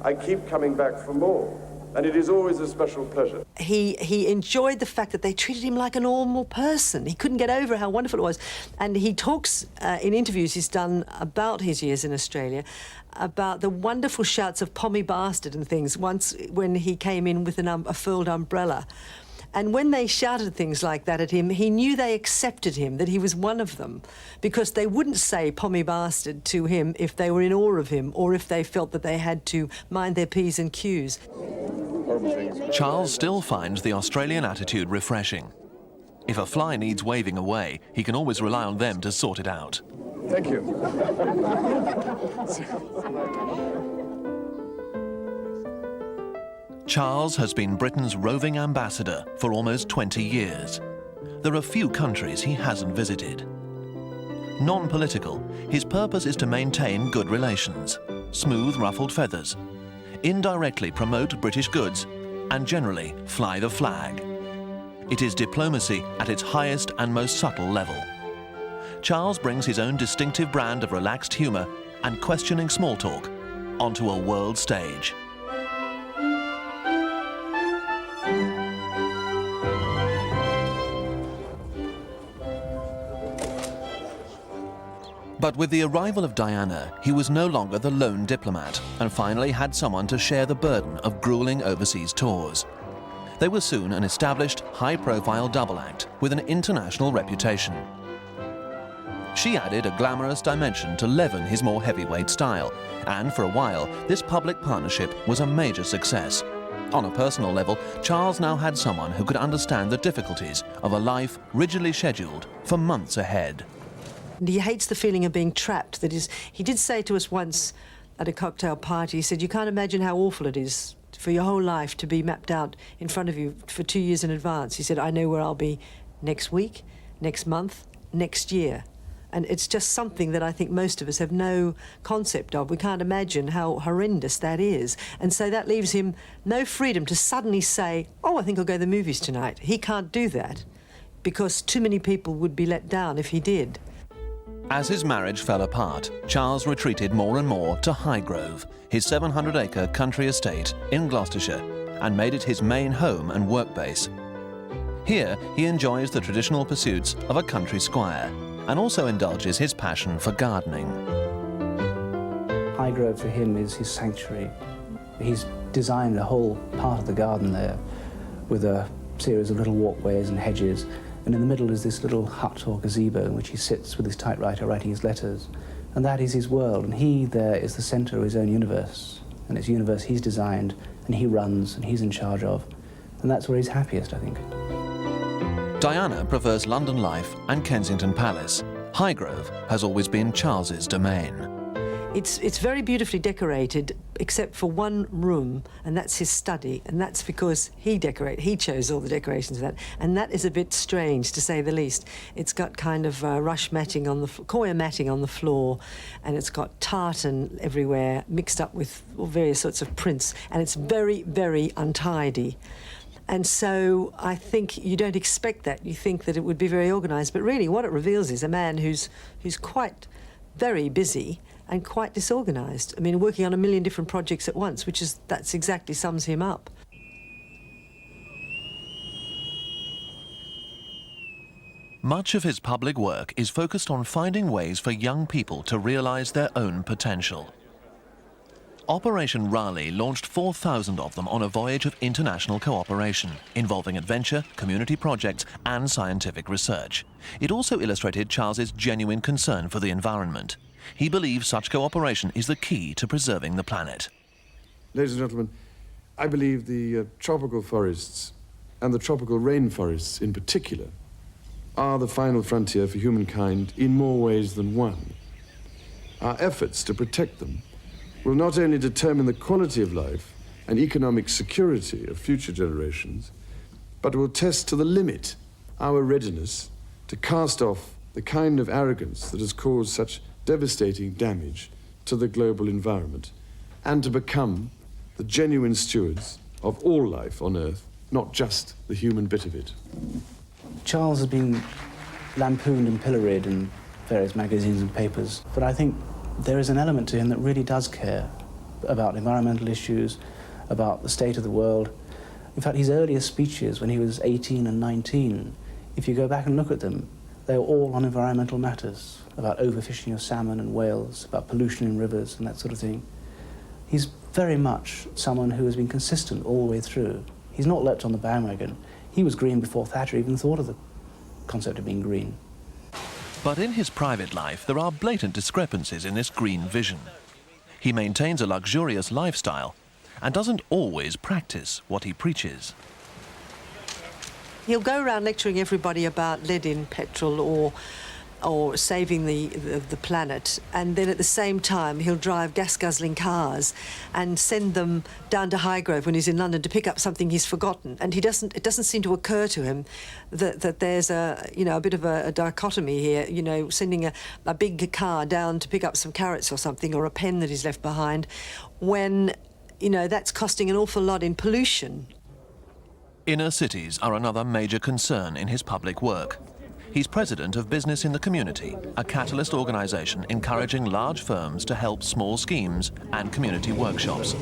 I keep coming back for more, and it is always a special pleasure. He enjoyed the fact that they treated him like a normal person. He couldn't get over how wonderful it was. And he talks in interviews he's done about his years in Australia about the wonderful shouts of "pommy bastard" and things once when he came in with a furled umbrella. And when they shouted things like that at him, he knew they accepted him, that he was one of them, because they wouldn't say "pommy bastard" to him if they were in awe of him or if they felt that they had to mind their P's and Q's. Charles still finds the Australian attitude refreshing. If a fly needs waving away, he can always rely on them to sort it out. Thank you. Charles has been Britain's roving ambassador for almost 20 years. There are few countries he hasn't visited. Non-political, his purpose is to maintain good relations, smooth ruffled feathers, indirectly promote British goods, and generally fly the flag. It is diplomacy at its highest and most subtle level. Charles brings his own distinctive brand of relaxed humour and questioning small talk onto a world stage. But with the arrival of Diana, he was no longer the lone diplomat and finally had someone to share the burden of grueling overseas tours. They were soon an established, high-profile double act with an international reputation. She added a glamorous dimension to leaven his more heavyweight style, and for a while, this public partnership was a major success. On a personal level, Charles now had someone who could understand the difficulties of a life rigidly scheduled for months ahead. And he hates the feeling of being trapped. That is, he did say to us once at a cocktail party, he said, "You can't imagine how awful it is for your whole life to be mapped out in front of you for 2 years in advance." He said, "I know where I'll be next week, next month, next year." And it's just something that I think most of us have no concept of. We can't imagine how horrendous that is. And so that leaves him no freedom to suddenly say, "Oh, I think I'll go to the movies tonight." He can't do that because too many people would be let down if he did. As his marriage fell apart, Charles retreated more and more to Highgrove, his 700-acre country estate in Gloucestershire, and made it his main home and work base. Here, he enjoys the traditional pursuits of a country squire, and also indulges his passion for gardening. Highgrove for him is his sanctuary. He's designed a whole part of the garden there with a series of little walkways and hedges, and in the middle is this little hut or gazebo in which he sits with his typewriter writing his letters. And that is his world, and he there is the centre of his own universe. And it's a universe he's designed, and he runs, and he's in charge of. and that's where he's happiest, I think. Diana prefers London life and Kensington Palace. Highgrove has always been Charles's domain. It's very beautifully decorated, except for one room, and that's his study, and that's because he chose all the decorations of that, and that is a bit strange, to say the least. It's got kind of rush matting on the coir matting on the floor, and it's got tartan everywhere, mixed up with various sorts of prints, and it's very, very untidy. And so I think you don't expect that. You think that it would be very organised, but really what it reveals is a man who's quite very busy and quite disorganised. I mean, working on a million different projects at once, that's exactly sums him up. Much of his public work is focused on finding ways for young people to realise their own potential. Operation Raleigh launched 4,000 of them on a voyage of international cooperation, involving adventure, community projects and scientific research. It also illustrated Charles's genuine concern for the environment. He believes such cooperation is the key to preserving the planet. Ladies and gentlemen, I believe the tropical forests and the tropical rainforests in particular are the final frontier for humankind in more ways than one. Our efforts to protect them will not only determine the quality of life and economic security of future generations, but will test to the limit our readiness to cast off the kind of arrogance that has caused such devastating damage to the global environment, and to become the genuine stewards of all life on Earth, not just the human bit of it. Charles has been lampooned and pilloried in various magazines and papers, but I think there is an element to him that really does care about environmental issues, about the state of the world. In fact, his earliest speeches when he was 18 and 19, if you go back and look at them, they were all on environmental matters, about overfishing of salmon and whales, about pollution in rivers and that sort of thing. He's very much someone who has been consistent all the way through. He's not leapt on the bandwagon. He was green before Thatcher even thought of the concept of being green. But in his private life, there are blatant discrepancies in this green vision. He maintains a luxurious lifestyle and doesn't always practice what he preaches. He'll go around lecturing everybody about lead in petrol or saving the planet, and then at the same time he'll drive gas-guzzling cars and send them down to Highgrove when he's in London to pick up something he's forgotten. And it doesn't seem to occur to him that there's a bit of a dichotomy here, sending a big car down to pick up some carrots or something, or a pen that he's left behind, when that's costing an awful lot in pollution. Inner cities are another major concern in his public work. He's president of Business in the Community, a catalyst organisation encouraging large firms to help small schemes and community workshops.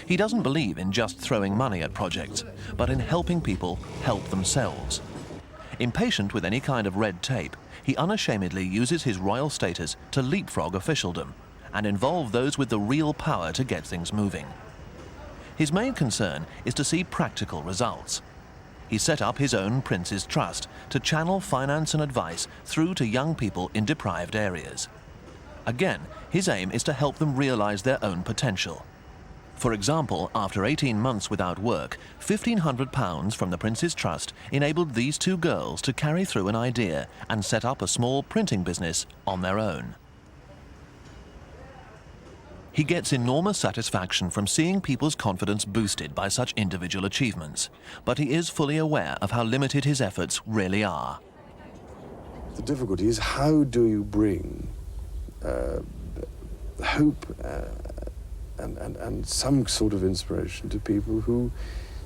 He doesn't believe in just throwing money at projects, but in helping people help themselves. Impatient with any kind of red tape, he unashamedly uses his royal status to leapfrog officialdom and involve those with the real power to get things moving. His main concern is to see practical results. He set up his own Prince's Trust to channel finance and advice through to young people in deprived areas. Again, his aim is to help them realise their own potential. For example, after 18 months without work, £1,500 from the Prince's Trust enabled these two girls to carry through an idea and set up a small printing business on their own. He gets enormous satisfaction from seeing people's confidence boosted by such individual achievements, but he is fully aware of how limited his efforts really are. The difficulty is, how do you bring hope and some sort of inspiration to people who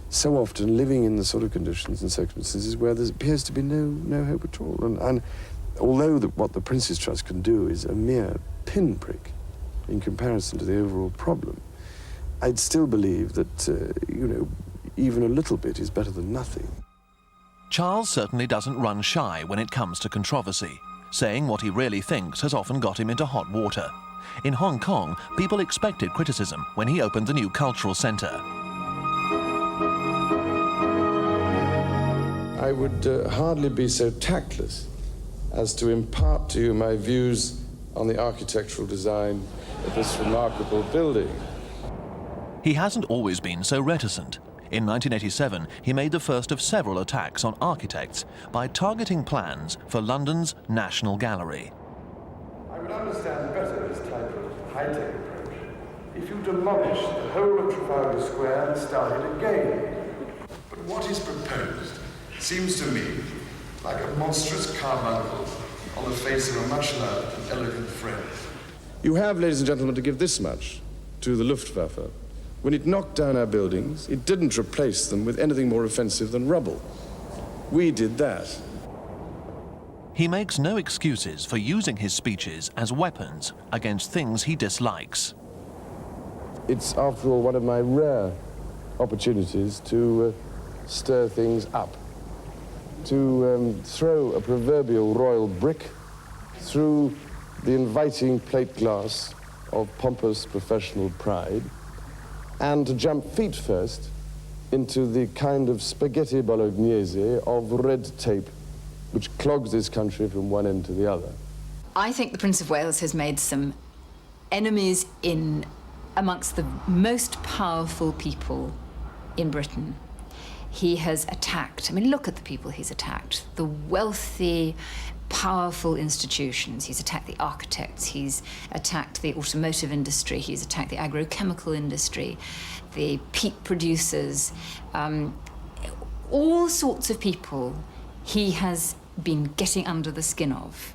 so often living in the sort of conditions and circumstances where there appears to be no hope at all. And although what the Prince's Trust can do is a mere pinprick in comparison to the overall problem, I'd still believe that, even a little bit is better than nothing. Charles certainly doesn't run shy when it comes to controversy. Saying what he really thinks has often got him into hot water. In Hong Kong, people expected criticism when he opened the new cultural centre. I would hardly be so tactless as to impart to you my views on the architectural design of this remarkable building. He hasn't always been so reticent. In 1987, he made the first of several attacks on architects by targeting plans for London's National Gallery. I would understand better this type of high-tech approach if you demolished the whole of Trafalgar Square and started again. But what is proposed seems to me like a monstrous carbuncle on the face of a much-loved and elegant friend. You have, ladies and gentlemen, to give this much to the Luftwaffe. When it knocked down our buildings, it didn't replace them with anything more offensive than rubble. We did that. He makes no excuses for using his speeches as weapons against things he dislikes. It's, after all, one of my rare opportunities to stir things up, to throw a proverbial royal brick through the inviting plate glass of pompous professional pride, and to jump feet first into the kind of spaghetti bolognese of red tape which clogs this country from one end to the other. I think the Prince of Wales has made some enemies amongst the most powerful people in Britain. He has attacked, I mean, look at the people he's attacked. The wealthy, powerful institutions. He's attacked the architects, he's attacked the automotive industry, he's attacked the agrochemical industry, the peat producers, all sorts of people he has been getting under the skin of.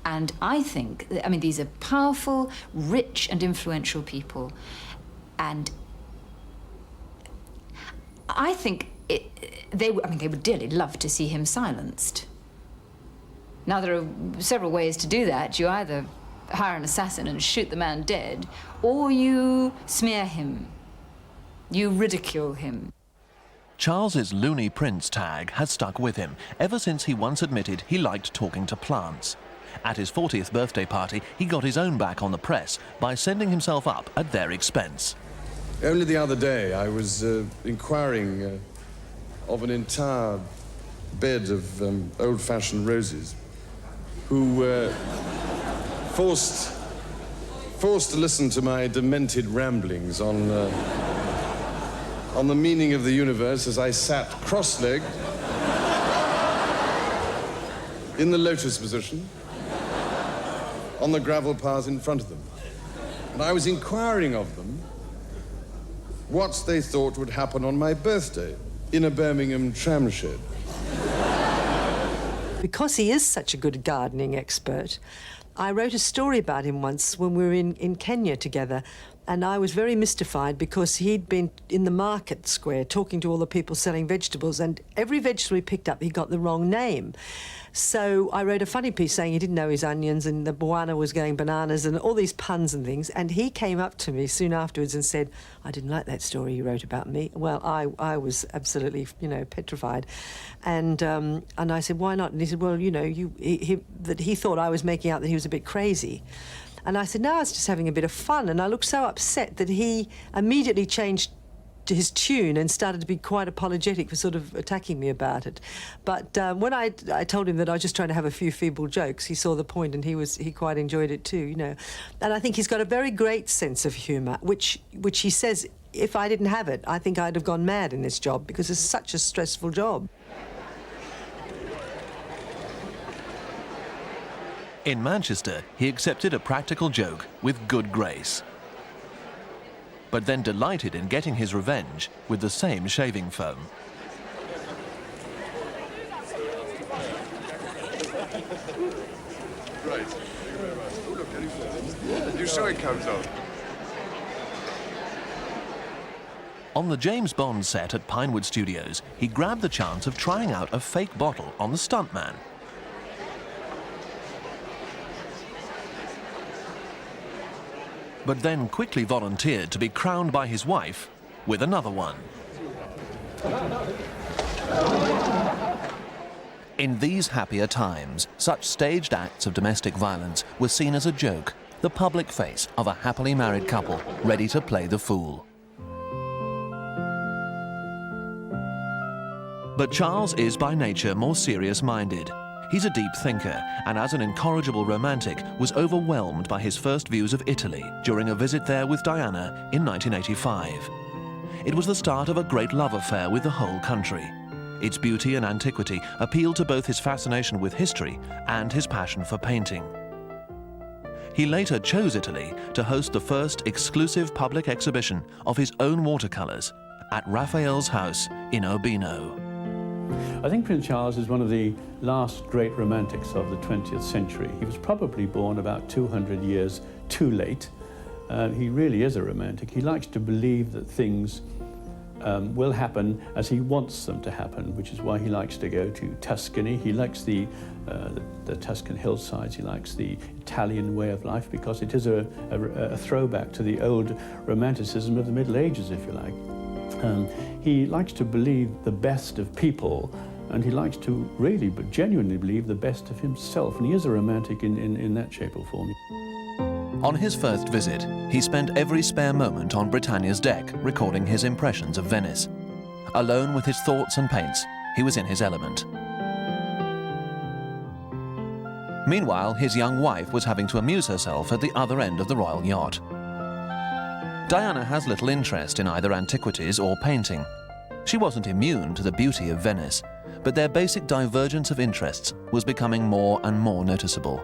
And I think, I mean, these are powerful, rich and influential people. And I think they would dearly love to see him silenced. Now, there are several ways to do that. You either hire an assassin and shoot the man dead, or you smear him. You ridicule him. Charles's loony prince tag has stuck with him ever since he once admitted he liked talking to plants. At his 40th birthday party, he got his own back on the press by sending himself up at their expense. Only the other day I was inquiring of an entire bed of old-fashioned roses who were forced to listen to my demented ramblings on the meaning of the universe as I sat cross-legged in the lotus position on the gravel path in front of them. And I was inquiring of them what they thought would happen on my birthday in a Birmingham tram shed. Because he is such a good gardening expert, I wrote a story about him once when we were in Kenya together, and I was very mystified because he'd been in the market square talking to all the people selling vegetables, and every vegetable he picked up, he got the wrong name. So I wrote a funny piece saying he didn't know his onions and the Bwana was going bananas and all these puns and things, and he came up to me soon afterwards and said, "I didn't like that story you wrote about me." Well, I was absolutely, petrified. And I said, "Why not?" And he said, "Well, that he thought I was making out that he was a bit crazy." And I said, "No, I was just having a bit of fun." And I looked so upset that he immediately changed his tune and started to be quite apologetic for sort of attacking me about it. But when I told him that I was just trying to have a few feeble jokes, he saw the point and he quite enjoyed it too, And I think he's got a very great sense of humour, which he says, if I didn't have it, I think I'd have gone mad in this job because it's such a stressful job. In Manchester, he accepted a practical joke with good grace, but then delighted in getting his revenge with the same shaving foam. Right. Oh, look, any flowers? You sure it comes on? On the James Bond set at Pinewood Studios, he grabbed the chance of trying out a fake bottle on the stuntman. But then quickly volunteered to be crowned by his wife with another one. In these happier times, such staged acts of domestic violence were seen as a joke, the public face of a happily married couple ready to play the fool. But Charles is by nature more serious-minded. He's a deep thinker, and as an incorrigible romantic, was overwhelmed by his first views of Italy during a visit there with Diana in 1985. it was the start of a great love affair with the whole country. Its beauty and antiquity appealed to both his fascination with history and his passion for painting. He later chose Italy to host the first exclusive public exhibition of his own watercolours at Raphael's house in Urbino. I think Prince Charles is one of the last great romantics of the 20th century. He was probably born about 200 years too late. He really is a romantic. He likes to believe that things will happen as he wants them to happen, which is why he likes to go to Tuscany. He likes the Tuscan hillsides. He likes the Italian way of life because it is a throwback to the old romanticism of the Middle Ages, if you like. He likes to believe the best of people, and he likes to really, but genuinely believe the best of himself, and he is a romantic in that shape or form. On his first visit, he spent every spare moment on Britannia's deck recording his impressions of Venice. Alone with his thoughts and paints, he was in his element. Meanwhile, his young wife was having to amuse herself at the other end of the royal yacht. Diana has little interest in either antiquities or painting. She wasn't immune to the beauty of Venice, but their basic divergence of interests was becoming more and more noticeable.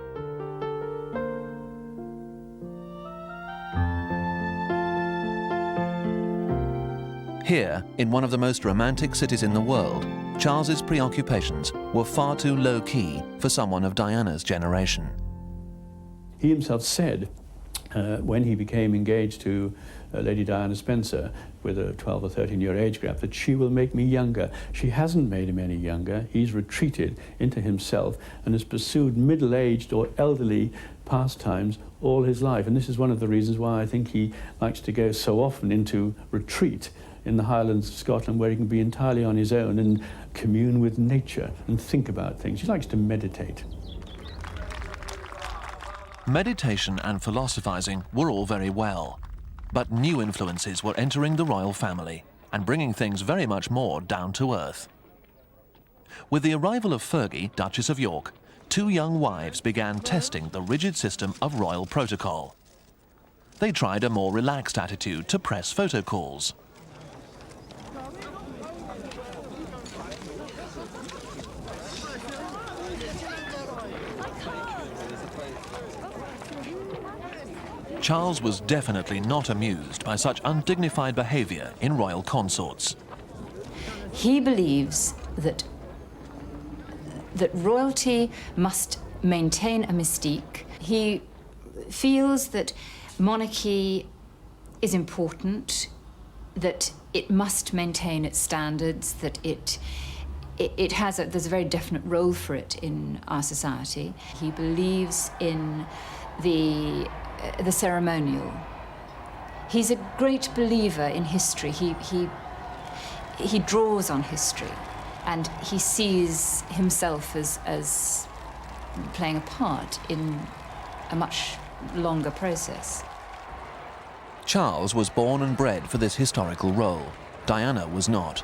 Here, in one of the most romantic cities in the world, Charles's preoccupations were far too low-key for someone of Diana's generation. He himself said, when he became engaged to Lady Diana Spencer, with a 12 or 13-year age gap, that she will make me younger. She hasn't made him any younger. He's retreated into himself and has pursued middle-aged or elderly pastimes all his life. And this is one of the reasons why I think he likes to go so often into retreat in the Highlands of Scotland, where he can be entirely on his own and commune with nature and think about things. He likes to meditate. Meditation and philosophizing were all very well, but new influences were entering the royal family and bringing things very much more down to earth. With the arrival of Fergie, Duchess of York, two young wives began testing the rigid system of royal protocol. They tried a more relaxed attitude to press photo calls. Charles was definitely not amused by such undignified behavior in royal consorts. He believes that royalty must maintain a mystique. He feels that monarchy is important, that it must maintain its standards, that there's a very definite role for it in our society. He believes in the ceremonial. He's a great believer in history. He draws on history, and he sees himself as playing a part in a much longer process. Charles was born and bred for this historical role. Diana was not.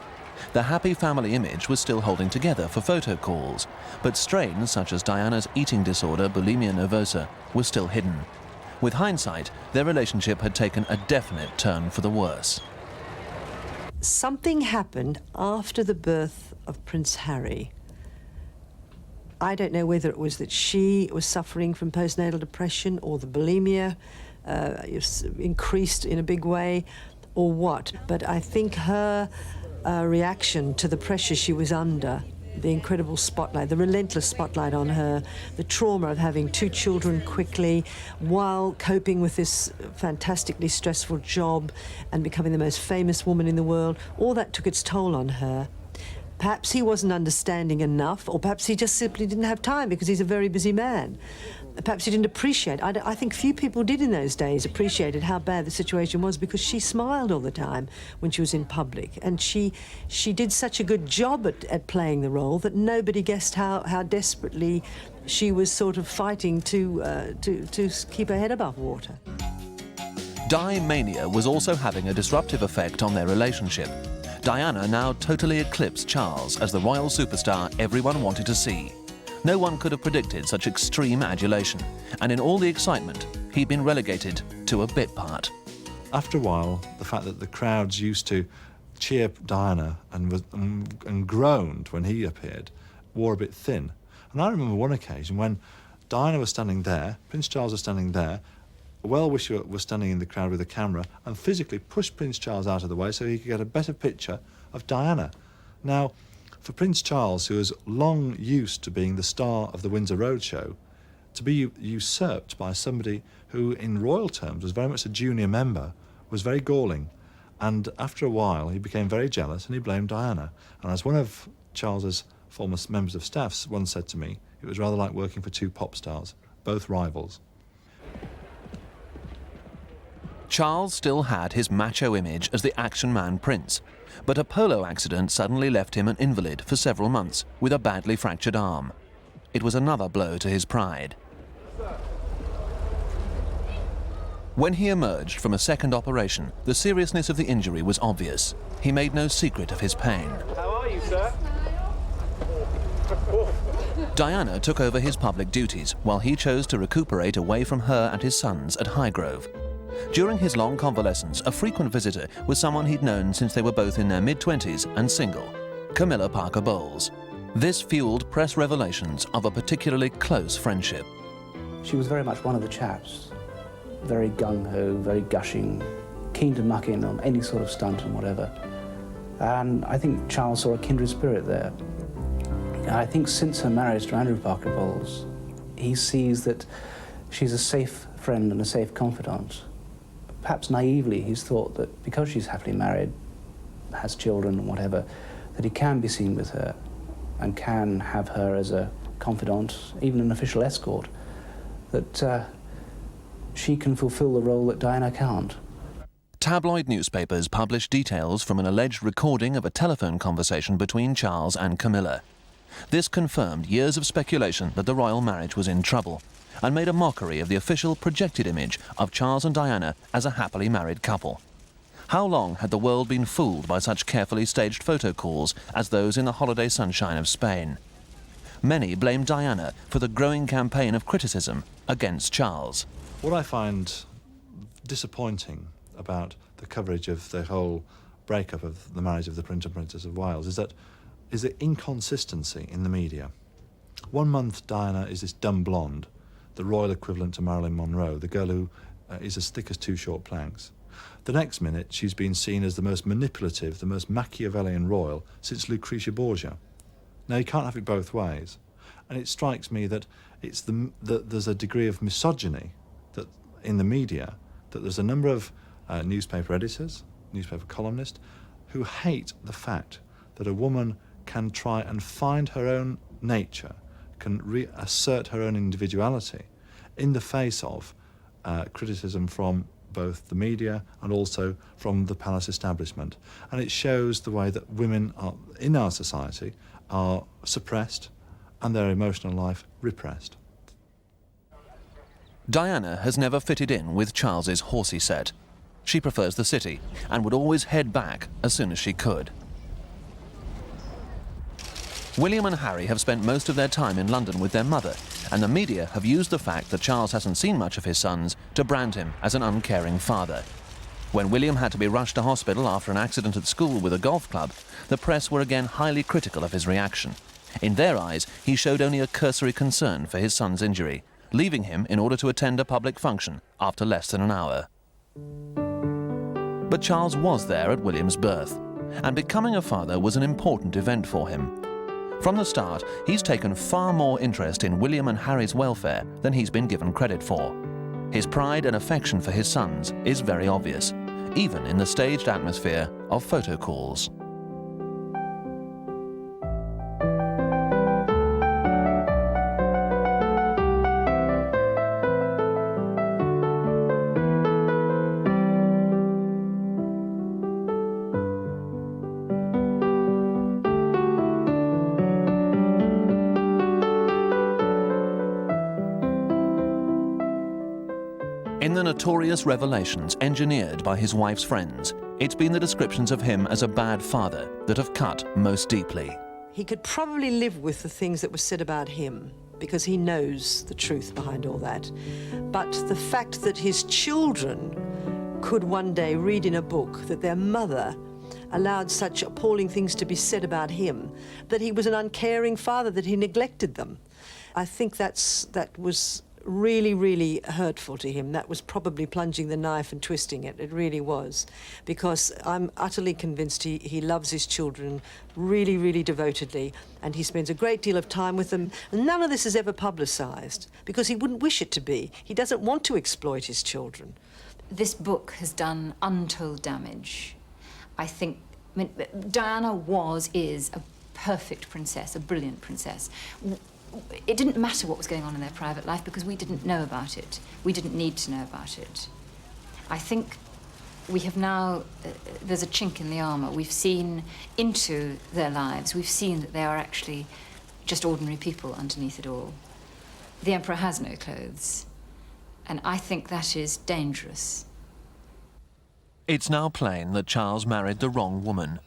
The happy family image was still holding together for photo calls, but strains such as Diana's eating disorder, bulimia nervosa, were still hidden. With hindsight, their relationship had taken a definite turn for the worse. Something happened after the birth of Prince Harry. I don't know whether it was that she was suffering from postnatal depression or the bulimia increased in a big way or what, but I think her reaction to the pressure she was under, the incredible spotlight, the relentless spotlight on her, the trauma of having two children quickly while coping with this fantastically stressful job and becoming the most famous woman in the world, all that took its toll on her. Perhaps he wasn't understanding enough, or perhaps he just simply didn't have time because he's a very busy man. Perhaps he didn't appreciate. I think few people did in those days appreciated how bad the situation was, because she smiled all the time when she was in public, and she did such a good job at playing the role that nobody guessed how desperately she was sort of fighting to keep her head above water. Di mania was also having a disruptive effect on their relationship. Diana now totally eclipsed Charles as the royal superstar everyone wanted to see. No one could have predicted such extreme adulation, and in all the excitement, he'd been relegated to a bit part. After a while, the fact that the crowds used to cheer Diana and groaned when he appeared wore a bit thin. And I remember one occasion when Diana was standing there, Prince Charles was standing there, a well-wisher was standing in the crowd with a camera and physically pushed Prince Charles out of the way so he could get a better picture of Diana. Now, for Prince Charles, who was long used to being the star of the Windsor Roadshow, to be usurped by somebody who, in royal terms, was very much a junior member, was very galling. And after a while, he became very jealous and he blamed Diana. And as one of Charles's former members of staff once said to me, it was rather like working for two pop stars, both rivals. Charles still had his macho image as the action man prince, but a polo accident suddenly left him an invalid for several months with a badly fractured arm. It was another blow to his pride. When he emerged from a second operation, the seriousness of the injury was obvious. He made no secret of his pain. How are you, sir? Diana took over his public duties while he chose to recuperate away from her and his sons at Highgrove. During his long convalescence, a frequent visitor was someone he'd known since they were both in their mid-20s and single, Camilla Parker Bowles. This fueled press revelations of a particularly close friendship. She was very much one of the chaps. Very gung-ho, very gushing, keen to muck in on any sort of stunt and whatever. And I think Charles saw a kindred spirit there. I think since her marriage to Andrew Parker Bowles, he sees that she's a safe friend and a safe confidant. Perhaps naively, he's thought that because she's happily married, has children and whatever, that he can be seen with her and can have her as a confidant, even an official escort, that she can fulfill the role that Diana can't. Tabloid newspapers published details from an alleged recording of a telephone conversation between Charles and Camilla. This confirmed years of speculation that the royal marriage was in trouble and made a mockery of the official projected image of Charles and Diana as a happily married couple. How long had the world been fooled by such carefully staged photo calls as those in the holiday sunshine of Spain? Many blamed Diana for the growing campaign of criticism against Charles. What I find disappointing about the coverage of the whole breakup of the marriage of the Prince and Princess of Wales is the inconsistency in the media. 1 month Diana is this dumb blonde, the royal equivalent to Marilyn Monroe, the girl who is as thick as two short planks. The next minute she's been seen as the most manipulative, the most Machiavellian royal since Lucretia Borgia. Now you can't have it both ways. And it strikes me that there's a degree of misogyny that in the media, that there's a number of newspaper editors, newspaper columnists, who hate the fact that a woman can try and find her own nature, can reassert her own individuality in the face of criticism from both the media and also from the palace establishment. And it shows the way that women in our society are suppressed and their emotional life repressed. Diana has never fitted in with Charles's horsey set. She prefers the city and would always head back as soon as she could. William and Harry have spent most of their time in London with their mother, and the media have used the fact that Charles hasn't seen much of his sons to brand him as an uncaring father. When William had to be rushed to hospital after an accident at school with a golf club, the press were again highly critical of his reaction. In their eyes, he showed only a cursory concern for his son's injury, leaving him in order to attend a public function after less than an hour. But Charles was there at William's birth, and becoming a father was an important event for him. From the start, he's taken far more interest in William and Harry's welfare than he's been given credit for. His pride and affection for his sons is very obvious, even in the staged atmosphere of photo calls. In the notorious revelations engineered by his wife's friends, it's been the descriptions of him as a bad father that have cut most deeply. He could probably live with the things that were said about him because he knows the truth behind all that. But the fact that his children could one day read in a book that their mother allowed such appalling things to be said about him, that he was an uncaring father, that he neglected them. I think that was really, really hurtful to him. That was probably plunging the knife and twisting it. It really was. Because I'm utterly convinced he loves his children really, really devotedly, and he spends a great deal of time with them. And none of this is ever publicised, because he wouldn't wish it to be. He doesn't want to exploit his children. This book has done untold damage. I mean, Diana is a perfect princess, a brilliant princess. It didn't matter what was going on in their private life because we didn't know about it. We didn't need to know about it. I think we have now, there's a chink in the armour. We've seen into their lives. We've seen that they are actually just ordinary people underneath it all. The Emperor has no clothes, and I think that is dangerous. It's now plain that Charles married the wrong woman.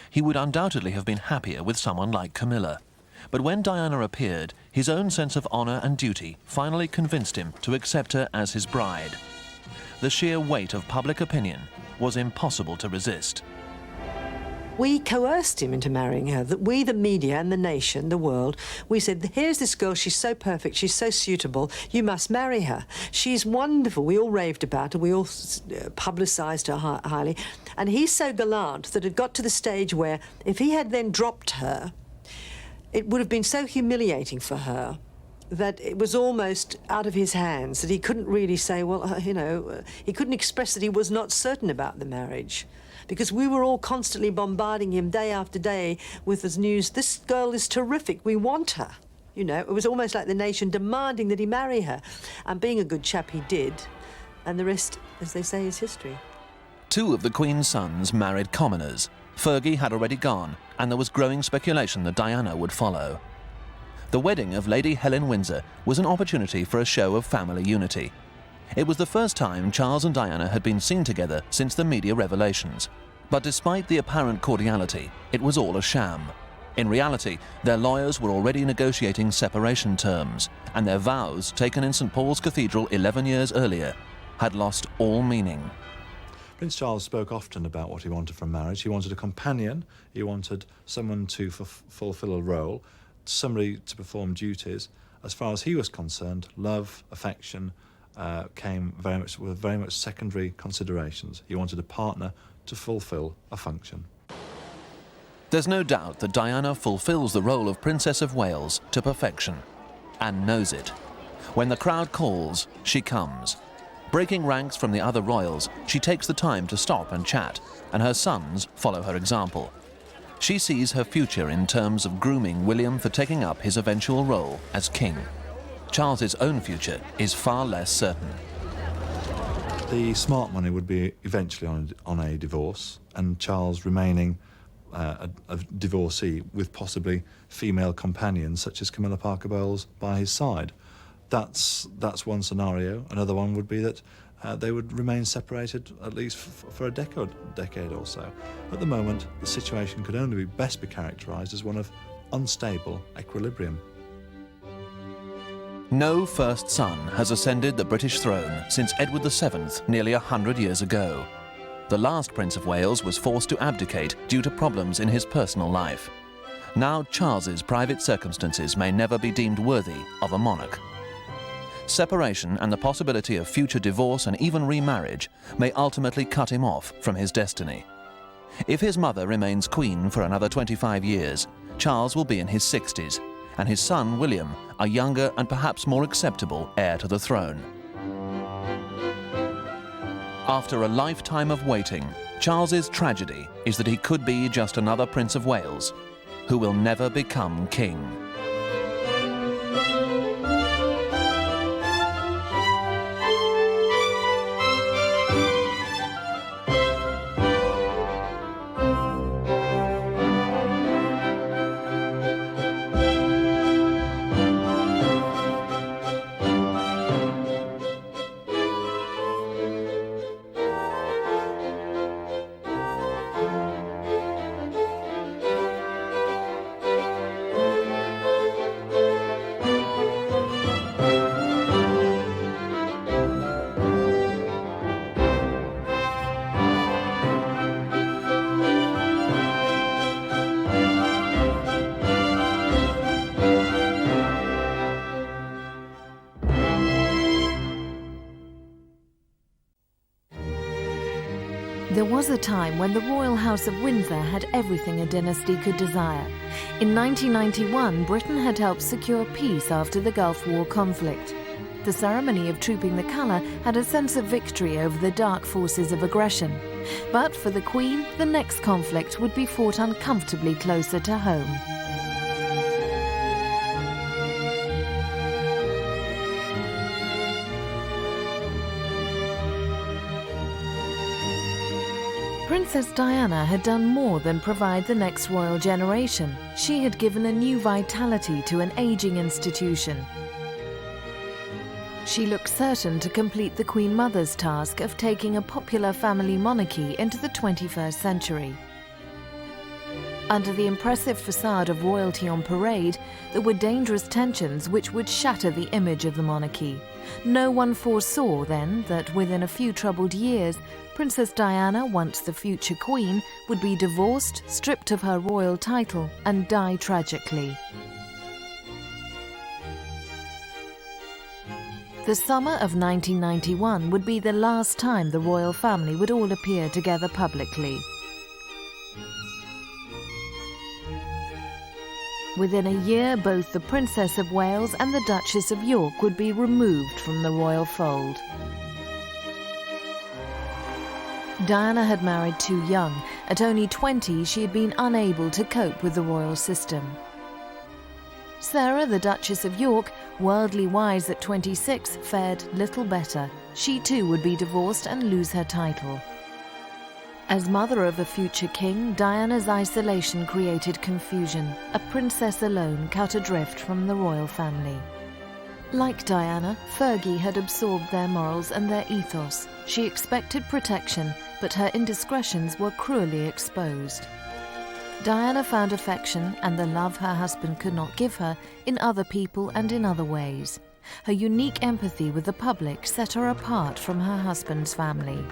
He would undoubtedly have been happier with someone like Camilla. But when Diana appeared, his own sense of honour and duty finally convinced him to accept her as his bride. The sheer weight of public opinion was impossible to resist. We coerced him into marrying her. That we, the media and the nation, the world, we said, here's this girl, she's so perfect, she's so suitable, you must marry her. She's wonderful. We all raved about her, we all publicised her highly. And he's so gallant that it got to the stage where if he had then dropped her, it would have been so humiliating for her that it was almost out of his hands, that he couldn't really say, well, you know, he couldn't express that he was not certain about the marriage. Because we were all constantly bombarding him day after day with this news, this girl is terrific, we want her. You know, it was almost like the nation demanding that he marry her. And being a good chap, he did. And the rest, as they say, is history. 2 of the Queen's sons married commoners. Fergie had already gone, and there was growing speculation that Diana would follow. The wedding of Lady Helen Windsor was an opportunity for a show of family unity. It was the first time Charles and Diana had been seen together since the media revelations. But despite the apparent cordiality, it was all a sham. In reality, their lawyers were already negotiating separation terms, and their vows, taken in St. Paul's Cathedral 11 years earlier, had lost all meaning. Prince Charles spoke often about what he wanted from marriage. He wanted a companion, he wanted someone to fulfil a role, somebody to perform duties. As far as he was concerned, love, affection came with very much secondary considerations. He wanted a partner to fulfil a function. There's no doubt that Diana fulfills the role of Princess of Wales to perfection, and knows it. When the crowd calls, she comes. Breaking ranks from the other royals, she takes the time to stop and chat, and her sons follow her example. She sees her future in terms of grooming William for taking up his eventual role as king. Charles's own future is far less certain. The smart money would be eventually on a divorce, and Charles remaining a divorcee with possibly female companions such as Camilla Parker Bowles by his side. That's one scenario. Another one would be that they would remain separated at least for a decade or so. At the moment, the situation could only best be characterised as one of unstable equilibrium. No first son has ascended the British throne since Edward VII nearly 100 years ago. The last Prince of Wales was forced to abdicate due to problems in his personal life. Now Charles's private circumstances may never be deemed worthy of a monarch. Separation and the possibility of future divorce and even remarriage may ultimately cut him off from his destiny. If his mother remains queen for another 25 years, Charles will be in his 60s, and his son William, a younger and perhaps more acceptable heir to the throne. After a lifetime of waiting, Charles's tragedy is that he could be just another Prince of Wales, who will never become king. There was a time when the royal house of Windsor had everything a dynasty could desire. In 1991, Britain had helped secure peace after the Gulf War conflict. The ceremony of trooping the colour had a sense of victory over the dark forces of aggression. But for the Queen, the next conflict would be fought uncomfortably closer to home. Princess Diana had done more than provide the next royal generation. She had given a new vitality to an ageing institution. She looked certain to complete the Queen Mother's task of taking a popular family monarchy into the 21st century. Under the impressive facade of royalty on parade, there were dangerous tensions which would shatter the image of the monarchy. No one foresaw then that within a few troubled years, Princess Diana, once the future Queen, would be divorced, stripped of her royal title, and die tragically. The summer of 1991 would be the last time the royal family would all appear together publicly. Within a year, both the Princess of Wales and the Duchess of York would be removed from the royal fold. Diana had married too young. At only 20, she had been unable to cope with the royal system. Sarah, the Duchess of York, worldly wise at 26, fared little better. She too would be divorced and lose her title. As mother of a future king, Diana's isolation created confusion, a princess alone cut adrift from the royal family. Like Diana, Fergie had absorbed their morals and their ethos. She expected protection, but her indiscretions were cruelly exposed. Diana found affection and the love her husband could not give her in other people and in other ways. Her unique empathy with the public set her apart from her husband's family.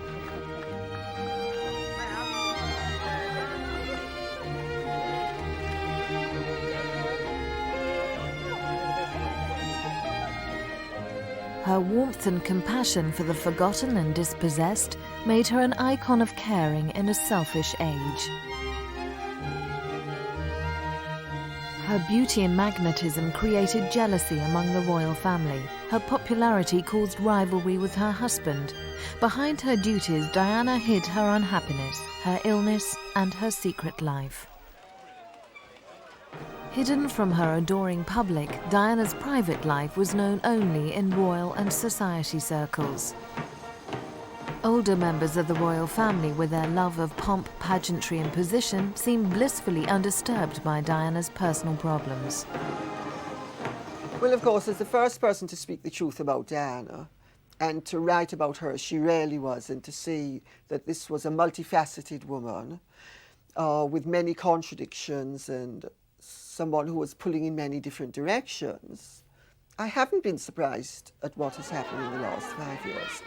Her warmth and compassion for the forgotten and dispossessed made her an icon of caring in a selfish age. Her beauty and magnetism created jealousy among the royal family. Her popularity caused rivalry with her husband. Behind her duties, Diana hid her unhappiness, her illness, and her secret life. Hidden from her adoring public, Diana's private life was known only in royal and society circles. Older members of the royal family, with their love of pomp, pageantry and position, seemed blissfully undisturbed by Diana's personal problems. Well, of course, as the first person to speak the truth about Diana and to write about her as she really was, and to see that this was a multifaceted woman with many contradictions and someone who was pulling in many different directions, I haven't been surprised at what has happened in the last 5 years.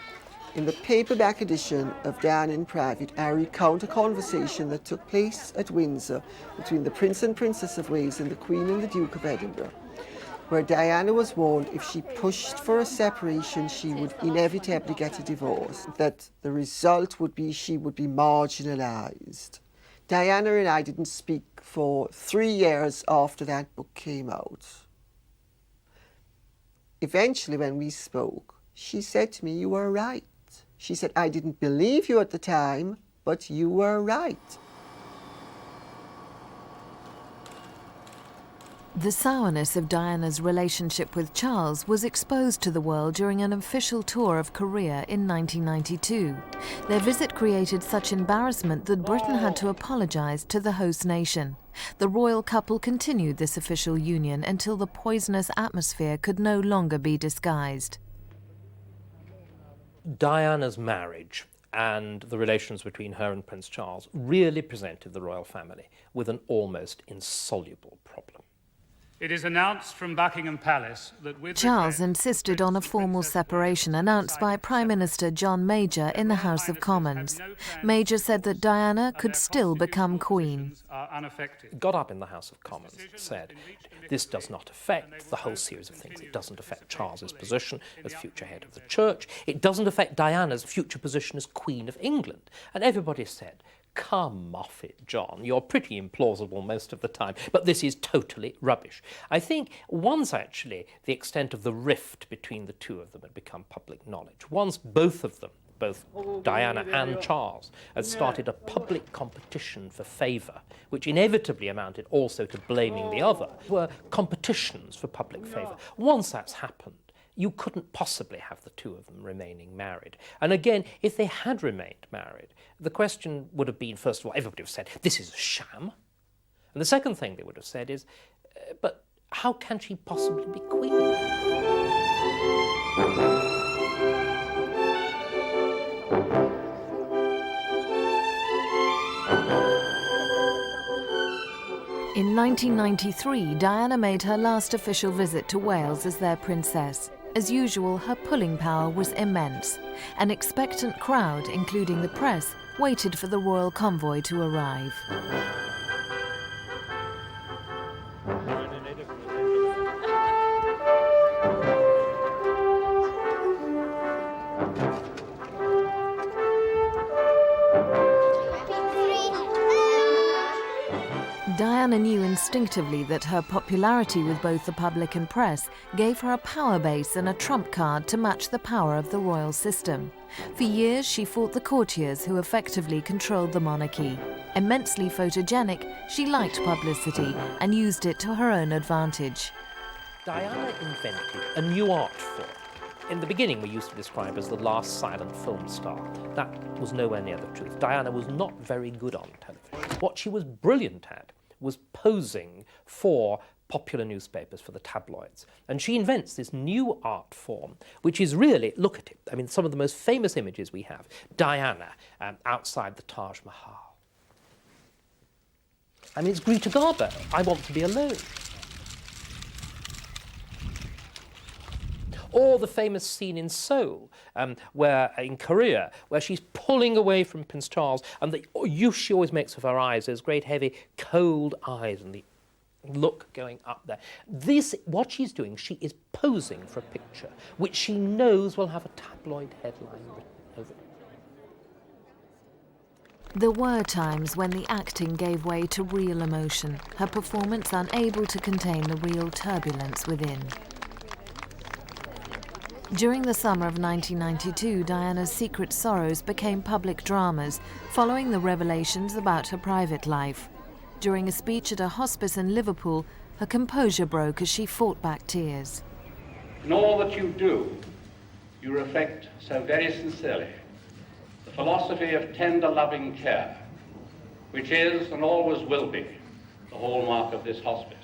In the paperback edition of Diana in Private, I recount a conversation that took place at Windsor between the Prince and Princess of Wales and the Queen and the Duke of Edinburgh, where Diana was warned if she pushed for a separation, she would inevitably get a divorce, that the result would be she would be marginalised. Diana and I didn't speak for 3 years after that book came out. Eventually, when we spoke, she said to me, "You were right." She said, "I didn't believe you at the time, but you were right." The sourness of Diana's relationship with Charles was exposed to the world during an official tour of Korea in 1992. Their visit created such embarrassment that Britain had to apologise to the host nation. The royal couple continued this official union until the poisonous atmosphere could no longer be disguised. Diana's marriage and the relations between her and Prince Charles really presented the royal family with an almost insoluble problem. It is announced from Buckingham Palace that with Charles insisted on a formal separation announced by Prime Minister John Major in the House of Commons. Major said that Diana could still become Queen. Got up in the House of Commons and said, this does not affect the whole series of things. It doesn't affect Charles's position as future head of the church. It doesn't affect Diana's future position as Queen of England. And everybody said, come off it, John. You're pretty implausible most of the time, but this is totally rubbish. I think once actually the extent of the rift between the two of them had become public knowledge, once both of them, both Diana and Charles, had started a public competition for favour, which inevitably amounted also to blaming the other, were competitions for public favour. Once that's happened, you couldn't possibly have the two of them remaining married. And again, if they had remained married, the question would have been, first of all, everybody would have said, this is a sham. And the second thing they would have said is, but how can she possibly be queen? In 1993, Diana made her last official visit to Wales as their princess. As usual, her pulling power was immense. An expectant crowd, including the press, waited for the royal convoy to arrive. Diana knew instinctively that her popularity with both the public and press gave her a power base and a trump card to match the power of the royal system. For years, she fought the courtiers who effectively controlled the monarchy. Immensely photogenic, she liked publicity and used it to her own advantage. Diana invented a new art form. In the beginning, we used to describe as the last silent film star. That was nowhere near the truth. Diana was not very good on television. What she was brilliant at was posing for popular newspapers, for the tabloids. And she invents this new art form, which is really, look at it, I mean, some of the most famous images we have. Diana outside the Taj Mahal. I mean, it's Greta Garbo, I Want to Be Alone. Or the famous scene in Seoul, in Korea, where she's pulling away from Prince Charles, and the use she always makes of her eyes, those great, heavy, cold eyes, and the look going up there. What she's doing, she is posing for a picture, which she knows will have a tabloid headline written over it. There were times when the acting gave way to real emotion, her performance unable to contain the real turbulence within. During the summer of 1992, Diana's secret sorrows became public dramas, following the revelations about her private life. During a speech at a hospice in Liverpool, her composure broke as she fought back tears. In all that you do, you reflect so very sincerely the philosophy of tender, loving care, which is and always will be the hallmark of this hospice.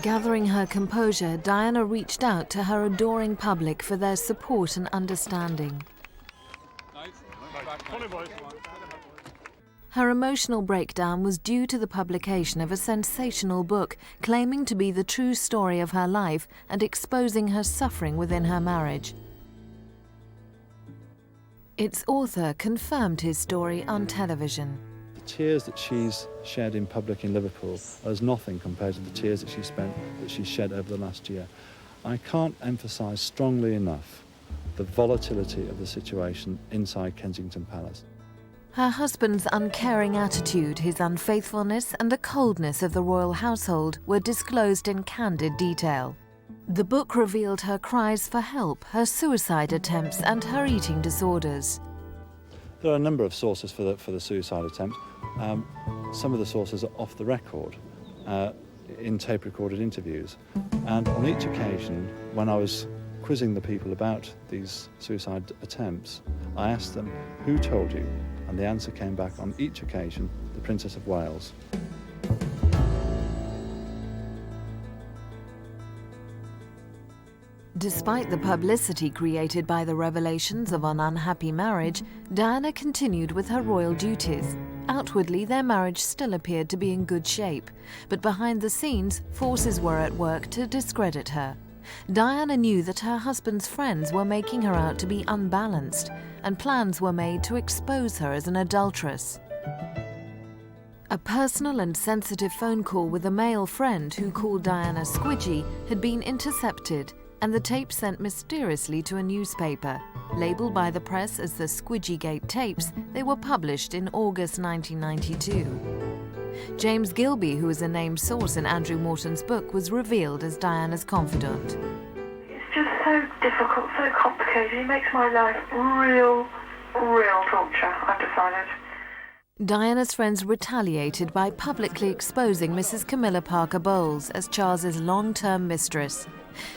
Gathering her composure, Diana reached out to her adoring public for their support and understanding. Her emotional breakdown was due to the publication of a sensational book claiming to be the true story of her life and exposing her suffering within her marriage. Its author confirmed his story on television. The tears that she's shed in public in Liverpool are as nothing compared to the tears that she's shed over the last year. I can't emphasise strongly enough the volatility of the situation inside Kensington Palace. Her husband's uncaring attitude, his unfaithfulness and the coldness of the royal household were disclosed in candid detail. The book revealed her cries for help, her suicide attempts and her eating disorders. There are a number of sources for the suicide attempt. Some of the sources are off the record, in tape-recorded interviews. And on each occasion, when I was quizzing the people about these suicide attempts, I asked them, who told you? And the answer came back on each occasion, the Princess of Wales. Despite the publicity created by the revelations of an unhappy marriage, Diana continued with her royal duties. Outwardly, their marriage still appeared to be in good shape, but behind the scenes, forces were at work to discredit her. Diana knew that her husband's friends were making her out to be unbalanced, and plans were made to expose her as an adulteress. A personal and sensitive phone call with a male friend who called Diana Squidgy had been intercepted, and the tapes sent mysteriously to a newspaper. Labelled by the press as the Squidgygate tapes, they were published in August 1992. James Gilby, who is a named source in Andrew Morton's book, was revealed as Diana's confidant. It's just so difficult, so complicated. It makes my life real torture, I've decided. Diana's friends retaliated by publicly exposing Mrs. Camilla Parker Bowles as Charles's long-term mistress.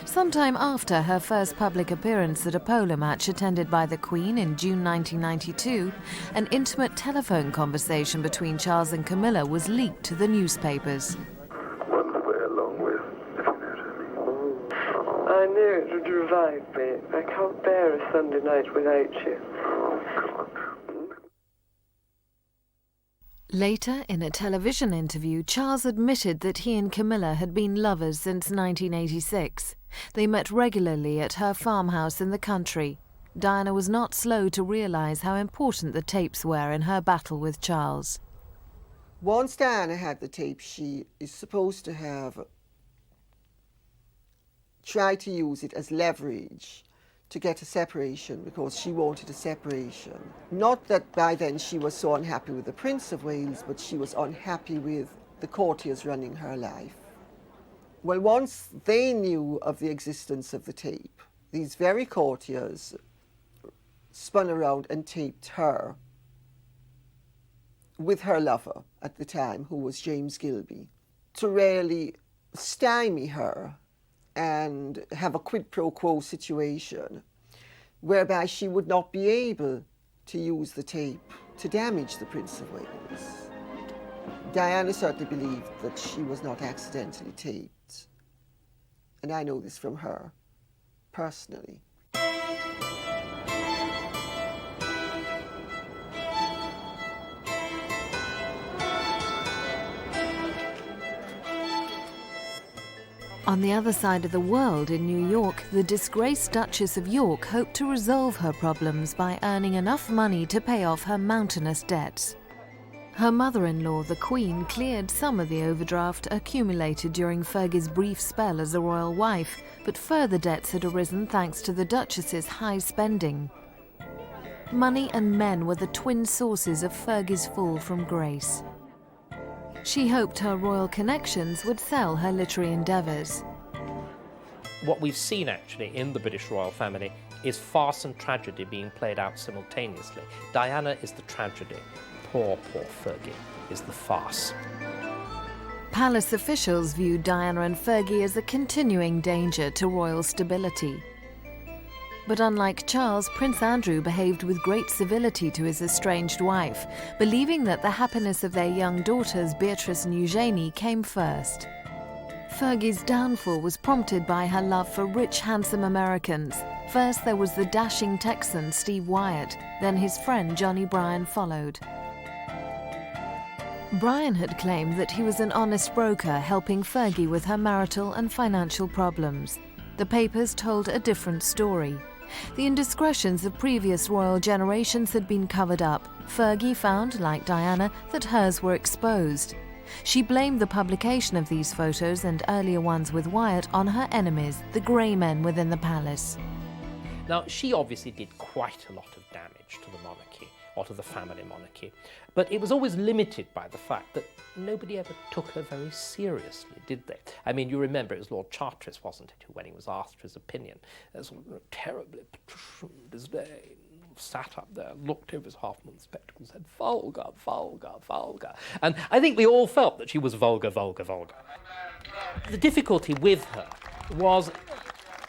Sometime after her first public appearance at a polo match attended by the Queen in June 1992, an intimate telephone conversation between Charles and Camilla was leaked to the newspapers. One to play along with, if you know what I mean. I knew it would revive me. I can't bear a Sunday night without you. Oh, God. Later, in a television interview, Charles admitted that he and Camilla had been lovers since 1986. They met regularly at her farmhouse in the country. Diana was not slow to realise how important the tapes were in her battle with Charles. Once Diana had the tape, she is supposed to have tried to use it as leverage to get a separation, because she wanted a separation. Not that by then she was so unhappy with the Prince of Wales, but she was unhappy with the courtiers running her life. Well, once they knew of the existence of the tape, these very courtiers spun around and taped her with her lover at the time, who was James Gilby, to really stymie her and have a quid pro quo situation whereby she would not be able to use the tape to damage the Prince of Wales. Diana certainly believed that she was not accidentally taped, and I know this from her personally. On the other side of the world, in New York, the disgraced Duchess of York hoped to resolve her problems by earning enough money to pay off her mountainous debts. Her mother-in-law, the Queen, cleared some of the overdraft accumulated during Fergie's brief spell as a royal wife, but further debts had arisen thanks to the Duchess's high spending. Money and men were the twin sources of Fergie's fall from grace. She hoped her royal connections would sell her literary endeavours. What we've seen actually in the British royal family is farce and tragedy being played out simultaneously. Diana is the tragedy. Poor Fergie is the farce. Palace officials viewed Diana and Fergie as a continuing danger to royal stability. But unlike Charles, Prince Andrew behaved with great civility to his estranged wife, believing that the happiness of their young daughters, Beatrice and Eugenie, came first. Fergie's downfall was prompted by her love for rich, handsome Americans. First there was the dashing Texan Steve Wyatt, then his friend Johnny Bryan followed. Bryan had claimed that he was an honest broker helping Fergie with her marital and financial problems. The papers told a different story. The indiscretions of previous royal generations had been covered up. Fergie found, like Diana, that hers were exposed. She blamed the publication of these photos and earlier ones with Wyatt on her enemies, the grey men within the palace. Now, she obviously did quite a lot of damage to the monarchy, or to the family monarchy, but it was always limited by the fact that nobody ever took her very seriously, did they? I mean, you remember it was Lord Charteris, wasn't it, who, when he was asked for his opinion, sort of terribly disdain, sat up there, looked over his half-moon spectacles, and said, vulgar, vulgar, vulgar. And I think we all felt that she was vulgar, vulgar, vulgar. The difficulty with her was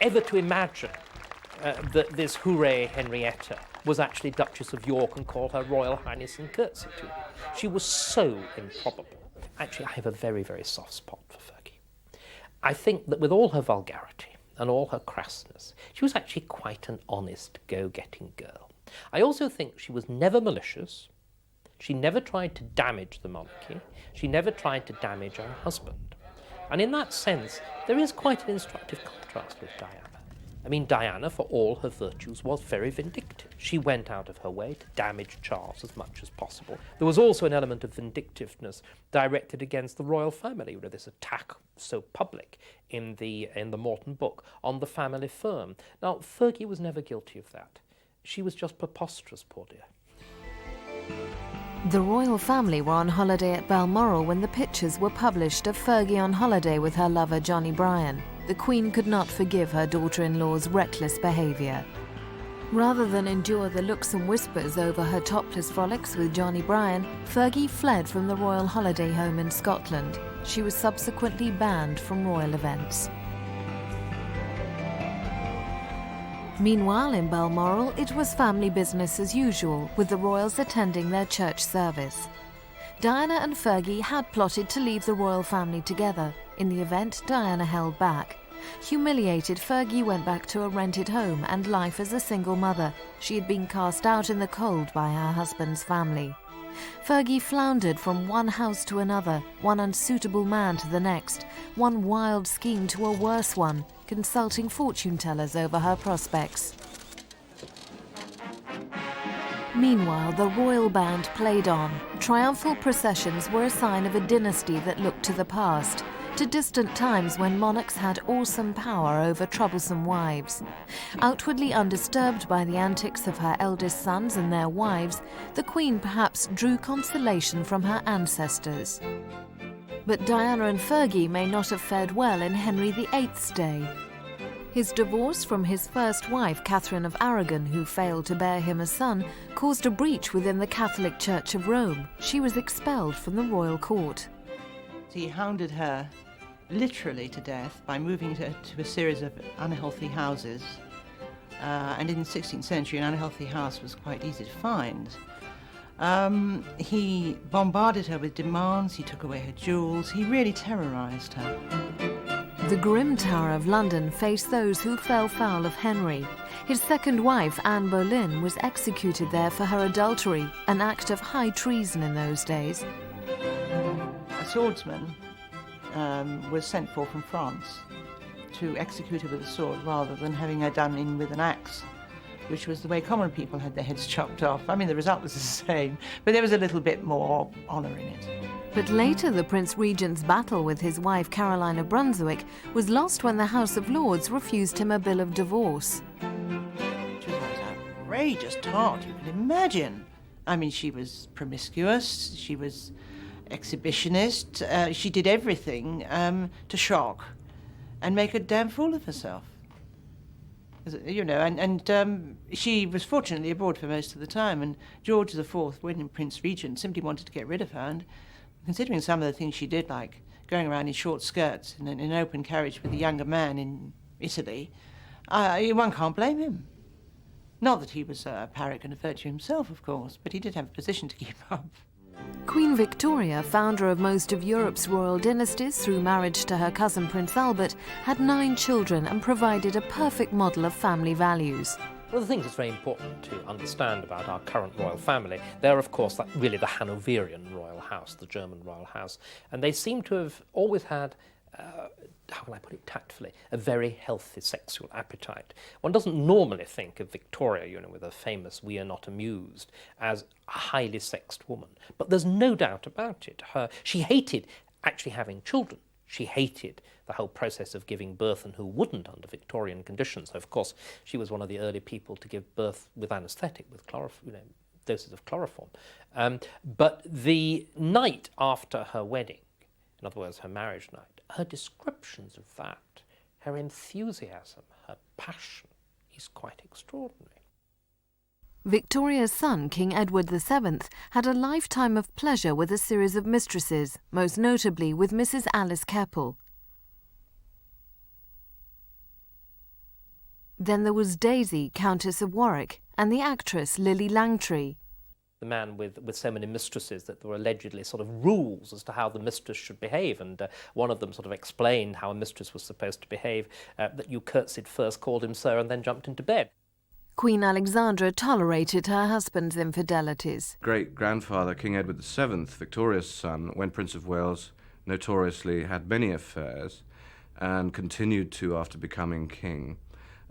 ever to imagine that this hooray Henrietta was actually Duchess of York and called her Royal Highness and curtsy to her. She was so improbable. Actually, I have a very, very soft spot for Fergie. I think that with all her vulgarity and all her crassness, she was actually quite an honest, go-getting girl. I also think she was never malicious. She never tried to damage the monarchy. She never tried to damage her husband. And in that sense, there is quite an instructive contrast with Diana. I mean, Diana, for all her virtues, was very vindictive. She went out of her way to damage Charles as much as possible. There was also an element of vindictiveness directed against the royal family. You know, this attack so public in the Morton book on the family firm. Now, Fergie was never guilty of that. She was just preposterous, poor dear. The royal family were on holiday at Balmoral when the pictures were published of Fergie on holiday with her lover Johnny Bryan. The Queen could not forgive her daughter-in-law's reckless behaviour. Rather than endure the looks and whispers over her topless frolics with Johnny Bryan, Fergie fled from the royal holiday home in Scotland. She was subsequently banned from royal events. Meanwhile, in Balmoral, it was family business as usual, with the royals attending their church service. Diana and Fergie had plotted to leave the royal family together. In the event, Diana held back. Humiliated, Fergie went back to a rented home and life as a single mother. She had been cast out in the cold by her husband's family. Fergie floundered from one house to another, one unsuitable man to the next, one wild scheme to a worse one, consulting fortune-tellers over her prospects. Meanwhile, the royal band played on. Triumphal processions were a sign of a dynasty that looked to the past, to distant times when monarchs had awesome power over troublesome wives. Outwardly undisturbed by the antics of her eldest sons and their wives, the Queen perhaps drew consolation from her ancestors. But Diana and Fergie may not have fared well in Henry VIII's day. His divorce from his first wife, Catherine of Aragon, who failed to bear him a son, caused a breach within the Catholic Church of Rome. She was expelled from the royal court. He hounded her literally to death by moving her to a series of unhealthy houses. And in the 16th century, an unhealthy house was quite easy to find. He bombarded her with demands, he took away her jewels, he really terrorised her. The grim Tower of London faced those who fell foul of Henry. His second wife, Anne Boleyn, was executed there for her adultery, an act of high treason in those days. A swordsman was sent for from France to execute her with a sword rather than having her done in with an axe, which was the way common people had their heads chopped off. I mean, the result was the same, but there was a little bit more honour in it. But later, the Prince Regent's battle with his wife Caroline of Brunswick was lost when the House of Lords refused him a bill of divorce. She was the most outrageous tart you could imagine. I mean, she was promiscuous, she was exhibitionist, she did everything to shock and make a damn fool of herself. You know, and she was fortunately abroad for most of the time, and George IV, when Prince Regent, simply wanted to get rid of her, and considering some of the things she did, like going around in short skirts in an open carriage with a younger man in Italy, one can't blame him. Not that he was a paragon of virtue himself, of course, but he did have a position to keep up. Queen Victoria, founder of most of Europe's royal dynasties through marriage to her cousin Prince Albert, had 9 children and provided a perfect model of family values. One of the things that's very important to understand about our current royal family, they're of course really the Hanoverian royal house, the German royal house, and they seem to have always had, how can I put it tactfully, a very healthy sexual appetite. One doesn't normally think of Victoria, you know, with her famous "we are not amused," as a highly sexed woman, but there's no doubt about it. She hated actually having children. She hated the whole process of giving birth, and who wouldn't under Victorian conditions. Of course, she was one of the early people to give birth with anaesthetic, with doses of chloroform. But the night after her wedding, in other words, her marriage night, her descriptions of that, her enthusiasm, her passion, is quite extraordinary. Victoria's son, King Edward VII, had a lifetime of pleasure with a series of mistresses, most notably with Mrs. Alice Keppel. Then there was Daisy, Countess of Warwick, and the actress Lily Langtry. the man with so many mistresses that there were allegedly sort of rules as to how the mistress should behave, and one of them sort of explained how a mistress was supposed to behave, that you curtsied first, called him sir, and then jumped into bed. Queen Alexandra tolerated her husband's infidelities. Great-grandfather King Edward VII, Victoria's son, when Prince of Wales, notoriously had many affairs and continued to after becoming king.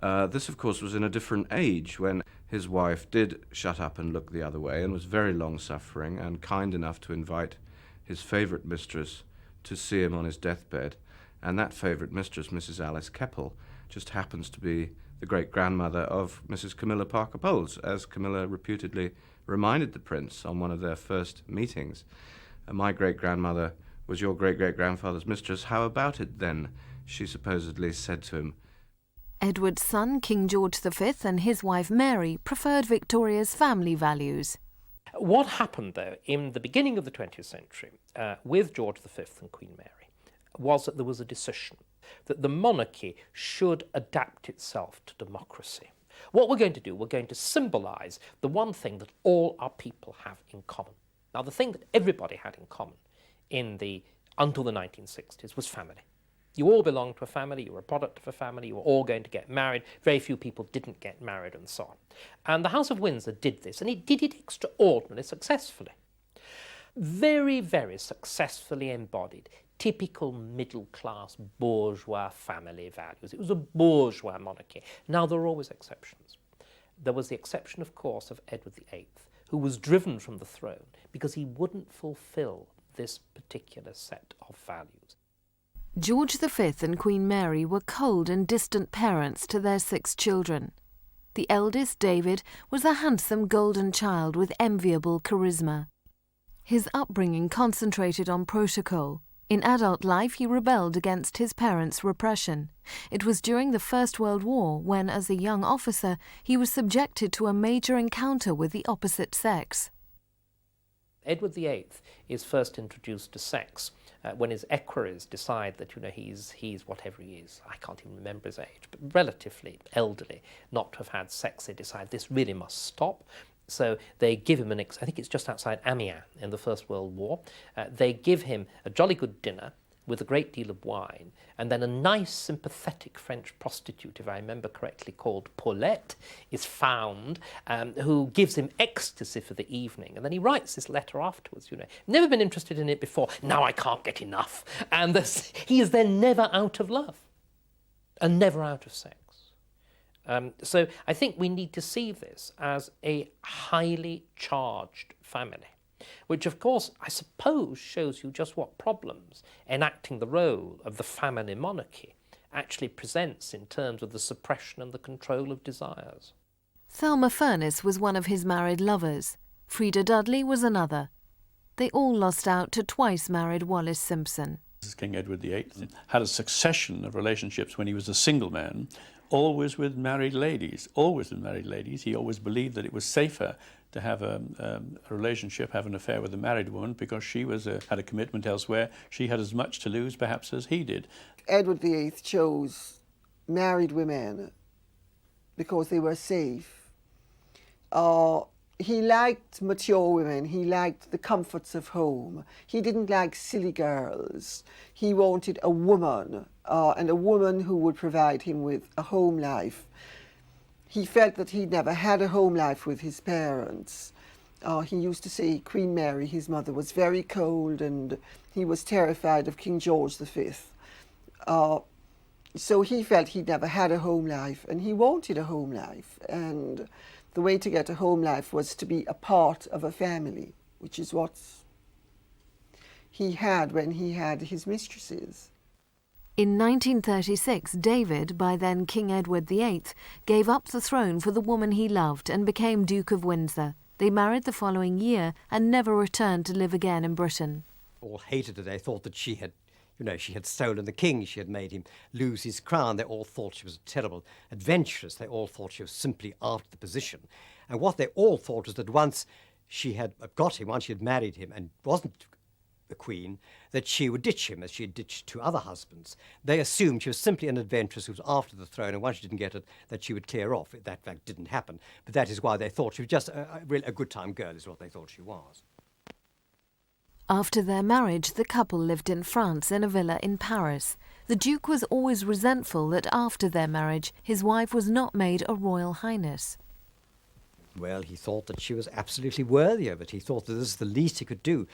This, of course, was in a different age when his wife did shut up and look the other way and was very long-suffering and kind enough to invite his favourite mistress to see him on his deathbed. And that favourite mistress, Mrs. Alice Keppel, just happens to be the great-grandmother of Mrs. Camilla Parker Bowles, as Camilla reputedly reminded the prince on one of their first meetings. My great-grandmother was your great-great-grandfather's mistress. How about it, then? She supposedly said to him. Edward's son, King George V, and his wife Mary preferred Victoria's family values. What happened, though, in the beginning of the 20th century with George V and Queen Mary was that there was a decision that the monarchy should adapt itself to democracy. What we're going to do, we're going to symbolise the one thing that all our people have in common. Now, the thing that everybody had in common until the 1960s was family. You all belonged to a family, you were a product of a family, you were all going to get married. Very few people didn't get married and so on. And the House of Windsor did this, and it did it extraordinarily successfully. Very, very successfully embodied typical middle-class bourgeois family values. It was a bourgeois monarchy. Now, there are always exceptions. There was the exception, of course, of Edward VIII, who was driven from the throne because he wouldn't fulfil this particular set of values. George V and Queen Mary were cold and distant parents to their 6 children. The eldest, David, was a handsome golden child with enviable charisma. His upbringing concentrated on protocol. In adult life, he rebelled against his parents' repression. It was during the First World War when, as a young officer, he was subjected to a major encounter with the opposite sex. Edward VIII is first introduced to sex when his equerries decide that, he's whatever he is. I can't even remember his age, but relatively elderly, not to have had sex. They decide this really must stop. So they give him I think it's just outside Amiens in the First World War. They give him a jolly good dinner with a great deal of wine, and then a nice, sympathetic French prostitute, if I remember correctly, called Paulette, is found, who gives him ecstasy for the evening. And then he writes this letter afterwards, never been interested in it before, now I can't get enough. And he is then never out of love and never out of sex. So I think we need to see this as a highly charged family, which of course I suppose shows you just what problems enacting the role of the family monarchy actually presents in terms of the suppression and the control of desires. Thelma Furness was one of his married lovers. Frida Dudley was another. They all lost out to twice married Wallis Simpson. King Edward VIII had a succession of relationships when he was a single man, always with married ladies, always with married ladies. He always believed that it was safer to have a relationship, have an affair with a married woman, because she had a commitment elsewhere. She had as much to lose, perhaps, as he did. Edward VIII chose married women because they were safe. He liked mature women. He liked the comforts of home. He didn't like silly girls. He wanted a woman, and a woman who would provide him with a home life. He felt that he'd never had a home life with his parents. He used to say Queen Mary, his mother, was very cold, and he was terrified of King George V. So he felt he'd never had a home life, and he wanted a home life. And the way to get a home life was to be a part of a family, which is what he had when he had his mistresses. In 1936, David, by then King Edward VIII, gave up the throne for the woman he loved and became Duke of Windsor. They married the following year and never returned to live again in Britain. All hated her. They thought that she had stolen the king. She had made him lose his crown. They all thought she was a terrible adventuress. They all thought she was simply out of the position. And what they all thought was that once she had got him, once she had married him and wasn't the Queen, that she would ditch him as she had ditched two other husbands. They assumed she was simply an adventuress who was after the throne, and once she didn't get it, that she would clear off. That fact didn't happen, but that is why they thought she was just a good-time girl, is what they thought she was. After their marriage, the couple lived in France in a villa in Paris. The Duke was always resentful that after their marriage, his wife was not made a Royal Highness. Well, he thought that she was absolutely worthy of it. He thought that this is the least he could do.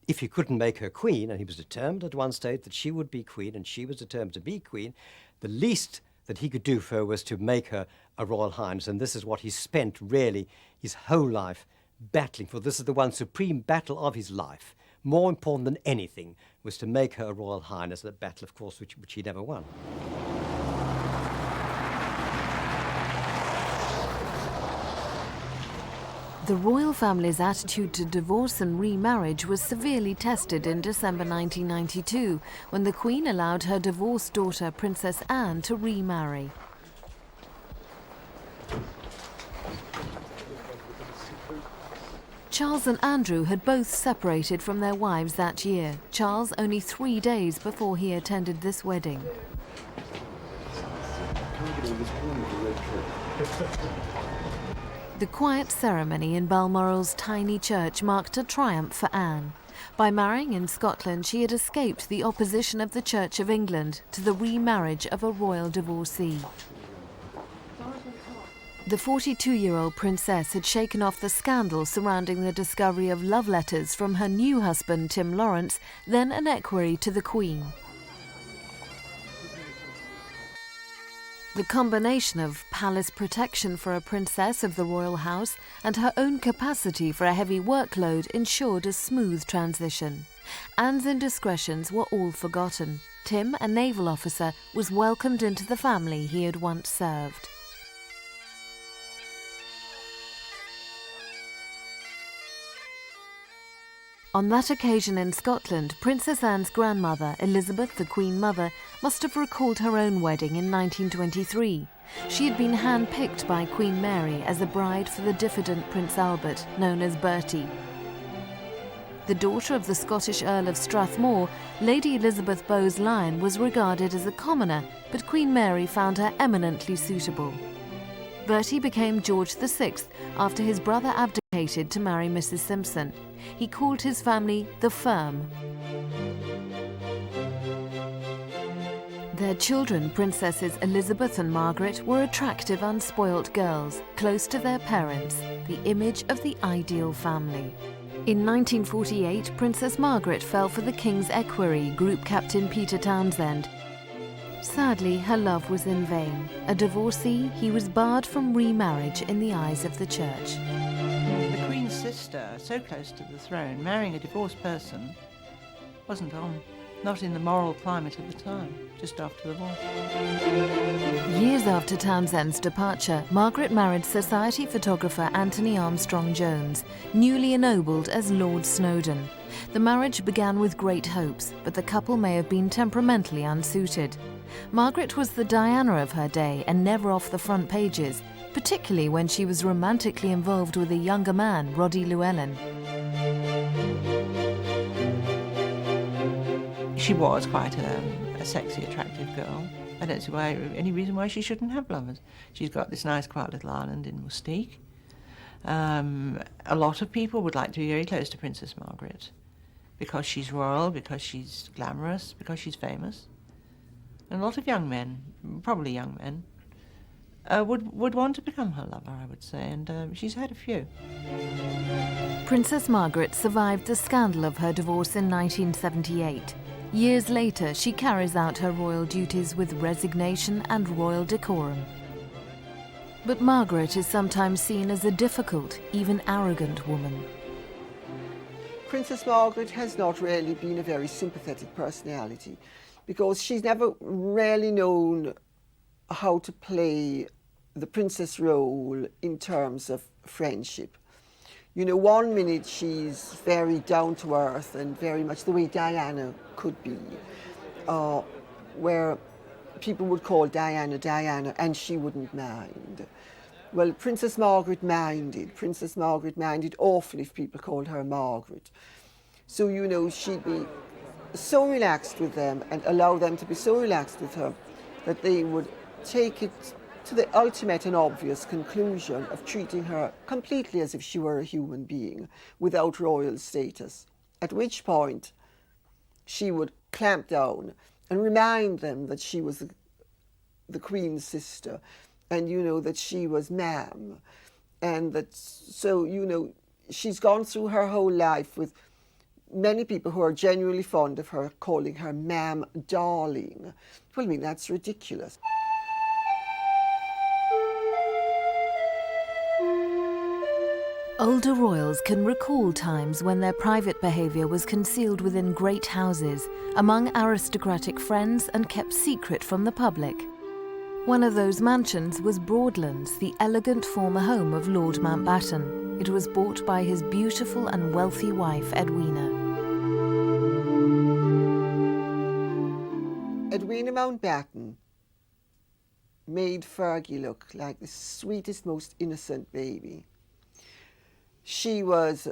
If he couldn't make her queen, and he was determined at one stage that she would be queen, and she was determined to be queen, the least that he could do for her was to make her a Royal Highness, and this is what he spent really his whole life battling for. This is the one supreme battle of his life. More important than anything was to make her a Royal Highness, that battle, of course, which he never won. The royal family's attitude to divorce and remarriage was severely tested in December 1992, when the Queen allowed her divorced daughter, Princess Anne, to remarry. Charles and Andrew had both separated from their wives that year, Charles only 3 days before he attended this wedding. The quiet ceremony in Balmoral's tiny church marked a triumph for Anne. By marrying in Scotland, she had escaped the opposition of the Church of England to the remarriage of a royal divorcee. The 42-year-old princess had shaken off the scandal surrounding the discovery of love letters from her new husband, Tim Lawrence, then an equerry to the Queen. The combination of palace protection for a princess of the royal house and her own capacity for a heavy workload ensured a smooth transition. Anne's indiscretions were all forgotten. Tim, a naval officer, was welcomed into the family he had once served. On that occasion in Scotland, Princess Anne's grandmother, Elizabeth, the Queen Mother, must have recalled her own wedding in 1923. She had been hand-picked by Queen Mary as a bride for the diffident Prince Albert, known as Bertie. The daughter of the Scottish Earl of Strathmore, Lady Elizabeth Bowes-Lyon was regarded as a commoner, but Queen Mary found her eminently suitable. Bertie became George VI after his brother abdicated to marry Mrs. Simpson. He called his family the Firm. Their children, Princesses Elizabeth and Margaret, were attractive, unspoilt girls, close to their parents, the image of the ideal family. In 1948, Princess Margaret fell for the King's equerry, Group Captain Peter Townsend. Sadly, her love was in vain. A divorcee, he was barred from remarriage in the eyes of the Church. The Queen's sister, so close to the throne, marrying a divorced person wasn't on. Not in the moral climate of the time, just after the war. Years after Townsend's departure, Margaret married society photographer Anthony Armstrong-Jones, newly ennobled as Lord Snowdon. The marriage began with great hopes, but the couple may have been temperamentally unsuited. Margaret was the Diana of her day and never off the front pages, particularly when she was romantically involved with a younger man, Roddy Llewellyn. She was quite a sexy, attractive girl. I don't see any reason why she shouldn't have lovers. She's got this nice, quiet little island in Mustique. A lot of people would like to be very close to Princess Margaret because she's royal, because she's glamorous, because she's famous. And a lot of young men, probably young men, would want to become her lover, I would say, and she's had a few. Princess Margaret survived the scandal of her divorce in 1978. Years later, she carries out her royal duties with resignation and royal decorum. But Margaret is sometimes seen as a difficult, even arrogant woman. Princess Margaret has not really been a very sympathetic personality because she's never really known how to play the princess role in terms of friendship. You know, one minute she's very down to earth and very much the way Diana could be, where people would call Diana Diana and she wouldn't mind. Well, Princess Margaret minded. Princess Margaret minded awfully if people called her Margaret. So, you know, she'd be so relaxed with them and allow them to be so relaxed with her that they would take it to the ultimate and obvious conclusion of treating her completely as if she were a human being without royal status, at which point she would clamp down and remind them that she was the Queen's sister, and, you know, that she was ma'am, and that, so, you know, she's gone through her whole life with many people who are genuinely fond of her calling her ma'am darling. Well, I mean, that's ridiculous. Older royals can recall times when their private behaviour was concealed within great houses, among aristocratic friends, and kept secret from the public. One of those mansions was Broadlands, the elegant former home of Lord Mountbatten. It was bought by his beautiful and wealthy wife, Edwina. Edwina Mountbatten made Fergie look like the sweetest, most innocent baby. She was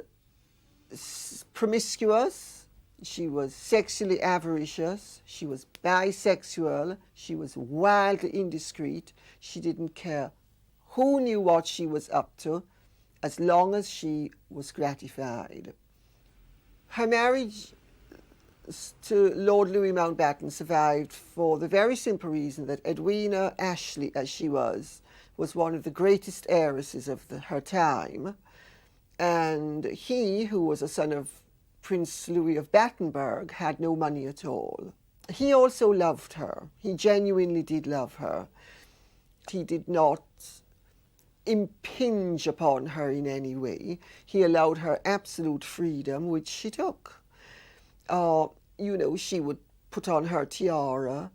promiscuous, she was sexually avaricious, she was bisexual, she was wildly indiscreet. She didn't care who knew what she was up to, as long as she was gratified. Her marriage to Lord Louis Mountbatten survived for the very simple reason that Edwina Ashley, as she was one of the greatest heiresses of her time. And he, who was a son of Prince Louis of Battenberg, had no money at all. He also loved her. He genuinely did love her. He did not impinge upon her in any way. He allowed her absolute freedom, which she took. You know, she would put on her tiara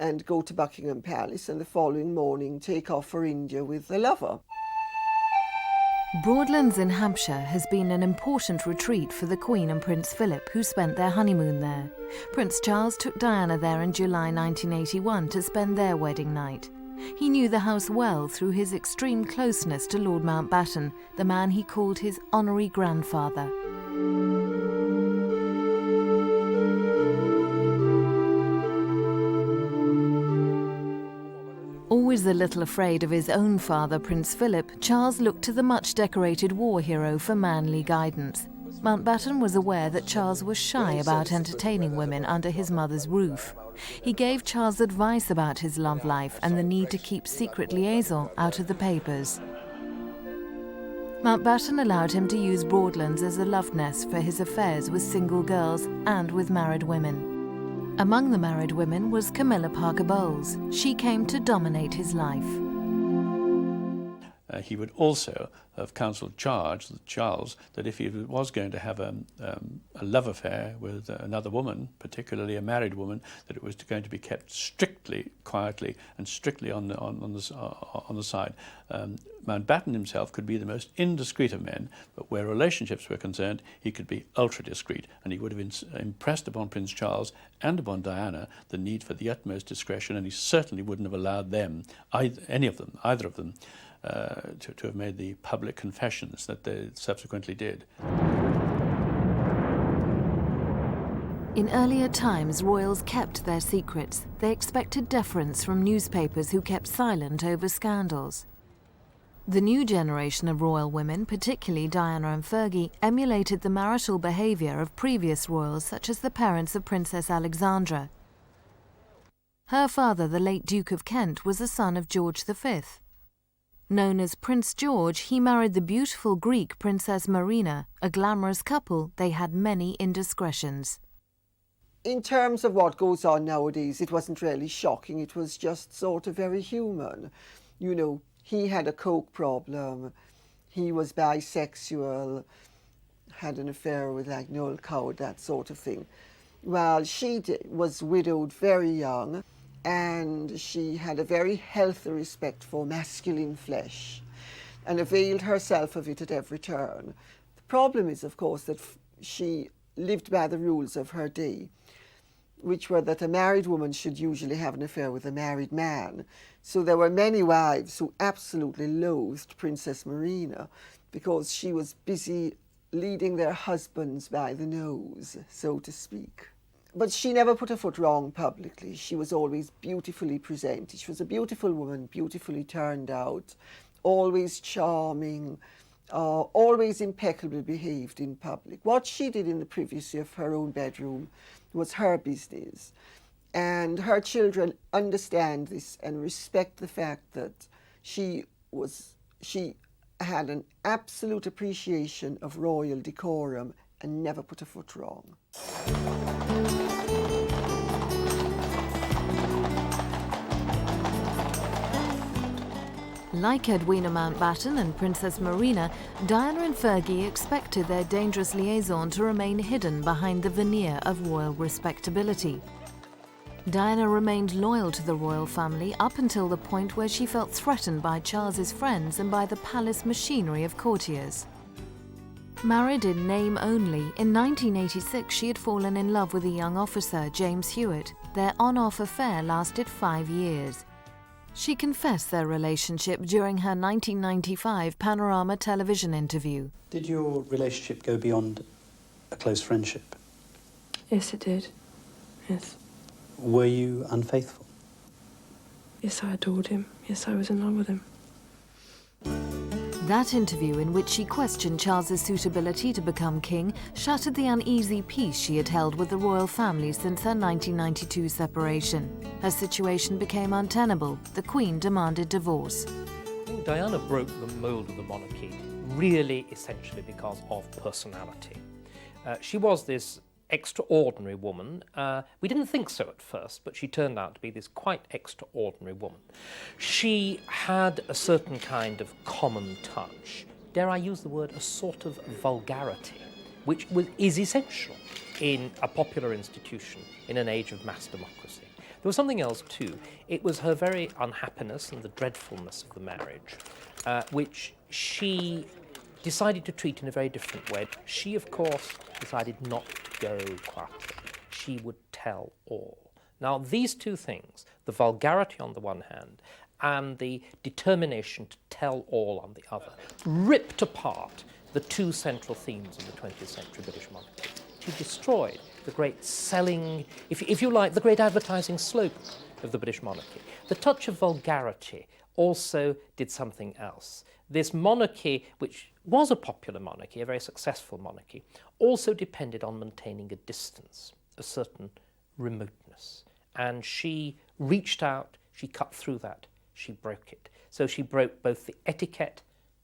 and go to Buckingham Palace, and the following morning take off for India with a lover. Broadlands in Hampshire has been an important retreat for the Queen and Prince Philip, who spent their honeymoon there. Prince Charles took Diana there in July 1981 to spend their wedding night. He knew the house well through his extreme closeness to Lord Mountbatten, the man he called his honorary grandfather. Always a little afraid of his own father, Prince Philip, Charles looked to the much-decorated war hero for manly guidance. Mountbatten was aware that Charles was shy about entertaining women under his mother's roof. He gave Charles advice about his love life and the need to keep secret liaison out of the papers. Mountbatten allowed him to use Broadlands as a love nest for his affairs with single girls and with married women. Among the married women was Camilla Parker Bowles. She came to dominate his life. He would also have counselled Charles that if he was going to have a love affair with another woman, particularly a married woman, that it was going to be kept strictly, quietly, and strictly on the side. Mountbatten himself could be the most indiscreet of men, but where relationships were concerned, he could be ultra discreet, and he would have impressed upon Prince Charles and upon Diana the need for the utmost discretion, and he certainly wouldn't have allowed them, either of them, to have made the public confessions that they subsequently did. In earlier times, royals kept their secrets. They expected deference from newspapers who kept silent over scandals. The new generation of royal women, particularly Diana and Fergie, emulated the marital behaviour of previous royals, such as the parents of Princess Alexandra. Her father, the late Duke of Kent, was a son of George V. Known as Prince George, he married the beautiful Greek Princess Marina. A glamorous couple, they had many indiscretions. In terms of what goes on nowadays, it wasn't really shocking. It was just sort of very human. You know, he had a coke problem, he was bisexual, had an affair with like Noel Coward, that sort of thing. Well, she was widowed very young, and she had a very healthy respect for masculine flesh and availed herself of it at every turn. The problem is, of course, that she lived by the rules of her day, which were that a married woman should usually have an affair with a married man. So there were many wives who absolutely loathed Princess Marina because she was busy leading their husbands by the nose, so to speak. But she never put her foot wrong publicly. She was always beautifully presented. She was a beautiful woman, beautifully turned out, always charming, always impeccably behaved in public. What she did in the privacy of her own bedroom was her business. And her children understand this and respect the fact that she had an absolute appreciation of royal decorum and never put her foot wrong. Like Edwina Mountbatten and Princess Marina, Diana and Fergie expected their dangerous liaison to remain hidden behind the veneer of royal respectability. Diana remained loyal to the royal family up until the point where she felt threatened by Charles's friends and by the palace machinery of courtiers. Married in name only, in 1986 she had fallen in love with a young officer, James Hewitt. Their on-off affair lasted 5 years. She confessed their relationship during her 1995 Panorama television interview. Did your relationship go beyond a close friendship? Yes, it did. Yes. Were you unfaithful? Yes, I adored him. Yes, I was in love with him. That interview, in which she questioned Charles's suitability to become king, shattered the uneasy peace she had held with the royal family since her 1992 separation. Her situation became untenable. The Queen demanded divorce. I think Diana broke the mould of the monarchy really essentially because of personality. She was this extraordinary woman. We didn't think so at first, but she turned out to be this quite extraordinary woman. She had a certain kind of common touch, dare I use the word, a sort of vulgarity, which is essential in a popular institution in an age of mass democracy. There was something else too. It was her very unhappiness and the dreadfulness of the marriage, which she decided to treat in a very different way. She, of course, decided not to go quietly. She would tell all. Now, these two things, the vulgarity on the one hand and the determination to tell all on the other, ripped apart the two central themes of the 20th century British monarchy. She destroyed the great selling, if you like, the great advertising slogan of the British monarchy. The touch of vulgarity also did something else. This monarchy, which was a popular monarchy, a very successful monarchy, also depended on maintaining a distance, a certain remoteness. And she reached out, she cut through that, she broke it. So she broke both the etiquette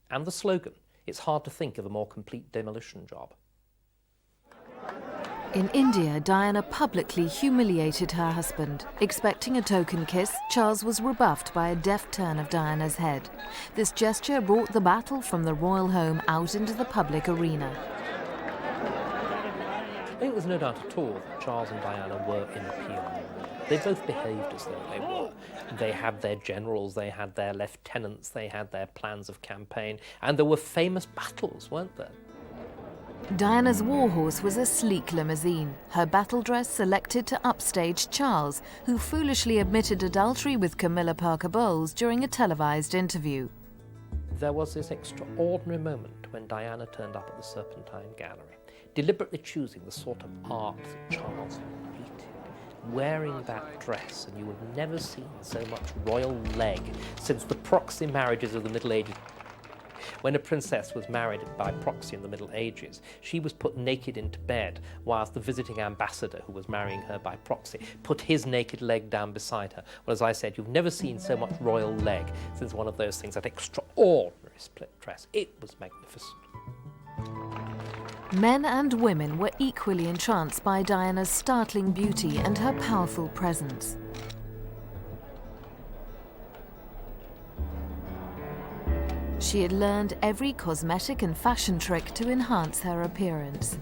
and the slogan. It's hard to think of a more complete demolition job. In India, Diana publicly humiliated her husband. Expecting a token kiss, Charles was rebuffed by a deft turn of Diana's head. This gesture brought the battle from the royal home out into the public arena. I think there's no doubt at all that Charles and Diana were in a PR. They both behaved as though they were. They had their generals, they had their lieutenants, they had their plans of campaign, and there were famous battles, weren't there? Diana's warhorse was a sleek limousine, her battle dress selected to upstage Charles, who foolishly admitted adultery with Camilla Parker Bowles during a televised interview. There was this extraordinary moment when Diana turned up at the Serpentine Gallery, deliberately choosing the sort of art that Charles hated, wearing that dress, and you have never seen so much royal leg since the proxy marriages of the Middle Ages. When a princess was married by proxy in the Middle Ages, she was put naked into bed, whilst the visiting ambassador who was marrying her by proxy put his naked leg down beside her. Well, as I said, you've never seen so much royal leg since one of those things, that extraordinary split dress. It was magnificent. Men and women were equally entranced by Diana's startling beauty and her powerful presence. She had learned every cosmetic and fashion trick to enhance her appearance.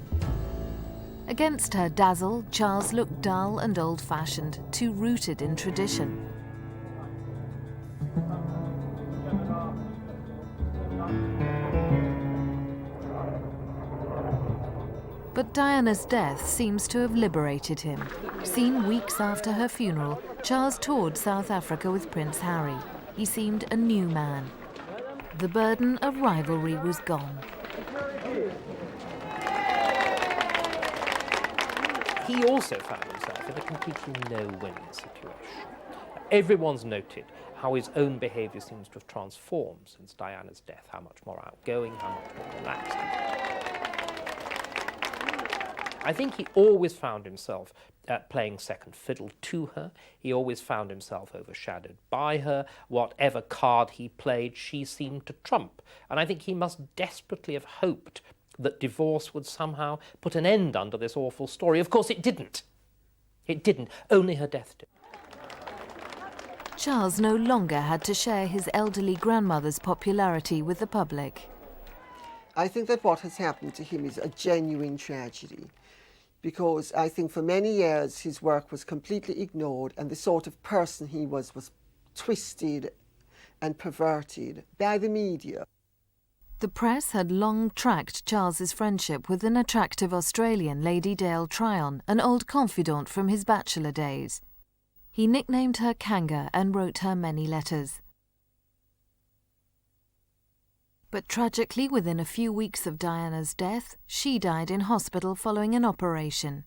Against her dazzle, Charles looked dull and old-fashioned, too rooted in tradition. But Diana's death seems to have liberated him. Seen weeks after her funeral, Charles toured South Africa with Prince Harry. He seemed a new man. The burden of rivalry was gone. he also found himself in a completely no-win situation. Everyone's noted how his own behaviour seems to have transformed since Diana's death, how much more outgoing, how much more relaxed. I think he always found himself playing second fiddle to her. He always found himself overshadowed by her. Whatever card he played, she seemed to trump. And I think he must desperately have hoped that divorce would somehow put an end under this awful story. Of course, it didn't. It didn't. Only her death did. Charles no longer had to share his elderly grandmother's popularity with the public. I think that what has happened to him is a genuine tragedy, because I think for many years his work was completely ignored, and the sort of person he was twisted and perverted by the media. The press had long tracked Charles's friendship with an attractive Australian, Lady Dale Tryon, an old confidant from his bachelor days. He nicknamed her Kanga and wrote her many letters. But tragically, within a few weeks of Diana's death, she died in hospital following an operation.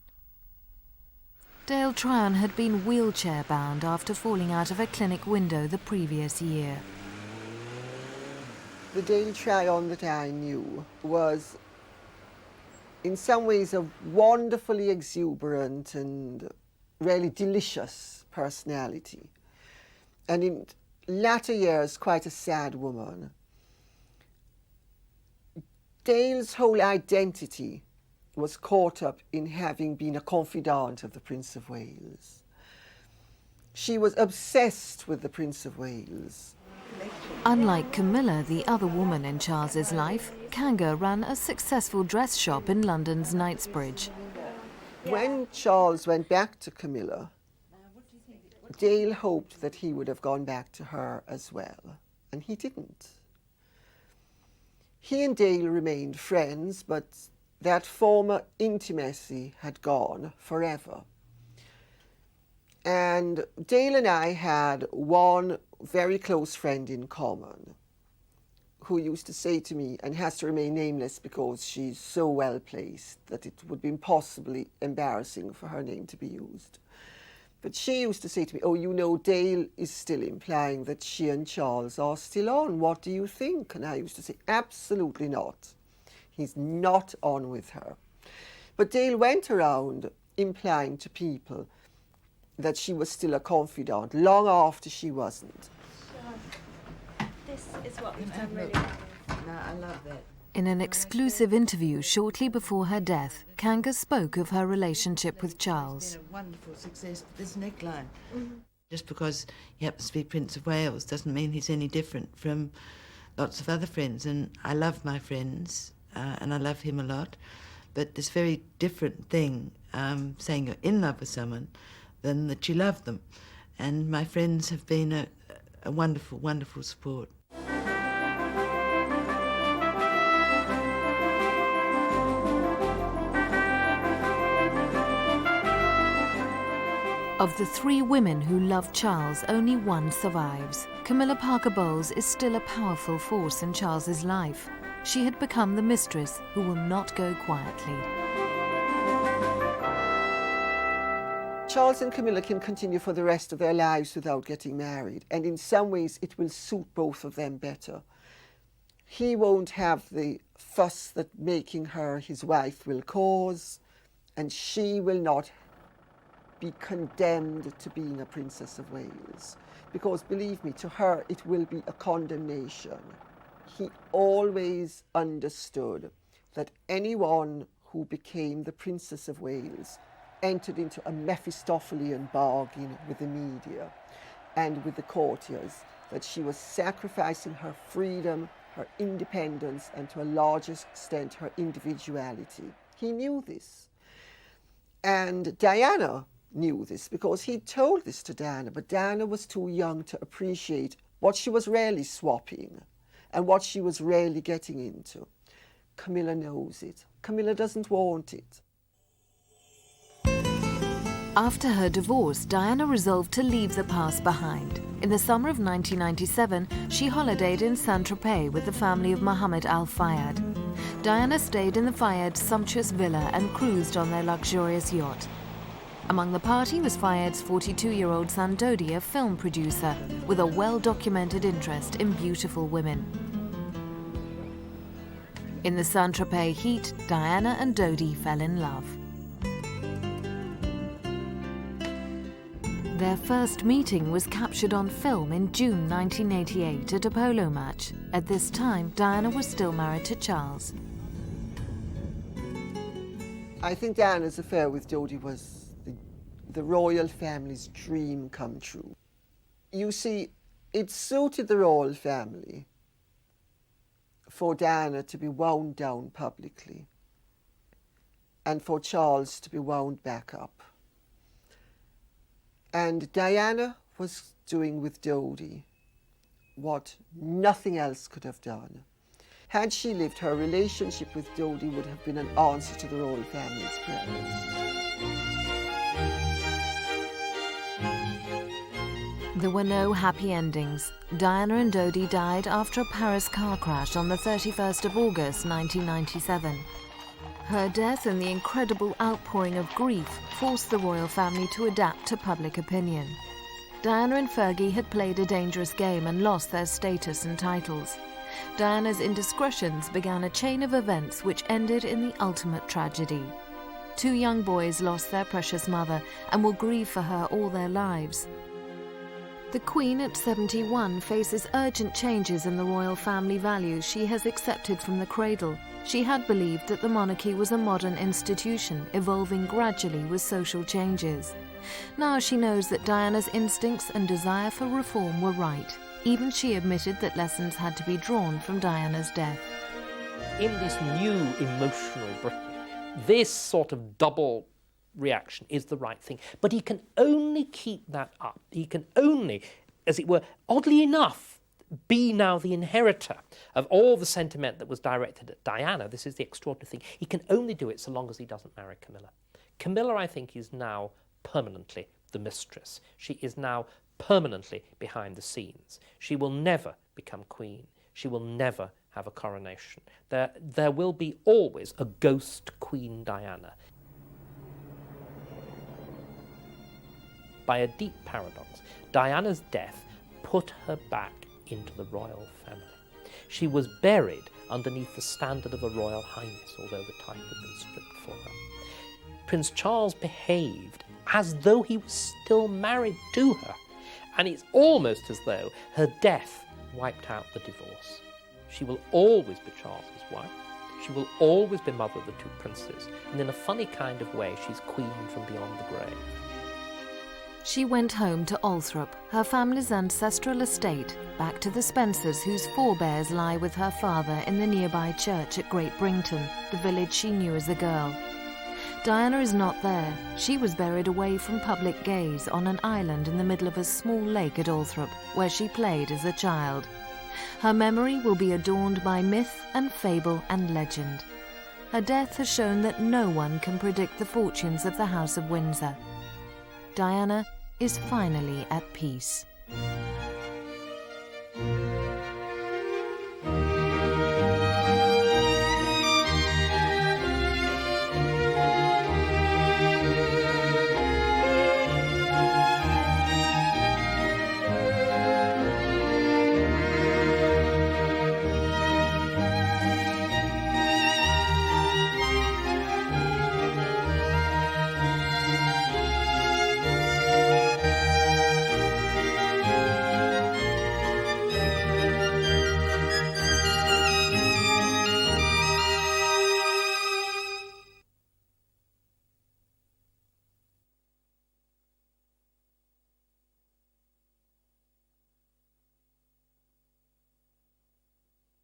Dale Tryon had been wheelchair-bound after falling out of a clinic window the previous year. The Dale Tryon that I knew was in some ways a wonderfully exuberant and really delicious personality, and in latter years quite a sad woman. Dale's whole identity was caught up in having been a confidant of the Prince of Wales. She was obsessed with the Prince of Wales. Unlike Camilla, the other woman in Charles's life, Kanga ran a successful dress shop in London's Knightsbridge. When Charles went back to Camilla, Dale hoped that he would have gone back to her as well, and he didn't. He and Dale remained friends, but that former intimacy had gone forever. And Dale and I had one very close friend in common who used to say to me, and has to remain nameless because she's so well placed that it would be impossibly embarrassing for her name to be used. But she used to say to me, "Oh, you know, Dale is still implying that she and Charles are still on. What do you think?" And I used to say, "Absolutely not. He's not on with her." But Dale went around implying to people that she was still a confidant long after she wasn't. This is what we've done really well. No, I love that. In an exclusive interview shortly before her death, Kanga spoke of her relationship with Charles. It's been a wonderful success, this neckline. Just because he happens to be Prince of Wales doesn't mean he's any different from lots of other friends. And I love my friends, and I love him a lot. But this very different thing, saying you're in love with someone, than that you love them. And my friends have been a wonderful, wonderful support. Of the three women who loved Charles, only one survives. Camilla Parker Bowles is still a powerful force in Charles's life. She had become the mistress who will not go quietly. Charles and Camilla can continue for the rest of their lives without getting married, and in some ways it will suit both of them better. He won't have the fuss that making her his wife will cause, and she will not be condemned to being a Princess of Wales, because believe me, to her it will be a condemnation. He always understood that anyone who became the Princess of Wales entered into a Mephistophelian bargain with the media and with the courtiers, that she was sacrificing her freedom, her independence, and to a large extent her individuality. He knew this. And Diana knew this, because he told this to Diana, but Diana was too young to appreciate what she was really swapping and what she was really getting into. Camilla knows it. Camilla doesn't want it. After her divorce, Diana resolved to leave the past behind. In the summer of 1997, she holidayed in Saint-Tropez with the family of Mohammed Al Fayed. Diana stayed in the Fayed sumptuous villa and cruised on their luxurious yacht. Among the party was Fayed's 42-year-old son Dodi, a film producer, with a well-documented interest in beautiful women. In the Saint-Tropez heat, Diana and Dodi fell in love. Their first meeting was captured on film in June 1988 at a polo match. At this time, Diana was still married to Charles. I think Diana's affair with Dodi was the royal family's dream come true. You see, it suited the royal family for Diana to be wound down publicly and for Charles to be wound back up. And Diana was doing with Dodi what nothing else could have done. Had she lived, her relationship with Dodi would have been an answer to the royal family's prayers. There were no happy endings. Diana and Dodi died after a Paris car crash on the 31st of August 1997. Her death and the incredible outpouring of grief forced the royal family to adapt to public opinion. Diana and Fergie had played a dangerous game and lost their status and titles. Diana's indiscretions began a chain of events which ended in the ultimate tragedy. 2 young boys lost their precious mother and will grieve for her all their lives. The Queen at 71 faces urgent changes in the royal family values she has accepted from the cradle. She had believed that the monarchy was a modern institution, evolving gradually with social changes. Now she knows that Diana's instincts and desire for reform were right. Even she admitted that lessons had to be drawn from Diana's death. In this new emotional Britain, this sort of double reaction is the right thing. But he can only keep that up. He can only, as it were, oddly enough, be now the inheritor of all the sentiment that was directed at Diana. This is the extraordinary thing. He can only do it so long as he doesn't marry Camilla. Camilla, I think, is now permanently the mistress. She is now permanently behind the scenes. She will never become queen. She will never have a coronation. There will be always a ghost Queen Diana. By a deep paradox, Diana's death put her back into the royal family. She was buried underneath the standard of a royal highness, although the title had been stripped for her. Prince Charles behaved as though he was still married to her, and it's almost as though her death wiped out the divorce. She will always be Charles's wife. She will always be mother of the 2 princes, and in a funny kind of way, she's queen from beyond the grave. She went home to Althorp, her family's ancestral estate, back to the Spencers whose forebears lie with her father in the nearby church at Great Brington, the village she knew as a girl. Diana is not there. She was buried away from public gaze on an island in the middle of a small lake at Althorp, where she played as a child. Her memory will be adorned by myth and fable and legend. Her death has shown that no one can predict the fortunes of the House of Windsor. Diana is finally at peace.